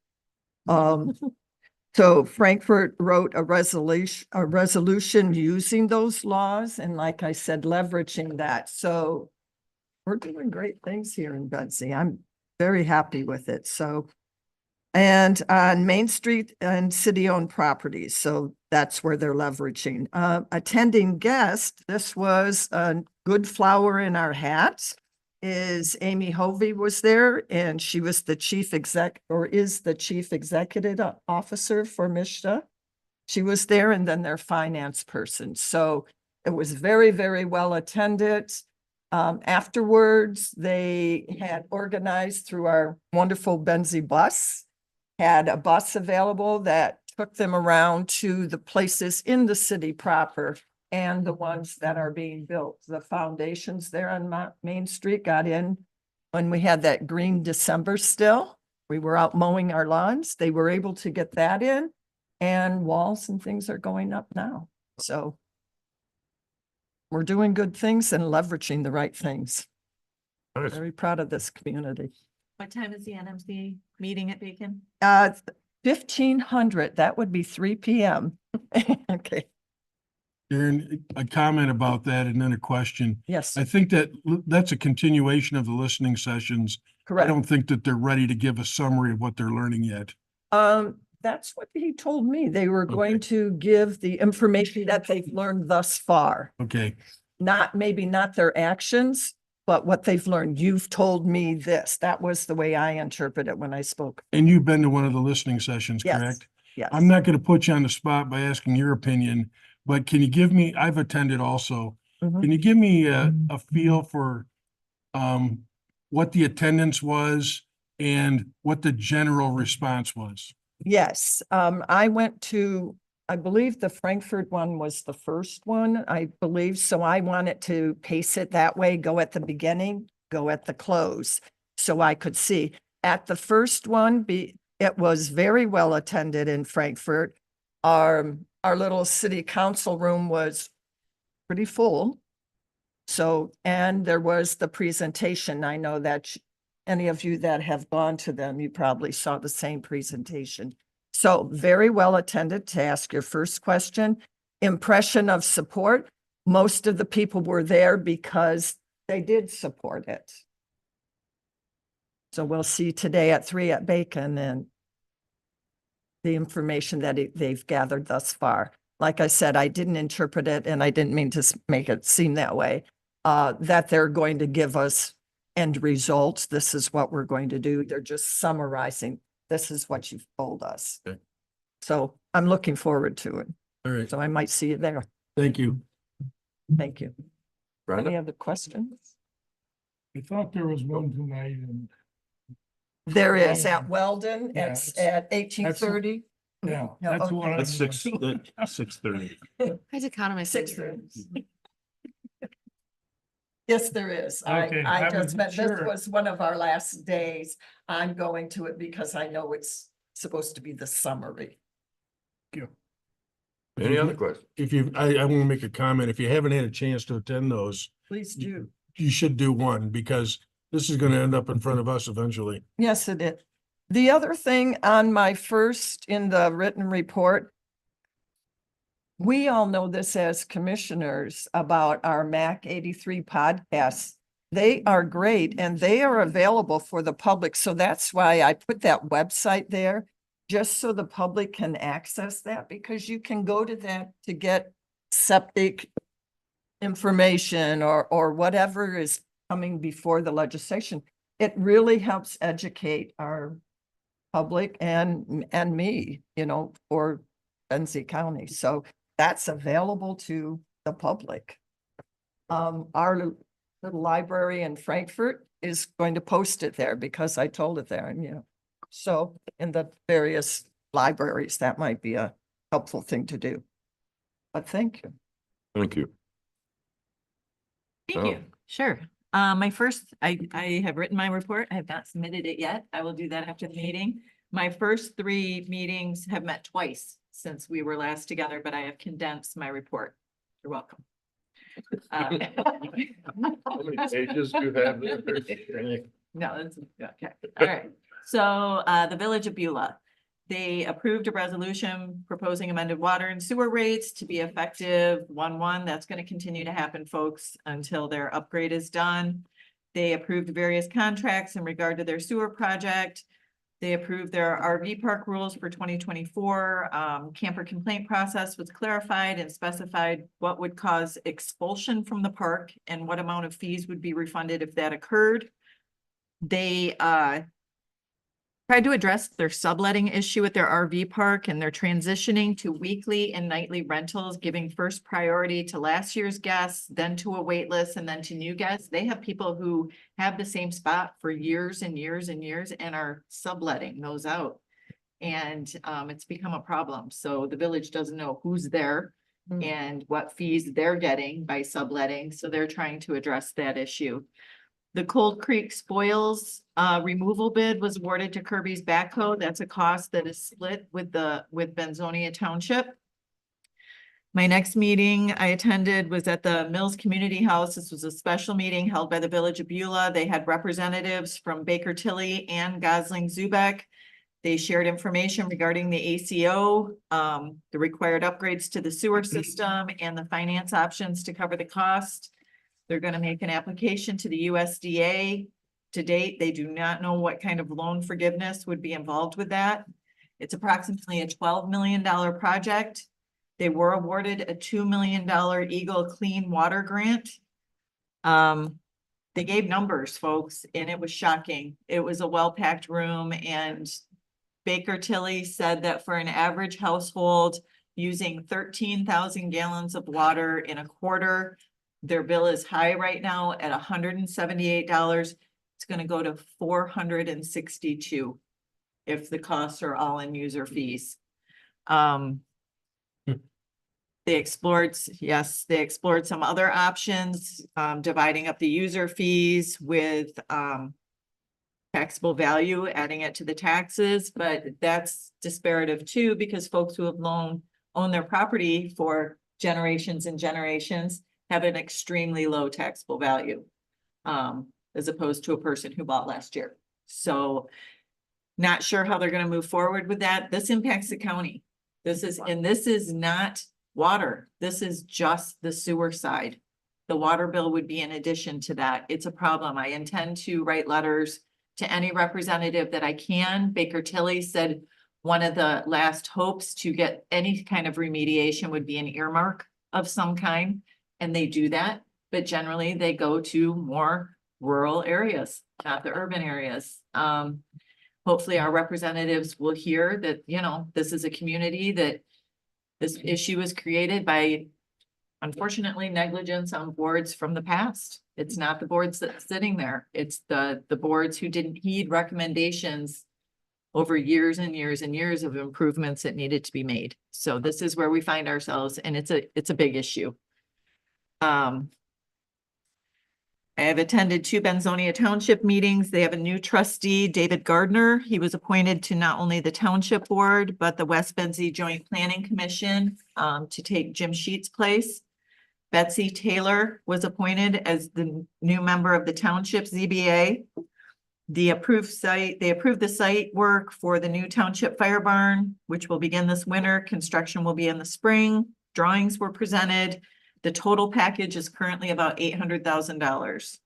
So Frankfurt wrote a resolution using those laws, and like I said, leveraging that. So we're doing great things here in Benzie. I'm very happy with it. So, and on Main Street and city-owned properties, so that's where they're leveraging. Attending guest, this was a good flower in our hats, is Amy Hovey was there, and she was the chief is the chief executive officer for Mishta. She was there, and then their finance person. So it was very, very well attended. Afterwards, they had organized through our wonderful Benzie bus, had a bus available that took them around to the places in the city proper and the ones that are being built. The foundations there on Main Street got in when we had that green December still. We were out mowing our lawns. They were able to get that in, and walls and things are going up now. So we're doing good things and leveraging the right things. Nice. Very proud of this community. What time is the NMC meeting at Bacon? 1500, that would be 3 p.m. Okay, Darren, a comment about that and then a question. yes, I think that's a continuation of the listening sessions. I correct. don't think that they're ready to give a summary of what they're learning yet. That's what he told me. They were going to give the information that they've learned thus far. Okay, Maybe not their actions, but what they've learned. You've told me this. That was the way I interpret it when I spoke. and you've been to one of the listening sessions, Yes, correct? yes. I'm not gonna put you on the spot by asking your opinion, but can you give me, I've attended also. Mhm. Can you give me a feel for what the attendance was and what the general response was? Yes, I went to, I believe the Frankfurt one was the first one, I believe. So I wanted to pace it that way, go at the beginning, go at the close, so I could see. At the first one, it was very well attended in Frankfurt. Our little city council room was pretty full. So, and there was the presentation. I know that any of you that have gone to them, you probably saw the same presentation. So very well attended. To ask your first question, impression of support. Most of the people were there because they did support it. So we'll see today at 3 at Bacon and the information that they've gathered thus far. Like I said, I didn't interpret it, and I didn't mean to make it seem that way, that they're going to give us end results. This is what we're going to do. They're just summarizing. This is what you've told us. Okay. So I'm looking forward to it. All right, So I might see you there. thank you. Thank you. Any Brenda? other questions? I thought there was one tonight and, There is at Weldon. Yeah, It's it's- at 18:30. yeah, Yeah, that's the one. okay. That's 6:30. I had to count on my 6:30. Yes, there is. Okay, I I just wasn't meant this sure. was one of our last days. I'm going to it because I know it's supposed to be the summary. Any other questions? If you, I want to make a comment. If you haven't had a chance to attend those, Please do. you should do one because This is gonna end up in front of us eventually. Yes, it is. The other thing on my first in the written report, we all know this as commissioners about our MAC 83 podcasts. They are great and they are available for the public. So that's why I put that website there, just so the public can access that, because you can go to that to get septic information or whatever is coming before the legislation. It really helps educate our public and me, you know, for Benzie County. So that's available to the public. Our little library in Frankfurt is going to post it there because I told it there, and you know, so in the various libraries, that might be a helpful thing to do. But thank you. Thank you. Thank you. Sure. My first, I have written my report. I have not submitted it yet. I will do that after the meeting. My first 3 meetings have met twice since we were last together, but I have condensed my report. You're welcome. How many pages do you have there? No, that's, okay. All right. So, the Village of Beulah, they approved a resolution proposing amended water and sewer rates to be effective 1/1. That's going to continue to happen, folks, until their upgrade is done. They approved various contracts in regard to their sewer project. They approved their RV park rules for 2024. Camper complaint process was clarified and specified what would cause expulsion from the park and what amount of fees would be refunded if that occurred. They tried to address their subletting issue at their RV park, and they're transitioning to weekly and nightly rentals, giving first priority to last year's guests, then to a wait list, and then to new guests. They have people who have the same spot for years and years and years and are subletting those out. And it's become a problem. So the village doesn't know who's there and what fees they're getting by subletting. So they're trying to address that issue. The Cold Creek spoils removal bid was awarded to Kirby's Backhoe. That's a cost that is split with Benzonia Township. My next meeting I attended was at the Mills Community House. This was a special meeting held by the Village of Beulah. They had representatives from Baker Tilly and Gosling Zubek. They shared information regarding the ACO, the required upgrades to the sewer system, and the finance options to cover the cost. They're going to make an application to the USDA. To date, they do not know what kind of loan forgiveness would be involved with that. It's approximately a $12 million project. They were awarded a $2 million Eagle Clean Water Grant. They gave numbers, folks, and it was shocking. It was a well-packed room, and Baker Tilly said that for an average household using 13,000 gallons of water in a quarter, their bill is high right now at $178. It's going to go to $462 if the costs are all in user fees. They explored some other options, dividing up the user fees with taxable value, adding it to the taxes, but that's disparative too, because folks who have owned their property for generations and generations have an extremely low taxable value, as opposed to a person who bought last year. So not sure how they're going to move forward with that. This impacts the county. This is not water. This is just the sewer side. The water bill would be in addition to that. It's a problem. I intend to write letters to any representative that I can. Baker Tilly said one of the last hopes to get any kind of remediation would be an earmark of some kind. And they do that, but generally they go to more rural areas, not the urban areas. Hopefully our representatives will hear that, you know, this is a community that this issue was created by, unfortunately, negligence on boards from the past. It's not the boards that's sitting there. It's the boards who didn't heed recommendations over years and years and years of improvements that needed to be made. So this is where we find ourselves, and it's a big issue. I have attended 2 Benzonia Township meetings. They have a new trustee, David Gardner. He was appointed to not only the Township Board, but the West Benzie Joint Planning Commission to take Jim Sheets' place. Betsy Taylor was appointed as the new member of the Township ZBA. They approved the site work for the new Township Fire Barn, which will begin this winter. Construction will be in the spring. Drawings were presented. The total package is currently about $800,000.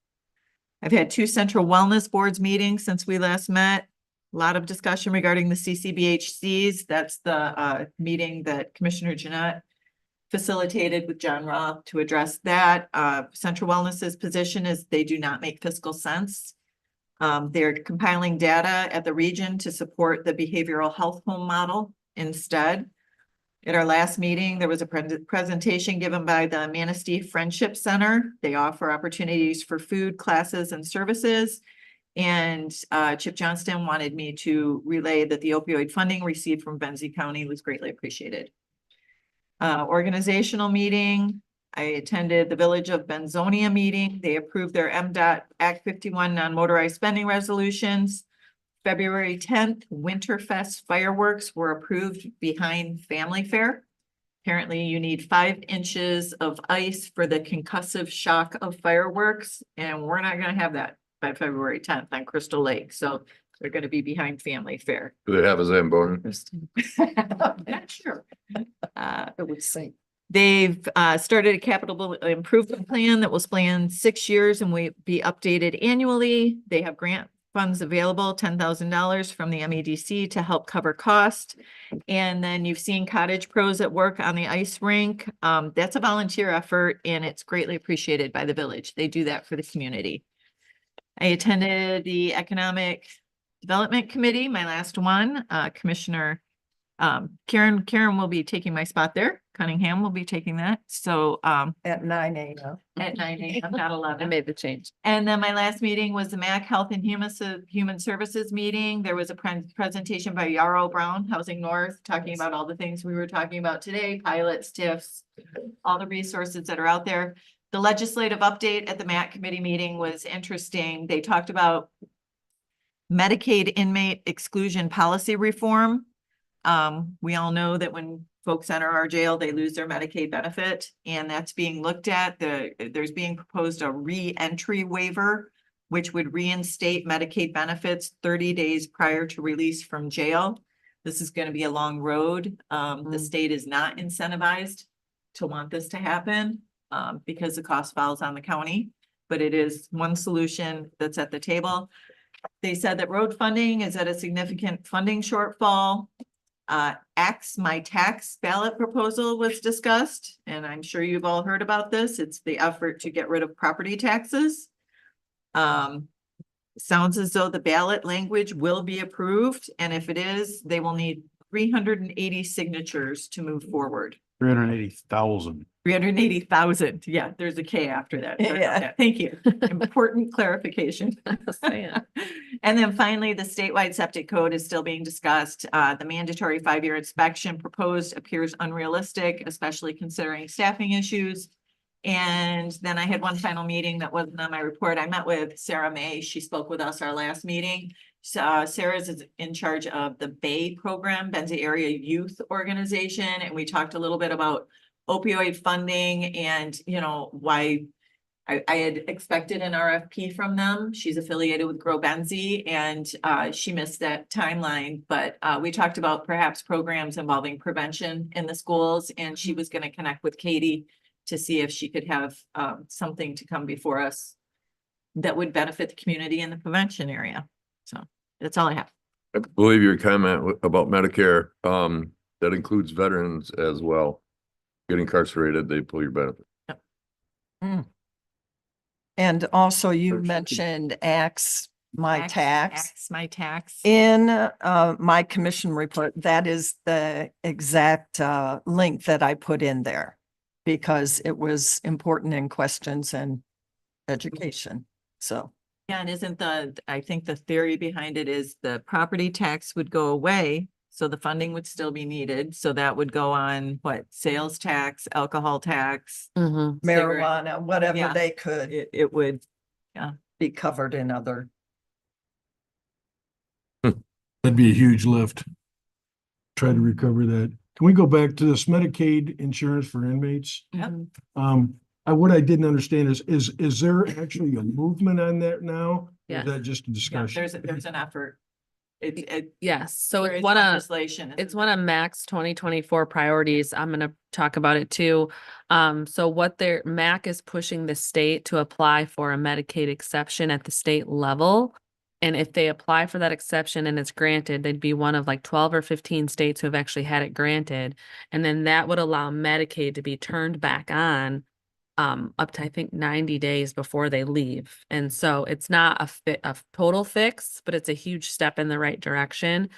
I've had 2 Central Wellness Boards meetings since we last met. A lot of discussion regarding the CCBHCs. That's the meeting that Commissioner Jeanette facilitated with John Roth to address that. Central Wellness's position is they do not make fiscal sense. They're compiling data at the region to support the behavioral health home model instead. At our last meeting, there was a presentation given by the Manistee Friendship Center. They offer opportunities for food, classes, and services. And Chip Johnston wanted me to relay that the opioid funding received from Benzie County was greatly appreciated. Organizational meeting. I attended the Village of Benzonia meeting. They approved their MDOT Act 51 non-motorized spending resolutions. February 10th, Winterfest fireworks were approved behind Family Fair. Apparently you need 5 inches of ice for the concussive shock of fireworks, and we're not gonna have that by February 10th on Crystal Lake. So they're gonna be behind Family Fair. Do they have a Zamboni? Not sure. It would say. They've started a capital improvement plan that will span 6 years and will be updated annually. They have grant funds available, $10,000 from the MEDC to help cover cost. And then you've seen Cottage Pros at work on the ice rink. That's a volunteer effort and it's greatly appreciated by the village. They do that for the community. I attended the Economic Development Committee, my last one. Commissioner Karen will be taking my spot there. Cunningham will be taking that. So At 9 a.m. at 9 a.m., not 11. I made the change. And then my last meeting was the MAC Health and Human Services meeting. There was a presentation by Yarrow Brown, Housing North, talking about all the things we were talking about today, pilots, TIFs, all the resources that are out there. The legislative update at the MAC committee meeting was interesting. They talked about Medicaid inmate exclusion policy reform. We all know that when folks enter our jail, they lose their Medicaid benefit, and that's being looked at. There's being proposed a re-entry waiver, which would reinstate Medicaid benefits 30 days prior to release from jail. This is going to be a long road. The state is not incentivized to want this to happen because the cost falls on the county, but it is one solution that's at the table. They said that road funding is at a significant funding shortfall. Axe My Tax ballot proposal was discussed, and I'm sure you've all heard about this. It's the effort to get rid of property taxes. Sounds as though the ballot language will be approved, and if it is, they will need 380 signatures to move forward. 380,000. 380,000. Yeah, there's a K after that. Sorry about Yeah. that. Thank you. Important clarification. And then finally, the statewide septic code is still being discussed. The mandatory 5-year inspection proposed appears unrealistic, especially considering staffing issues. And then I had one final meeting that wasn't on my report. I met with Sarah May. She spoke with us our last meeting. Sarah's is in charge of the BAY program, Benzie Area Youth Organization. And we talked a little bit about opioid funding and, you know, why I had expected an RFP from them. She's affiliated with Grow Benzie and she missed that timeline. But we talked about perhaps programs involving prevention in the schools, and she was going to connect with Katie to see if she could have something to come before us that would benefit the community in the prevention area. So that's all I have. I believe your comment about Medicare, that includes veterans as well. Get incarcerated, they pull your benefit. And also you mentioned Axe My Tax. Axe My Tax. In my commission report, that is the exact link that I put in there because it was important in questions and education. So. Yeah, and I think the theory behind it is the property tax would go away, so the funding would still be needed. So that would go on what, sales tax, alcohol tax, Marijuana, whatever Yeah. they could it would. be covered in other. That'd be a huge lift. Try to recover that. Can we go back to this Medicaid insurance for inmates? Yep. what I didn't understand is there actually a movement on that now? Or Yes. is that just a Yeah, discussion? there's an effort. It, Yes, so there it's is one of, legislation. it's one of Mac's 2024 priorities. I'm gonna talk about it too. So what their, Mac is pushing the state to apply for a Medicaid exception at the state level. And if they apply for that exception and it's granted, they'd be one of like 12 or 15 states who have actually had it granted. And then that would allow Medicaid to be turned back on up to I think 90 days before they leave. And so it's not a total fix, but it's a huge step in the right direction.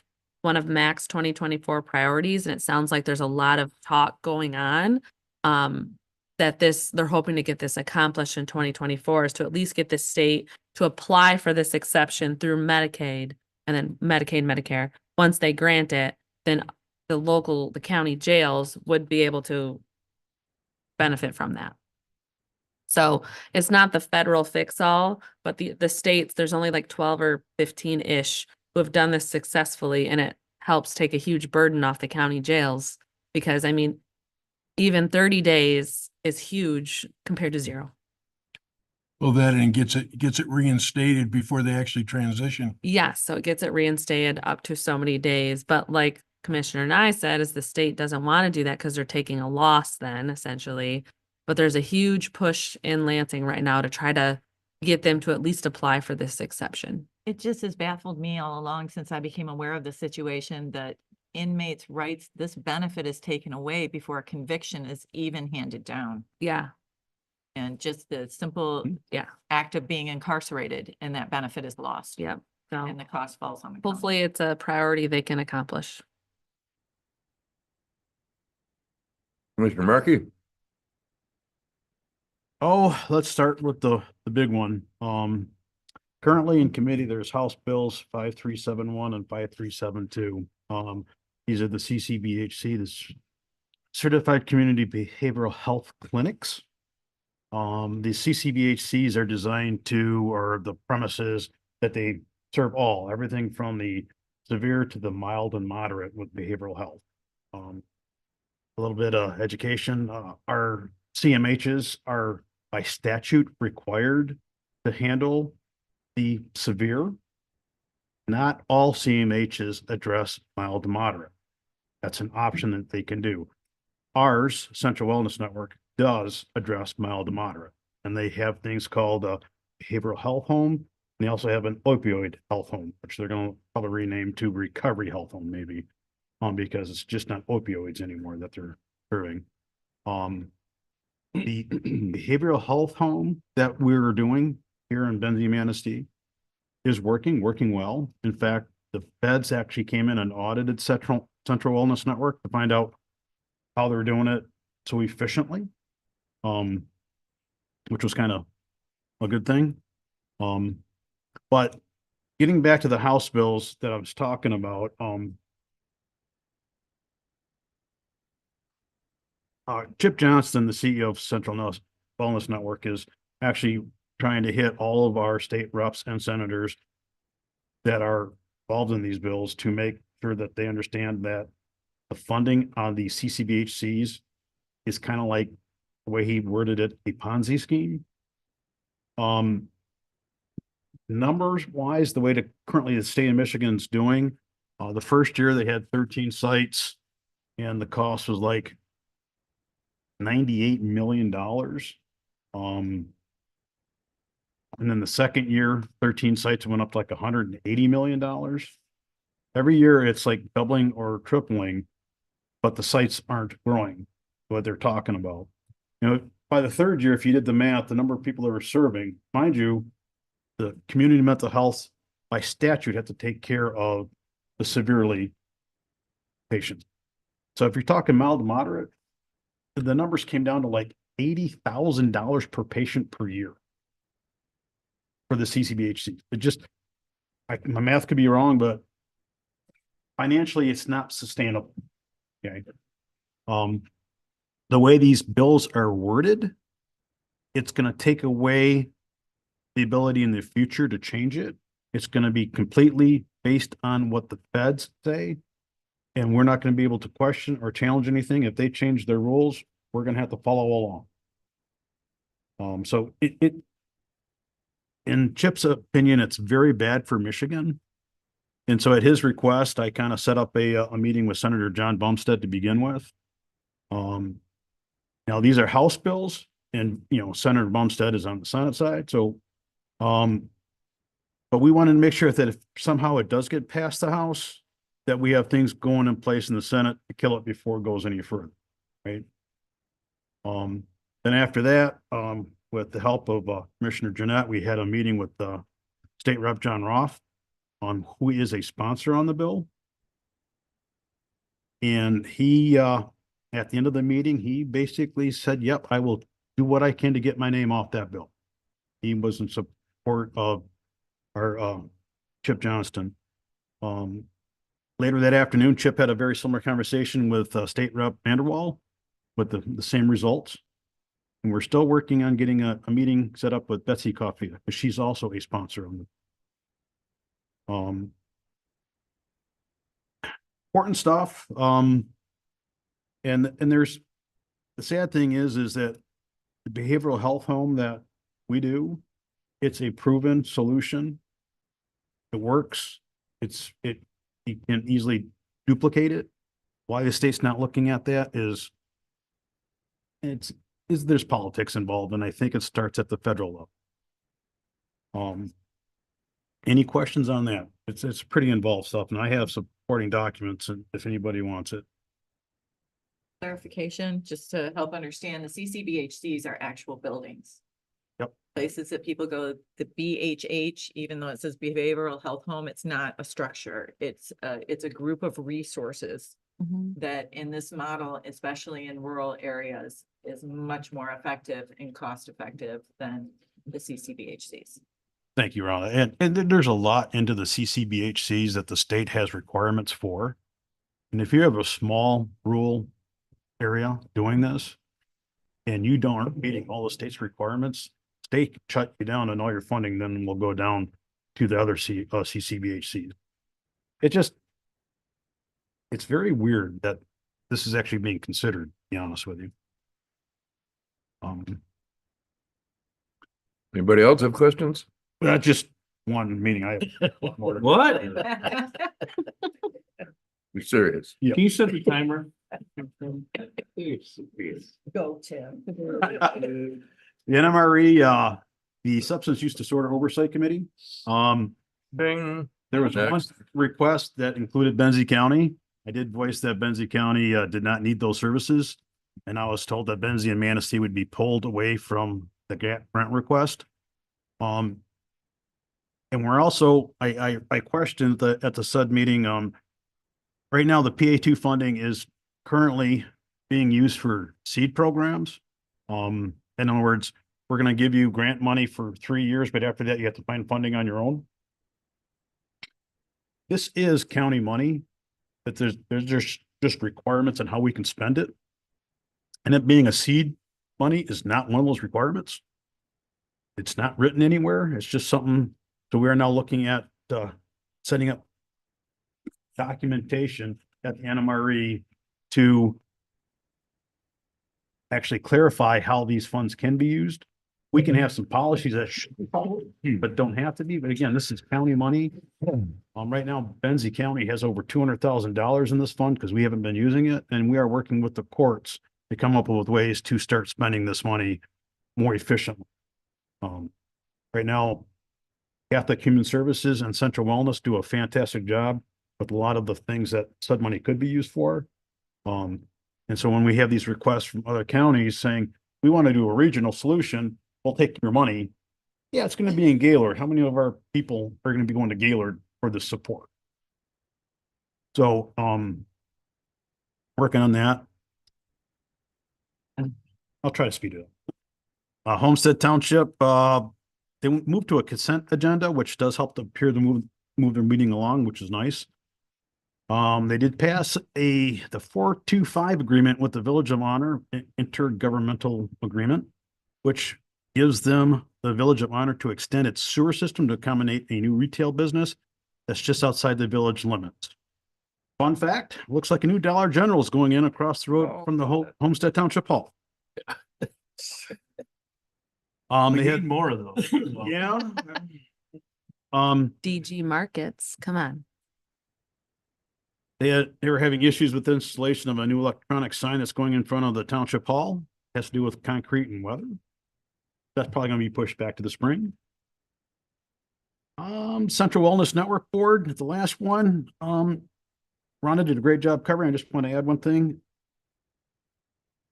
One of Mac's 2024 priorities, and it sounds like there's a lot of talk going on that they're hoping to get this accomplished in 2024, is to at least get the state to apply for this exception through Medicaid and then Medicaid, Medicare. Once they grant it, then the county jails would be able to benefit from that. So it's not the federal fix all, but the states, there's only like 12 or 15-ish who have done this successfully, and it helps take a huge burden off the county jails, because I mean, even 30 days is huge compared to 0. Well, that and gets it reinstated before they actually transition. Yes, so it gets it reinstated up to so many days, but like Commissioner Nye said, is the state doesn't want to do that because they're taking a loss then, essentially. But there's a huge push in Lansing right now to try to get them to at least apply for this exception. It just has baffled me all along since I became aware of the situation that inmates' rights, this benefit is taken away before a conviction is even handed down. Yeah, And just the simple yeah, act of being incarcerated and that benefit is lost. yeah. So And the cost falls on the county. hopefully it's a priority they can accomplish. Commissioner Markey? Oh, let's start with the big one. Currently in committee, there's House Bills 5371 and 5372. These are the CCBHC, the Certified Community Behavioral Health Clinics. The CCBHCs are designed to, or the premises that they serve everything from the severe to the mild and moderate with behavioral health. A little bit of education, our CMHs are by statute required to handle the severe. Not all CMHs address mild to moderate. That's an option that they can do. Ours, Central Wellness Network, does address mild to moderate, and they have things called a behavioral health home. And they also have an opioid health home, which they're going to probably rename to recovery health home, maybe, because it's just not opioids anymore that they're serving. The behavioral health home that we're doing here in Benzie Manistee is working well. In fact, the feds actually came in and audited Central Wellness Network to find out how they're doing it so efficiently, which was kind of a good thing. But getting back to the House bills that I was talking about, Chip Johnston, the CEO of Central Wellness Network, is actually trying to hit all of our state reps and senators that are involved in these bills to make sure that they understand that the funding on the CCBHCs is kind of like the way he worded it, a Ponzi scheme. Numbers wise, the way that currently the state of Michigan's doing, the first year they had 13 sites and the cost was like $98 million. And then the second year, 13 sites went up to like $180 million. Every year it's like doubling or tripling, but the sites aren't growing, what they're talking about. You know, by the third year, if you did the math, the number of people that were serving, mind you, the community mental health by statute have to take care of the severely patients. So if you're talking mild to moderate, the numbers came down to like $80,000 per patient per year for the CCBHC. It just, my math could be wrong, but financially it's not sustainable. Okay. The way these bills are worded, it's going to take away the ability in the future to change it. It's going to be completely based on what the feds say. And we're not going to be able to question or challenge anything. If they change their rules, we're going to have to follow along. So in Chip's opinion, it's very bad for Michigan. And so at his request, I kind of set up a meeting with Senator John Bumstead to begin with. Now these are House bills and, Senator Bumstead is on the Senate side. So, but we wanted to make sure that if somehow it does get past the House, that we have things going in place in the Senate to kill it before it goes any further, right? Then after that, with the help of Commissioner Jeanette, we had a meeting with State Rep John Roth, who is a sponsor on the bill. And he, at the end of the meeting, he basically said, yep, I will do what I can to get my name off that bill. He was in support of our Chip Johnston. Later that afternoon, Chip had a very similar conversation with State Rep Vanderwall with the same results. And we're still working on getting a meeting set up with Betsy Coffey, because she's also a sponsor on the important stuff. And there's the sad thing is that the behavioral health home that we do, it's a proven solution. It works. You can easily duplicate it. Why the state's not looking at that is there's politics involved, and I think it starts at the federal level. Any questions on that? It's pretty involved stuff, and I have supporting documents if anybody wants it. Clarification, just to help understand, the CCBHCs are actual buildings. Yep. Places that people go, the BHH, even though it says behavioral health home, it's not a structure. It's a group of resources that in this model, especially in rural areas, is much more effective and cost effective than the CCBHCs. Thank you, Rhonda. And there's a lot into the CCBHCs that the state has requirements for. And if you have a small rural area doing this and you aren't meeting all the state's requirements, state can shut you down and all your funding then will go down to the other CCBHCs. It's very weird that this is actually being considered, to be honest with you. Anybody else have questions? That's just one meeting. I have more. What? You're serious? Yeah. Can you set the timer? Go, Tim. The NMRE, the Substance Use Disorder Oversight Committee. Bing. There was one Next. request that included Benzie County. I did voice that Benzie County did not need those services. And I was told that Benzie and Manistee would be pulled away from the grant request. And we're also, I questioned at the SUD meeting, right now the PA2 funding is currently being used for seed programs. In other words, we're going to give you grant money for 3 years, but after that you have to find funding on your own. This is county money, but there's just requirements on how we can spend it. And it being a seed money is not one of those requirements. It's not written anywhere. It's just something. So we are now looking at setting up documentation at the NMRE to actually clarify how these funds can be used. We can have some policies that should be followed, but don't have to be. But again, this is county money. Right now, Benzie County has over $200,000 in this fund because we haven't been using it, and we are working with the courts to come up with ways to start spending this money more efficiently. Right now, Catholic Human Services and Central Wellness do a fantastic job with a lot of the things that SUD money could be used for. And so when we have these requests from other counties saying, we want to do a regional solution, we'll take your money. Yeah, it's going to be in Gaylord. How many of our people are going to be going to Gaylord for the support? So, working on that. I'll try to speed it up. Homestead Township, they moved to a consent agenda, which does help to appear to move their meeting along, which is nice. They did pass the 425 agreement with the Village of Honor, intergovernmental agreement, which gives them the Village of Honor to extend its sewer system to accommodate a new retail business that's just outside the village limits. Fun fact, looks like a new Dollar General is going in across the road from the Homestead Township Hall. They We had, need more of those. yeah. DG Markets, come on. They were having issues with the installation of a new electronic sign that's going in front of the township hall. Has to do with concrete and weather. That's probably gonna be pushed back to the spring. Central Wellness Network Board, the last one. Rhonda did a great job covering. I just want to add one thing.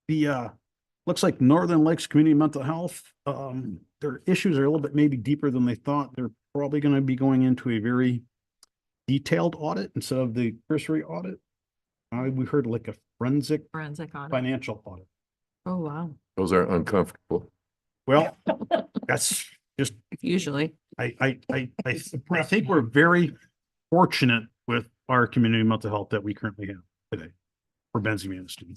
Looks like Northern Lakes Community Mental Health, their issues are a little bit maybe deeper than they thought. They're probably gonna be going into a very detailed audit instead of the cursory audit. We heard like a forensic Forensic audit. financial audit. Oh, wow. Those are uncomfortable. Well, that's just, Usually. I think we're very fortunate with our community mental health that we currently have today for Benzie Manistee.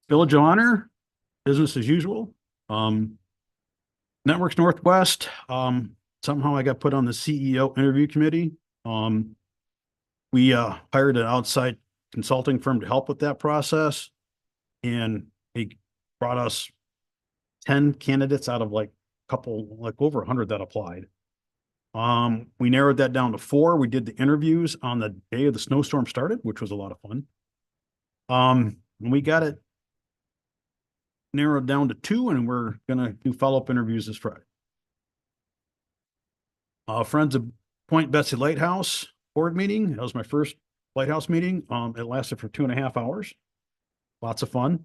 Village of Honor, business as usual. Networks Northwest, somehow I got put on the CEO interview committee. We hired an outside consulting firm to help with that process. And he brought us 10 candidates out of like a couple, like over 100 that applied. We narrowed that down to 4. We did the interviews on the day of the snowstorm started, which was a lot of fun. We got it narrowed down to 2, and we're gonna do follow-up interviews this Friday. Friends of Point Betsy Lighthouse board meeting. That was my first Lighthouse meeting. It lasted for 2.5 hours. Lots of fun.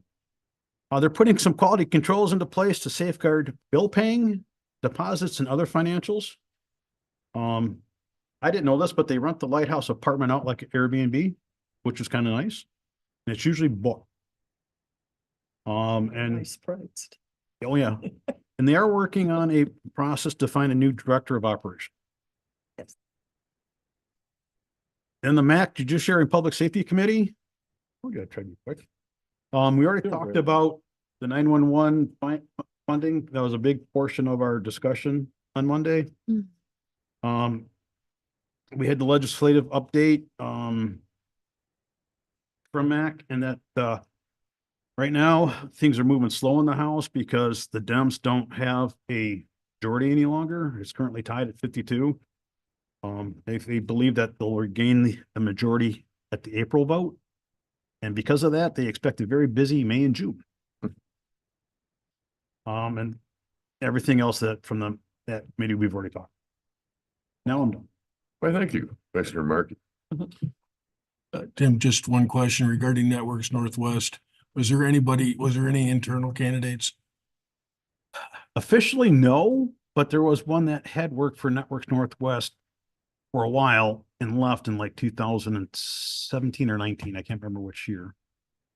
They're putting some quality controls into place to safeguard bill paying, deposits, and other financials. I didn't know this, but they rent the Lighthouse apartment out like Airbnb, which is kind of nice. And it's usually booked. And Surprised. oh yeah, and they are working on a process to find a new director of operations. Yes. And the MAC Judiciary and Public Safety Committee. We gotta try to be quick. We already talked about the 911 funding. That was a big portion of our discussion on Monday. We had the legislative update from MAC, and that right now things are moving slow in the House because the Dems don't have a majority any longer. It's currently tied at 52. They believe that they'll regain the majority at the April vote. And because of that, they expect a very busy May and June. And everything else that from that committee we've already talked. Now I'm done. Why, thank you, Commissioner Markey. Tim, just one question regarding Networks Northwest. Was there any internal candidates? Officially, no, but there was one that had worked for Networks Northwest for a while and left in like 2017 or 19. I can't remember which year.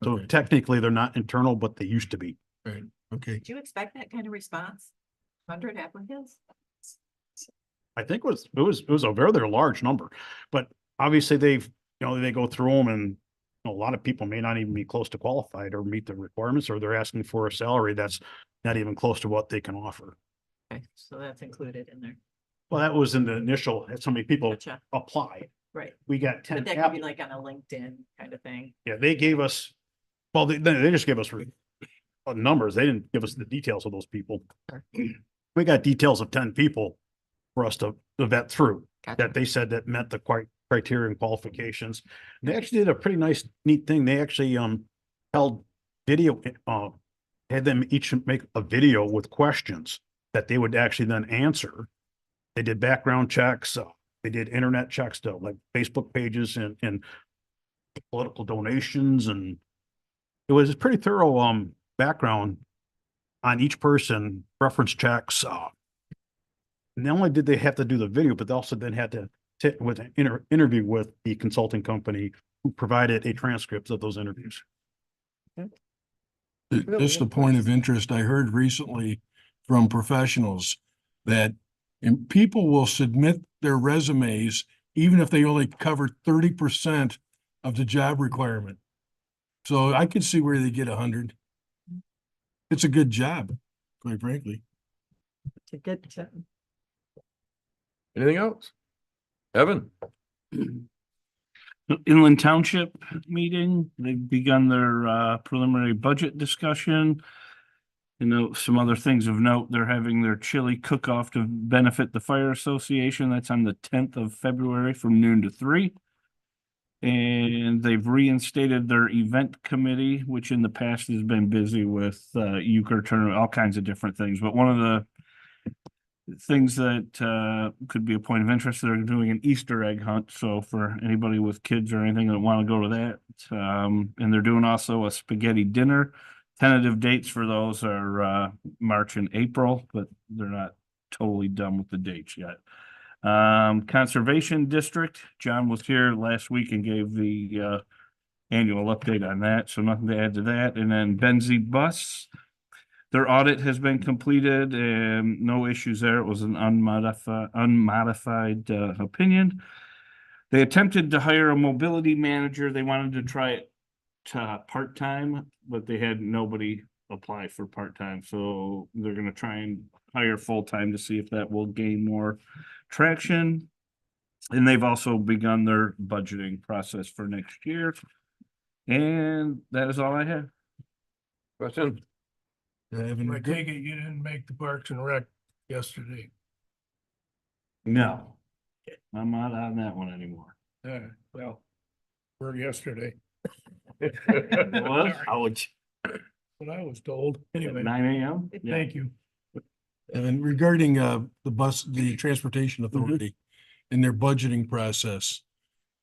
So Okay. technically they're not internal, but they used to be. Right, okay. Do you expect that kind of response? 100 applicants? I think it was a very large number, but obviously they go through them and a lot of people may not even be close to qualified or meet the requirements, or they're asking for a salary that's not even close to what they can offer. Okay, so that's included in there. Well, that was in the initial, had so many people Gotcha. apply. Right. We got 10. But that could be like on a LinkedIn kind of thing. Yeah, they gave us, well, they just gave us numbers. They didn't give us the details of those people. We got details of 10 people for us to vet through that they said that met the criteria and qualifications. And they actually did a pretty nice, neat thing. They actually held video, had them each make a video with questions that they would actually then answer. They did background checks. They did internet checks to like Facebook pages and political donations, and it was a pretty thorough background on each person, reference checks. And not only did they have to do the video, but they also then had to sit with an interview with the consulting company who provided a transcript of those interviews. Just a point of interest, I heard recently from professionals that people will submit their resumes even if they only cover 30% of the job requirement. So I could see where they get 100. It's a good job, quite frankly. To get to. Anything else? Evan? Inland Township meeting, they've begun their preliminary budget discussion. You know, some other things of note, they're having their chili cook-off to benefit the Fire Association. That's on the 10th of February from noon to 3. And they've reinstated their event committee, which in the past has been busy with euchre tournament, all kinds of different things. But one of the things that could be a point of interest, they're doing an Easter egg hunt. So for anybody with kids or anything that want to go to that, and they're doing also a spaghetti dinner. Tentative dates for those are March and April, but they're not totally done with the dates yet. Conservation District, John was here last week and gave the annual update on that, so nothing to add to that. And then Benzie Bus, their audit has been completed and no issues there. It was an unmodified opinion. They attempted to hire a mobility manager. They wanted to try it part-time, but they had nobody apply for part-time. So they're going to try and hire full-time to see if that will gain more traction. And they've also begun their budgeting process for next year. And that is all I have. Question? I take it you didn't make the Parks and Rec yesterday. No, I'm not on that one anymore. Well, or yesterday. What? Ouch. What I was told, anyway. 9 a.m.? Thank you. And regarding the Transportation Authority and their budgeting process.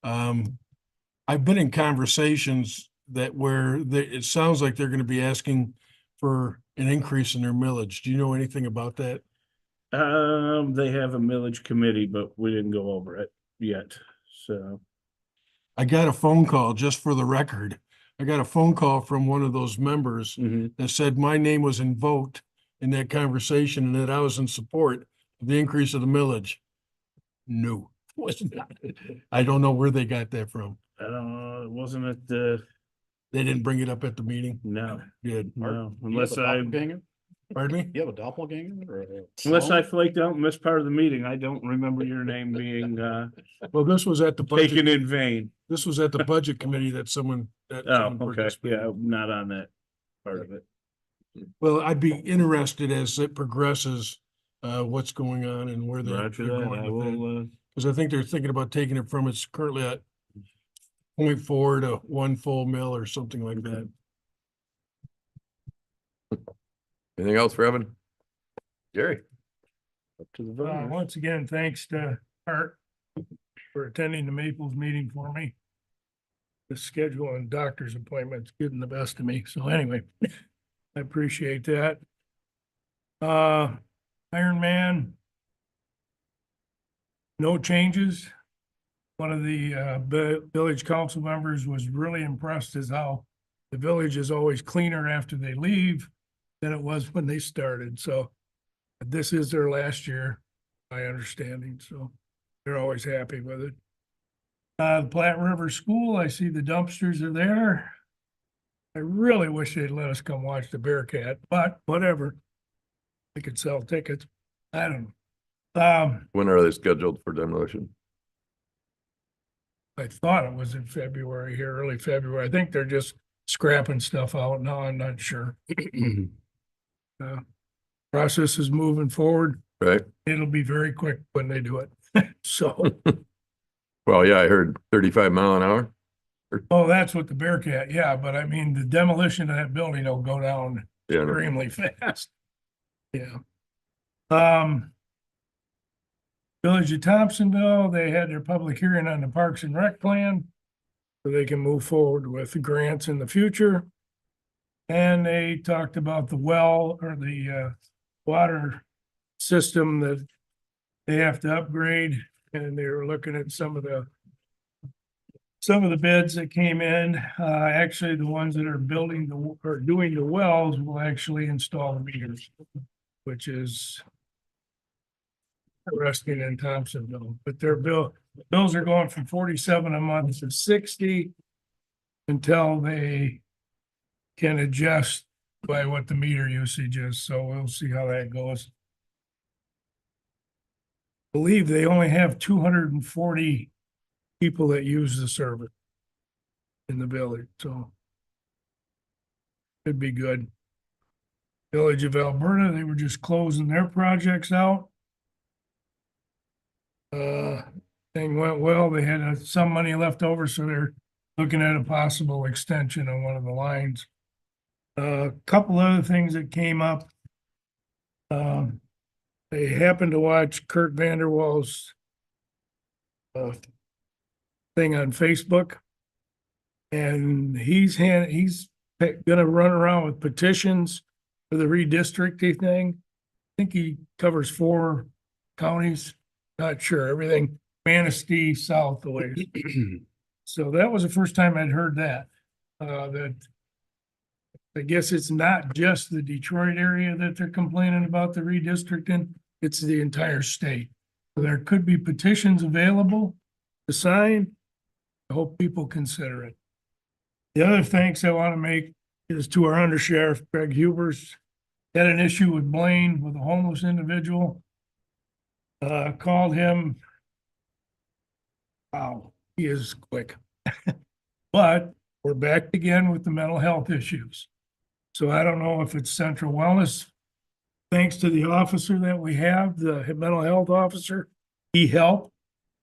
I've been in conversations where it sounds like they're gonna be asking for an increase in their millage. Do you know anything about that? They have a millage committee, but we didn't go over it yet, so. I got a phone call, just for the record. I got a phone call from one of those members that said my name was invoked in that conversation and that I was in support of the increase of the millage. No, wasn't. I don't know where they got that from. Wasn't it, They didn't bring it up at the meeting? no, Good. no, Do you have unless a I, doppelganger? Pardon me? You have a doppelganger or? unless I flaked out and missed part of the meeting. I don't remember your name being, Well, this was at the taken budget, in vain. this was at the budget committee that Oh, someone okay, participated. yeah, not on that part of it. Well, I'd be interested as it progresses, what's going on and where they're Roger that, I going with it. will, Cause I think they're thinking about taking it from it's currently at 0.4 to 1 full mill or something like that. Anything else for Evan? Gary? up to the voters. Once again, thanks to Art for attending the Maples meeting for me. The schedule and doctor's appointments getting the best of me. So anyway, I appreciate that. Iron Man. No changes. One of the village council members was really impressed as how the village is always cleaner after they leave than it was when they started. So this is their last year, my understanding, so they're always happy with it. The Platte River School, I see the dumpsters are there. I really wish they'd let us come watch the Bearcat, but whatever. We could sell tickets. I don't know. When are they scheduled for demolition? I thought it was in February here, early February. I think they're just scrapping stuff out now. I'm not sure. Process is moving forward. Right? It'll be very quick when they do it. So, Well, yeah, I heard 35 mile an hour. oh, that's what the Bearcat, yeah, but I mean, the demolition of that building will go down Yeah, I know. extremely fast. Yeah. Village of Thompsonville, they had their public hearing on the Parks and Rec plan. So they can move forward with the grants in the future. And they talked about the well or the water system that they have to upgrade. And they were looking at some of the bids that came in. Actually, the ones that are building or doing the wells will actually install the meters, which is interesting in Thompsonville. But their bills are going from 47 a month to 60 until they can adjust by what the meter usage is. So we'll see how that goes. I believe they only have 240 people that use the service in the village, so it'd be good. Village of Alberta, they were just closing their projects out. Thing went well. They had some money left over, so they're looking at a possible extension on one of the lines. Couple other things that came up. They happened to watch Kurt Vanderwall's thing on Facebook. And he's gonna run around with petitions for the redistricting thing. I think he covers 4 counties, not sure, everything Manistee south away. So that was the first time I'd heard that, that I guess it's not just the Detroit area that they're complaining about the redistricting, it's the entire state. So there could be petitions available to sign. I hope people consider it. The other thanks I want to make is to our undersheriff, Greg Hubers. Had an issue with Blaine with a homeless individual. Called him. Wow, he is quick. But we're back again with the mental health issues. So I don't know if it's Central Wellness. Thanks to the officer that we have, the mental health officer, he helped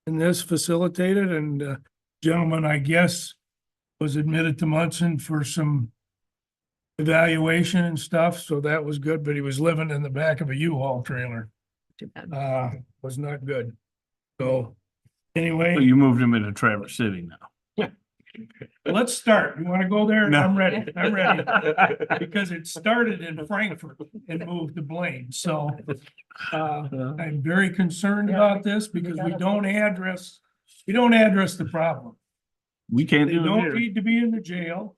in this, facilitated, and gentleman, I guess, was admitted to Munson for some evaluation and stuff, so that was good, but he was living in the back of a U-Haul trailer. Too bad. Was not good. So anyway. So you moved him into Traverse City now. Let's start. You want to go there? No. I'm ready. I'm ready. Because it started in Frankfurt and moved to Blaine. So I'm very concerned about this because we don't address the problem. We can't They do it don't here. need to be in the jail.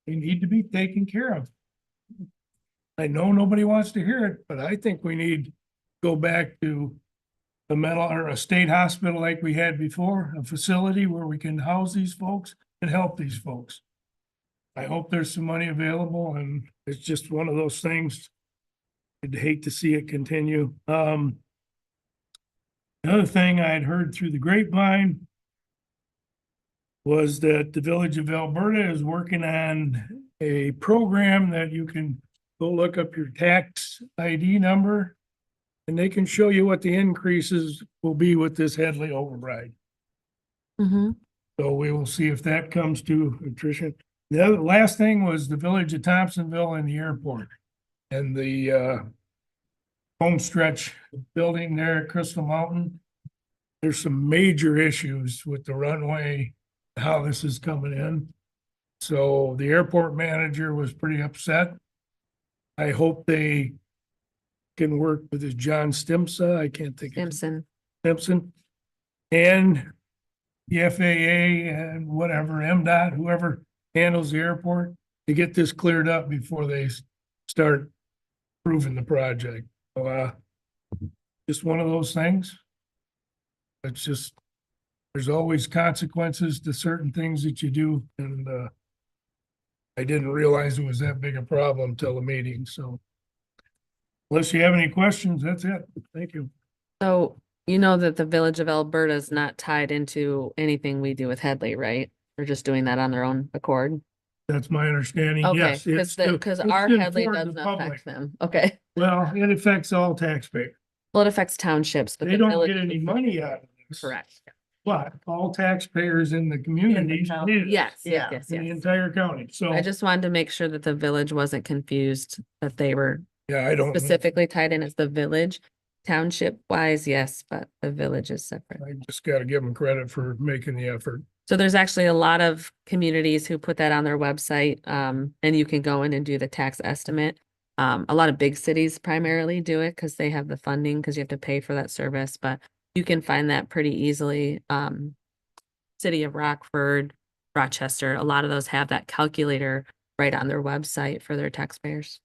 They need to be taken care of. I know nobody wants to hear it, but I think we need to go back to a mental or a state hospital like we had before, a facility where we can house these folks and help these folks. I hope there's some money available, and it's just one of those things. I'd hate to see it continue. Another thing I had heard through the grapevine was that the Village of Alberta is working on a program that you can go look up your tax ID number, and they can show you what the increases will be with this Headley override. Mm-hmm. So we will see if that comes to attrition. The other, last thing was the Village of Thompsonville and the airport and the home stretch building there at Crystal Mountain. There's some major issues with the runway, how this is coming in. So the airport manager was pretty upset. I hope they can work with this John Stimsa, I can't think of his Simpson. and the FAA and whatever, MDOT, whoever handles the airport, to get this cleared up before they start approving the project. So, just one of those things. It's just, there's always consequences to certain things that you do, and I didn't realize it was that big a problem till the meeting, so. Unless you have any questions, that's it. Thank you. So you know that the Village of Alberta is not tied into anything we do with Headley, right? They're just doing that on their own accord. That's my understanding, Okay, yes. it's to- because it's our to Headley inform the doesn't public. affect them. Okay. Well, it affects all taxpayers. Well, it affects townships, but They the don't village. get any money out of this. Correct. But all taxpayers in the community town. did. Yes, Yeah, yes, In the yes. entire county, so, I just wanted to make sure that the village wasn't confused, that they were yeah, I don't, specifically tied in as the village. Township wise, yes, but the village is separate. I just gotta give them credit for making the effort. So there's actually a lot of communities who put that on their website, and you can go in and do the tax estimate. A lot of big cities primarily do it because they have the funding, because you have to pay for that service, but you can find that pretty easily. City of Rockford, Rochester, a lot of those have that calculator right on their website for their taxpayers.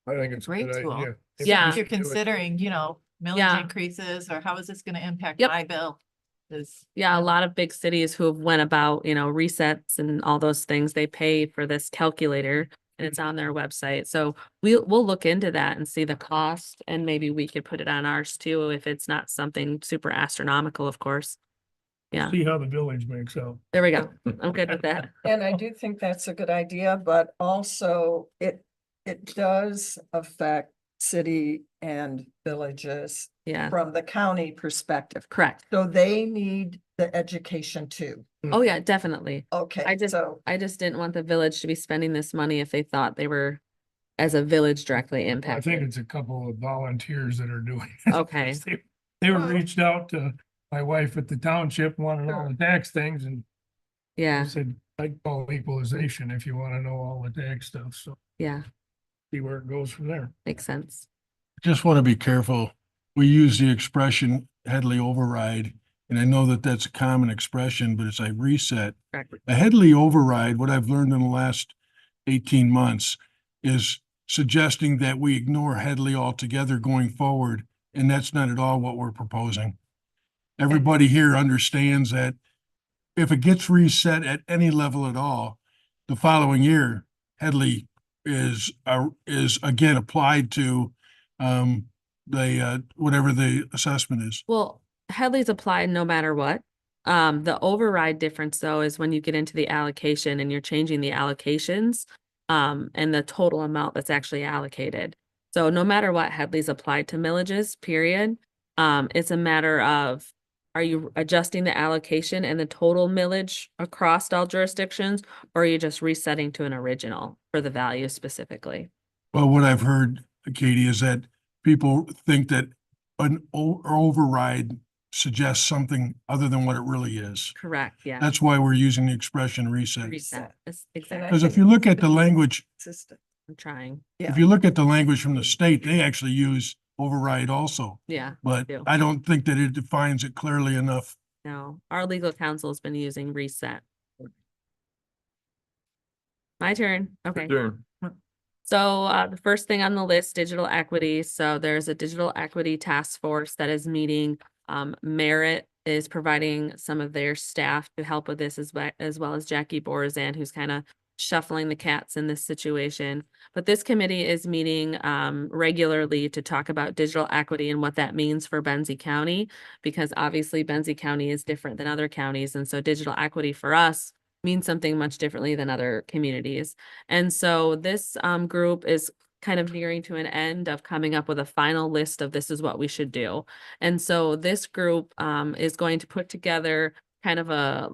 I think it's a Great good tool. idea. Yeah. If you're Do it. considering, millage Yeah. increases, or how is this gonna impact Yep. my bill? Is, Yeah, a lot of big cities who have went about, resets and all those things, they pay for this calculator and it's on their website. So we'll look into that and see the cost, and maybe we could put it on ours too, if it's not something super astronomical, of course. Yeah, See how the village makes out. there we go. I'm good with that. And I do think that's a good idea, but also it it does affect city and villages Yeah, from the county perspective. correct. So they need the education too. Oh, yeah, definitely. Okay, I just didn't want the village to be spending this money if they thought they were, as a village, directly I think impacted. it's a couple of volunteers that are doing. it. Okay. They were reached out to my wife at the township, wanted all the tax things, and I Yeah, said, I call equalization if you want to know all the tax stuff, so yeah, see where it goes from there. makes sense. Just want to be careful. We use the expression Headley override, and I know that that's a common expression, but as I reset, Correct. a Headley override, what I've learned in the last 18 months is suggesting that we ignore Headley altogether going forward, and that's not at all what we're proposing. Everybody here understands that if it gets reset at any level at all, the following year, Headley is again applied to whatever the assessment is. Well, Headley's applied no matter what. The override difference though is when you get into the allocation and you're changing the allocations, and the total amount that's actually allocated. So no matter what, Headley's applied to millages, period. It's a matter of, are you adjusting the allocation and the total millage across all jurisdictions, or are you just resetting to an original for the value specifically? Well, what I've heard, Katie, is that people think that an override suggests something other than what it really is. Correct, yeah. That's why we're using the expression reset. Reset, that's And I exactly, Because if think you look at the language, consistent. I'm trying, Yeah. if you look at the language from the state, they actually use override also. yeah. But do. I don't think that it defines it clearly enough. No, our legal counsel has been using reset. My turn, okay. Turn. So the first thing on the list, digital equity. So there's a digital equity task force that is meeting. Merit is providing some of their staff to help with this as well as Jackie Borzan, who's kind of shuffling the cats in this situation. But this committee is meeting regularly to talk about digital equity and what that means for Benzie County, because obviously Benzie County is different than other counties. And so digital equity for us means something much differently than other communities. And so this group is kind of nearing to an end of coming up with a final list of this is what we should do. And so this group is going to put together kind of a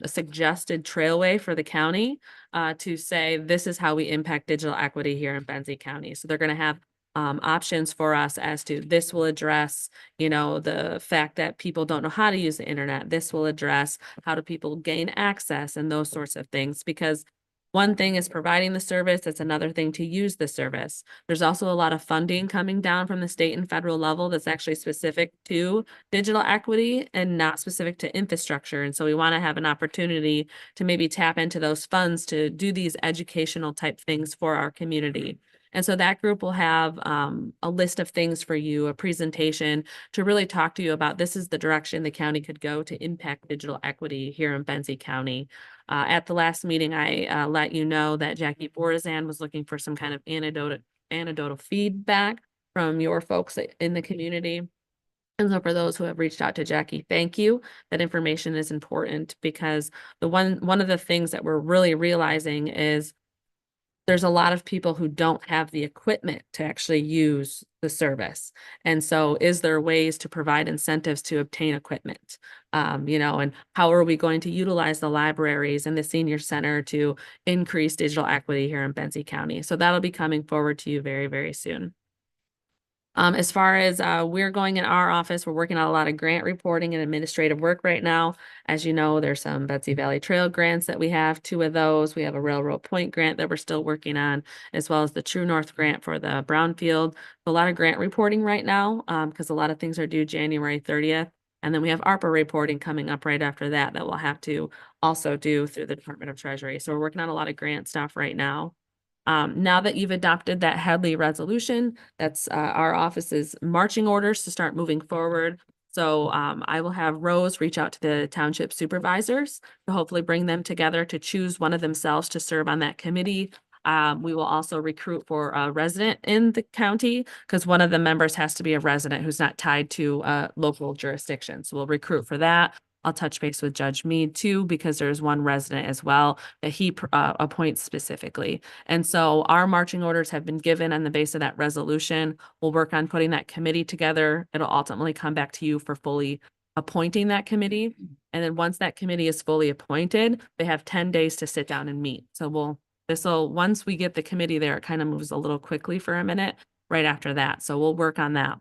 suggested trailway for the county to say, this is how we impact digital equity here in Benzie County. So they're going to have options for us as to, this will address, the fact that people don't know how to use the internet. This will address how do people gain access and those sorts of things, because one thing is providing the service, it's another thing to use the service. There's also a lot of funding coming down from the state and federal level that's actually specific to digital equity and not specific to infrastructure. And so we want to have an opportunity to maybe tap into those funds to do these educational type things for our community. And so that group will have a list of things for you, a presentation to really talk to you about, this is the direction the county could go to impact digital equity here in Benzie County. At the last meeting, I let you know that Jackie Borzan was looking for some kind of anecdotal feedback from your folks in the community. And so for those who have reached out to Jackie, thank you. That information is important, because one of the things that we're really realizing is there's a lot of people who don't have the equipment to actually use the service. And so is there ways to provide incentives to obtain equipment? And how are we going to utilize the libraries and the senior center to increase digital equity here in Benzie County? So that'll be coming forward to you very, very soon. As far as we're going in our office, we're working on a lot of grant reporting and administrative work right now. As you know, there's some Betsy Valley Trail grants that we have, 2 of those. We have a Railroad Point grant that we're still working on, as well as the True North grant for the Brownfield. A lot of grant reporting right now, because a lot of things are due January 30th. And then we have ARPA reporting coming up right after that we'll have to also do through the Department of Treasury. So we're working on a lot of grant stuff right now. Now that you've adopted that Headley resolution, that's our office's marching orders to start moving forward. So I will have Rose reach out to the township supervisors to hopefully bring them together to choose one of themselves to serve on that committee. We will also recruit for a resident in the county, because one of the members has to be a resident who's not tied to a local jurisdiction. So we'll recruit for that. I'll touch base with Judge Mead too, because there's one resident as well that he appoints specifically. And so our marching orders have been given on the base of that resolution. We'll work on putting that committee together. It'll ultimately come back to you for fully appointing that committee. And then once that committee is fully appointed, they have 10 days to sit down and meet. So once we get the committee there, it kind of moves a little quickly for a minute right after that. So we'll work on that.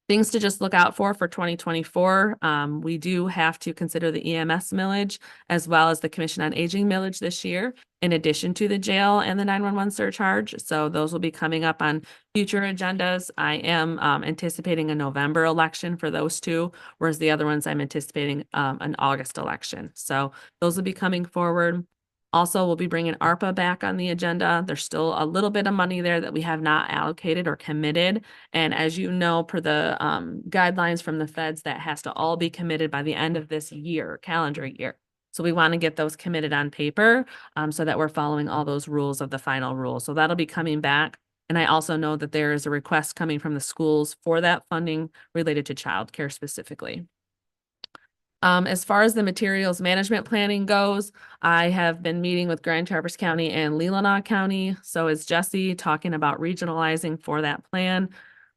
Things to just look out for 2024. We do have to consider the EMS millage as well as the Commission on Aging millage this year, in addition to the jail and the 911 surcharge. So those will be coming up on future agendas. I am anticipating a November election for those two, whereas the other ones I'm anticipating an August election. So those will be coming forward. Also, we'll be bringing ARPA back on the agenda. There's still a little bit of money there that we have not allocated or committed. And as you know, per the guidelines from the feds, that has to all be committed by the end of this year, calendar year. So we want to get those committed on paper so that we're following all those rules of the final rule. So that'll be coming back. And I also know that there is a request coming from the schools for that funding related to childcare specifically. As far as the materials management planning goes, I have been meeting with Grand Traverse County and Leelanau County. So is Jesse talking about regionalizing for that plan.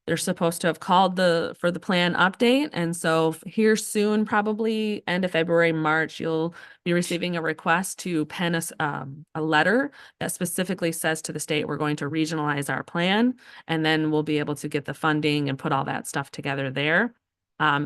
They're supposed to have called for the plan update. And so here soon, probably end of February, March, you'll be receiving a request to pen a letter that specifically says to the state, we're going to regionalize our plan. And then we'll be able to get the funding and put all that stuff together there.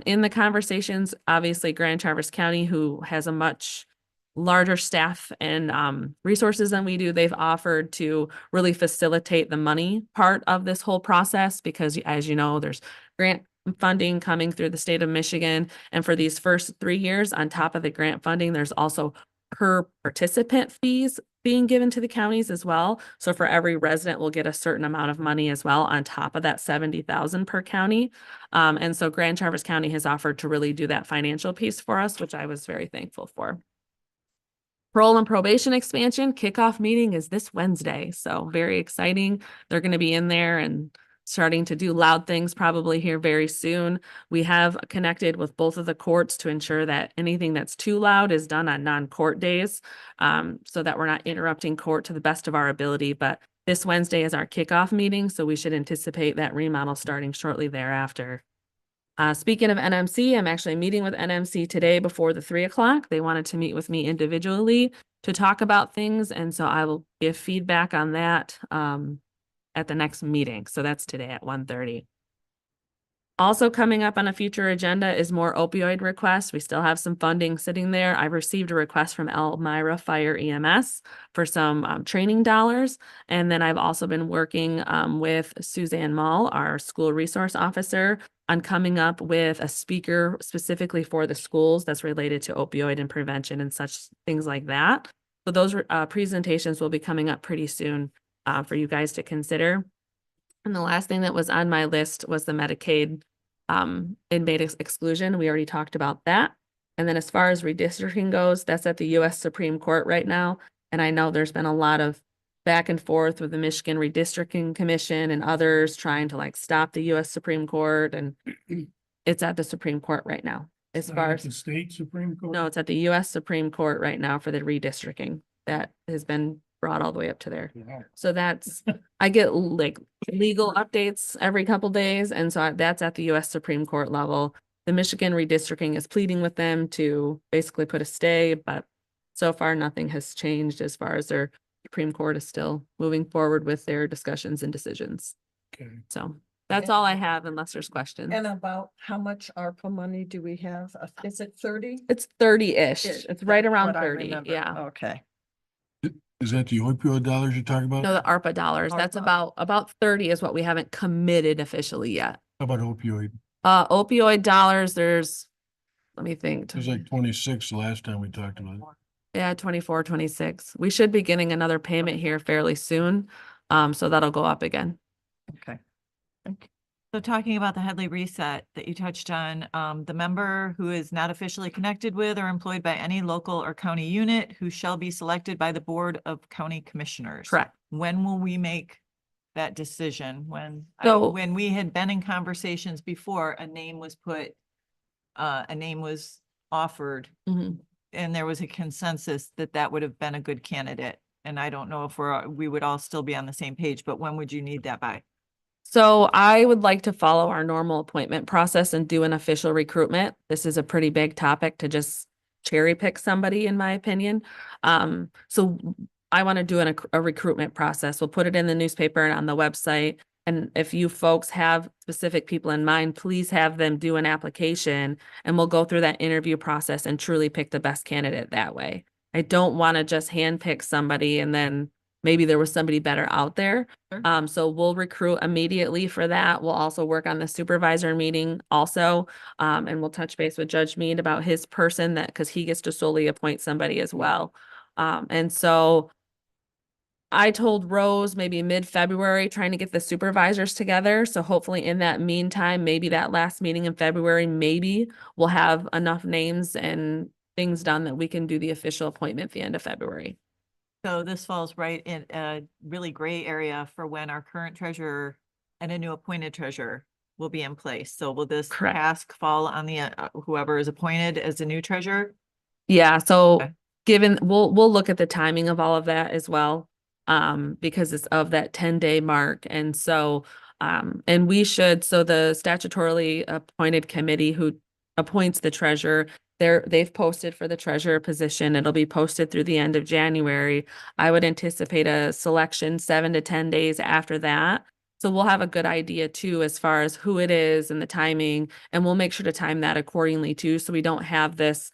In the conversations, obviously Grand Traverse County, who has a much larger staff and resources than we do, they've offered to really facilitate the money part of this whole process because, as you know, there's grant funding coming through the state of Michigan. And for these first 3 years, on top of the grant funding, there's also per participant fees being given to the counties as well. So for every resident, we'll get a certain amount of money as well on top of that 70,000 per county. And so Grand Traverse County has offered to really do that financial piece for us, which I was very thankful for. Parole and probation expansion kickoff meeting is this Wednesday. So very exciting. They're going to be in there and starting to do loud things probably here very soon. We have connected with both of the courts to ensure that anything that's too loud is done on non-court days so that we're not interrupting court to the best of our ability. But this Wednesday is our kickoff meeting, so we should anticipate that remodel starting shortly thereafter. Speaking of NMC, I'm actually meeting with NMC today before the 3 o'clock. They wanted to meet with me individually to talk about things. And so I will give feedback on that at the next meeting. So that's today at 1:30. Also coming up on a future agenda is more opioid requests. We still have some funding sitting there. I received a request from Elmira Fire EMS for some training dollars. And then I've also been working with Suzanne Mall, our school resource officer, on coming up with a speaker specifically for the schools that's related to opioid and prevention and such things like that. So those presentations will be coming up pretty soon for you guys to consider. And the last thing that was on my list was the Medicaid inmate exclusion. We already talked about that. And then as far as redistricting goes, that's at the U.S. Supreme Court right now. And I know there's been a lot of back and forth with the Michigan Redistricting Commission and others trying to like stop the U.S. Supreme Court. And it's at the Supreme Court right now. As far as the state Supreme Court? No, it's at the U.S. Supreme Court right now for the redistricting that has been brought all the way up to there. Yeah. So that's, I get like legal updates every couple days. And so that's at the U.S. Supreme Court level. The Michigan redistricting is pleading with them to basically put a stay, but so far nothing has changed as far as their Supreme Court is still moving forward with their discussions and decisions. Okay. So that's all I have unless there's questions. And about how much ARPA money do we have? Is it 30? It's 30-ish. Ish. It's right That's around what I 30. remember. Yeah. Okay. Is that the opioid dollars you're talking about? No, the ARPA dollars. That's ARPA. about 30 is what we haven't committed officially yet. How about opioid? Opioid dollars, let me think. It was like 26 the last time we talked about it. Yeah, 24, 26. We should be getting another payment here fairly soon. So that'll go up again. Okay. So talking about the Headley reset that you touched on, the member who is not officially connected with or employed by any local or county unit who shall be selected by the Board of County Commissioners. Correct. When will we make that decision? When we had been in conversations before, a name was offered Mhm. and there was a consensus that that would have been a good candidate. And I don't know if we would all still be on the same page, but when would you need that by? So I would like to follow our normal appointment process and do an official recruitment. This is a pretty big topic to just cherry pick somebody, in my opinion. So I want to do a recruitment process. We'll put it in the newspaper and on the website. And if you folks have specific people in mind, please have them do an application and we'll go through that interview process and truly pick the best candidate that way. I don't want to just handpick somebody and then maybe there was somebody better out there. Sure. So we'll recruit immediately for that. We'll also work on the supervisor meeting also. And we'll touch base with Judge Mead about his person because he gets to solely appoint somebody as well. And so I told Rose maybe mid-February, trying to get the supervisors together. So hopefully in that meantime, maybe that last meeting in February, maybe we'll have enough names and things done that we can do the official appointment at the end of February. So this falls right in a really gray area for when our current treasurer and a new appointed treasurer will be in place. So will this Correct. task fall on the whoever is appointed as the new treasurer? Yeah, so Okay. given, we'll look at the timing of all of that as well. Because it's of that 10-day mark. And so, and we should, so the statutorily appointed committee who appoints the treasurer, they've posted for the treasurer position. It'll be posted through the end of January. I would anticipate a selection 7 to 10 days after that. So we'll have a good idea too, as far as who it is and the timing, and we'll make sure to time that accordingly too. So we don't have this,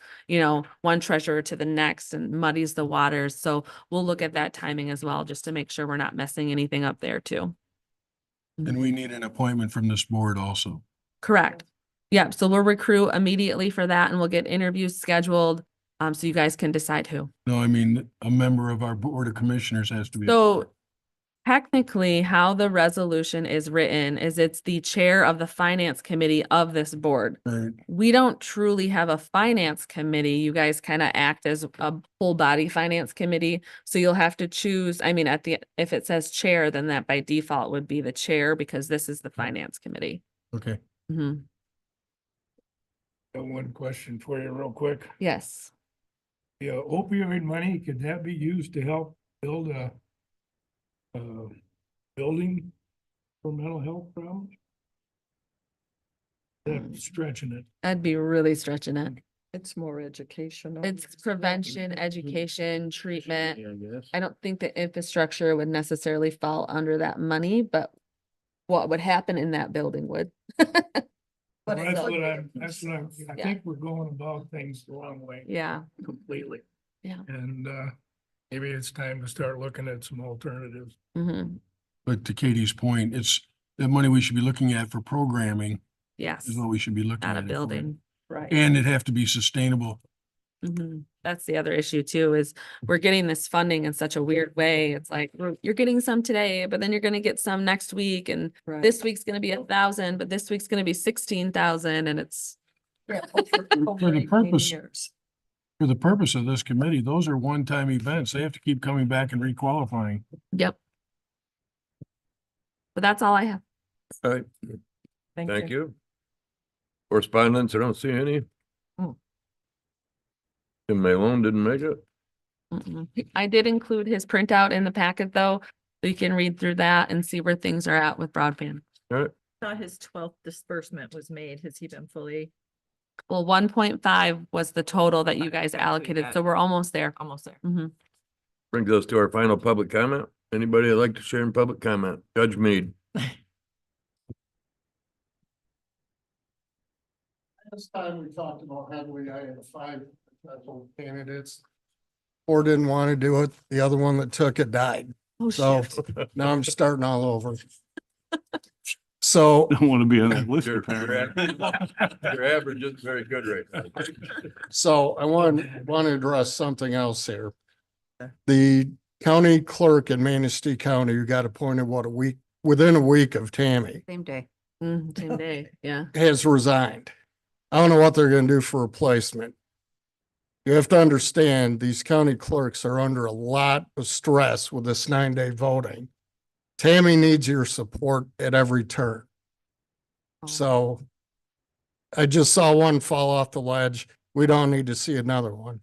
one treasurer to the next and muddies the waters. So we'll look at that timing as well, just to make sure we're not messing anything up there too. And we need an appointment from this board also. Correct. Yeah. So we'll recruit immediately for that and we'll get interviews scheduled. So you guys can decide who. No, I mean, a member of our board of commissioners has to be. So technically, how the resolution is written is it's the chair of the finance committee of this board. Right. We don't truly have a finance committee. You guys kind of act as a full body finance committee. So you'll have to choose, if it says chair, then that by default would be the chair because this is the finance committee. Okay. Mhm. Got one question for you real quick. Yes. The opioid money, could that be used to help build a building for mental health problems? That's stretching it. I'd be really stretching it. It's more educational. It's prevention, education, treatment. Yeah, I guess. I don't think the infrastructure would necessarily fall under that money, but what would happen in that building would. Well, it's that's what I Yeah. think we're going about things the wrong way. Yeah. Completely. Yeah. And maybe it's time to start looking at some alternatives. Mhm. But to Katie's point, it's the money we should be looking at for programming Yes, is what we should be looking at. not a it for. building. Right. And it have to be sustainable. Mhm. That's the other issue too, is we're getting this funding in such a weird way. It's like, you're getting some today, but then you're gonna get some next week and Right. this week's gonna be 1,000, but this week's gonna be 16,000 and it's. Yeah, over For the 18 purpose- years. For the purpose of this committee, those are one-time events. They have to keep coming back and requalifying. Yep. But that's all I have. All right, Thank thank you. Correspondence, I don't see any. Hmm. Tim Malone didn't make it. Mm-mm. I did include his printout in the packet though, so you can read through that and see where things are at with broadband. All right, Thought his 12th disbursement was made. Has he been fully Well, 1.5 was the total that you Okay, guys that's what you allocated, got. so we're almost there. almost there? Mhm. brings us to our final public comment. Anybody that'd like to share in public comment? Judge Mead. This time we talked about heavily, I had 5 potential candidates. 4 didn't want to do it. The other one that took it died. Oh, So shit. now I'm starting all over. So, Don't want to be on that list. Your apparently. your average is very good right now. so I want to address something else here. The county clerk in Manistee County who got appointed, within a week of Tammy, Same day. Same day, yeah. has resigned. I don't know what they're gonna do for replacement. You have to understand, these county clerks are under a lot of stress with this 9-day voting. Tammy needs your support at every turn. Oh. So I just saw one fall off the ledge. we don't need to see another one.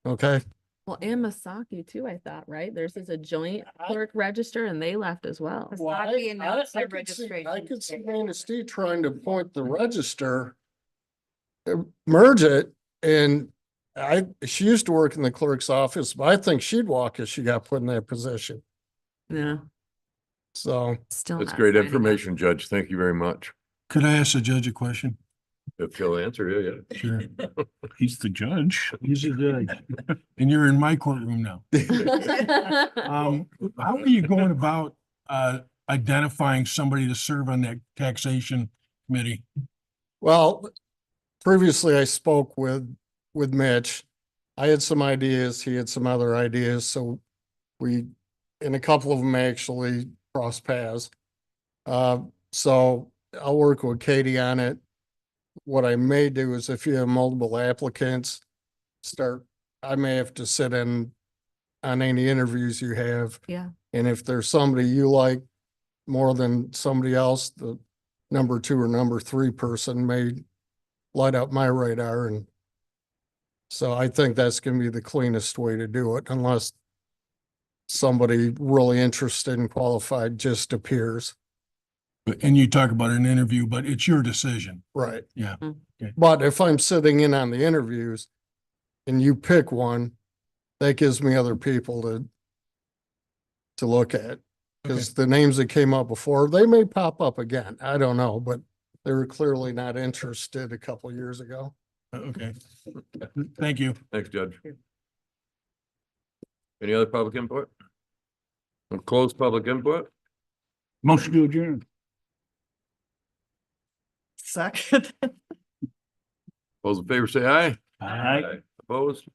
Okay? Well, and Masaki too, I thought, right? Theirs is a joint clerk register and they left as well. Well, Masaki announced their I could see registration. Manistee trying to point the register, merge it, and she used to work in the clerk's office, but I think she'd walk if she got put in that position. Yeah, So, still. That's not great signing up. information, Judge. Thank you very much. Could I ask the judge a question? If he'll answer, yeah. Sure. He's the judge. He's a judge. And you're in my courtroom now. How are you going about identifying somebody to serve on that taxation committee? well, previously I spoke with Mitch. I had some ideas, he had some other ideas, so and a couple of them actually crossed paths. So I'll work with Katie on it. What I may do is if you have multiple applicants, I may have to sit in on any interviews you have. Yeah. And if there's somebody you like more than somebody else, the number 2 or number 3 person may light up my radar. And so I think that's gonna be the cleanest way to do it, unless somebody really interested and qualified just appears. And you talk about an interview, but it's your decision. Right. Yeah. But if I'm sitting in on the interviews and you pick one, that gives me other people to look at. Because the names that came up before, they may pop up again. I don't know, but they were clearly not interested a couple years ago. Okay. Thank you. Thanks, Judge. Any other public input? We'll close public input. Motion to adjourn. Second. Those in favor say aye. Aye. Opposed?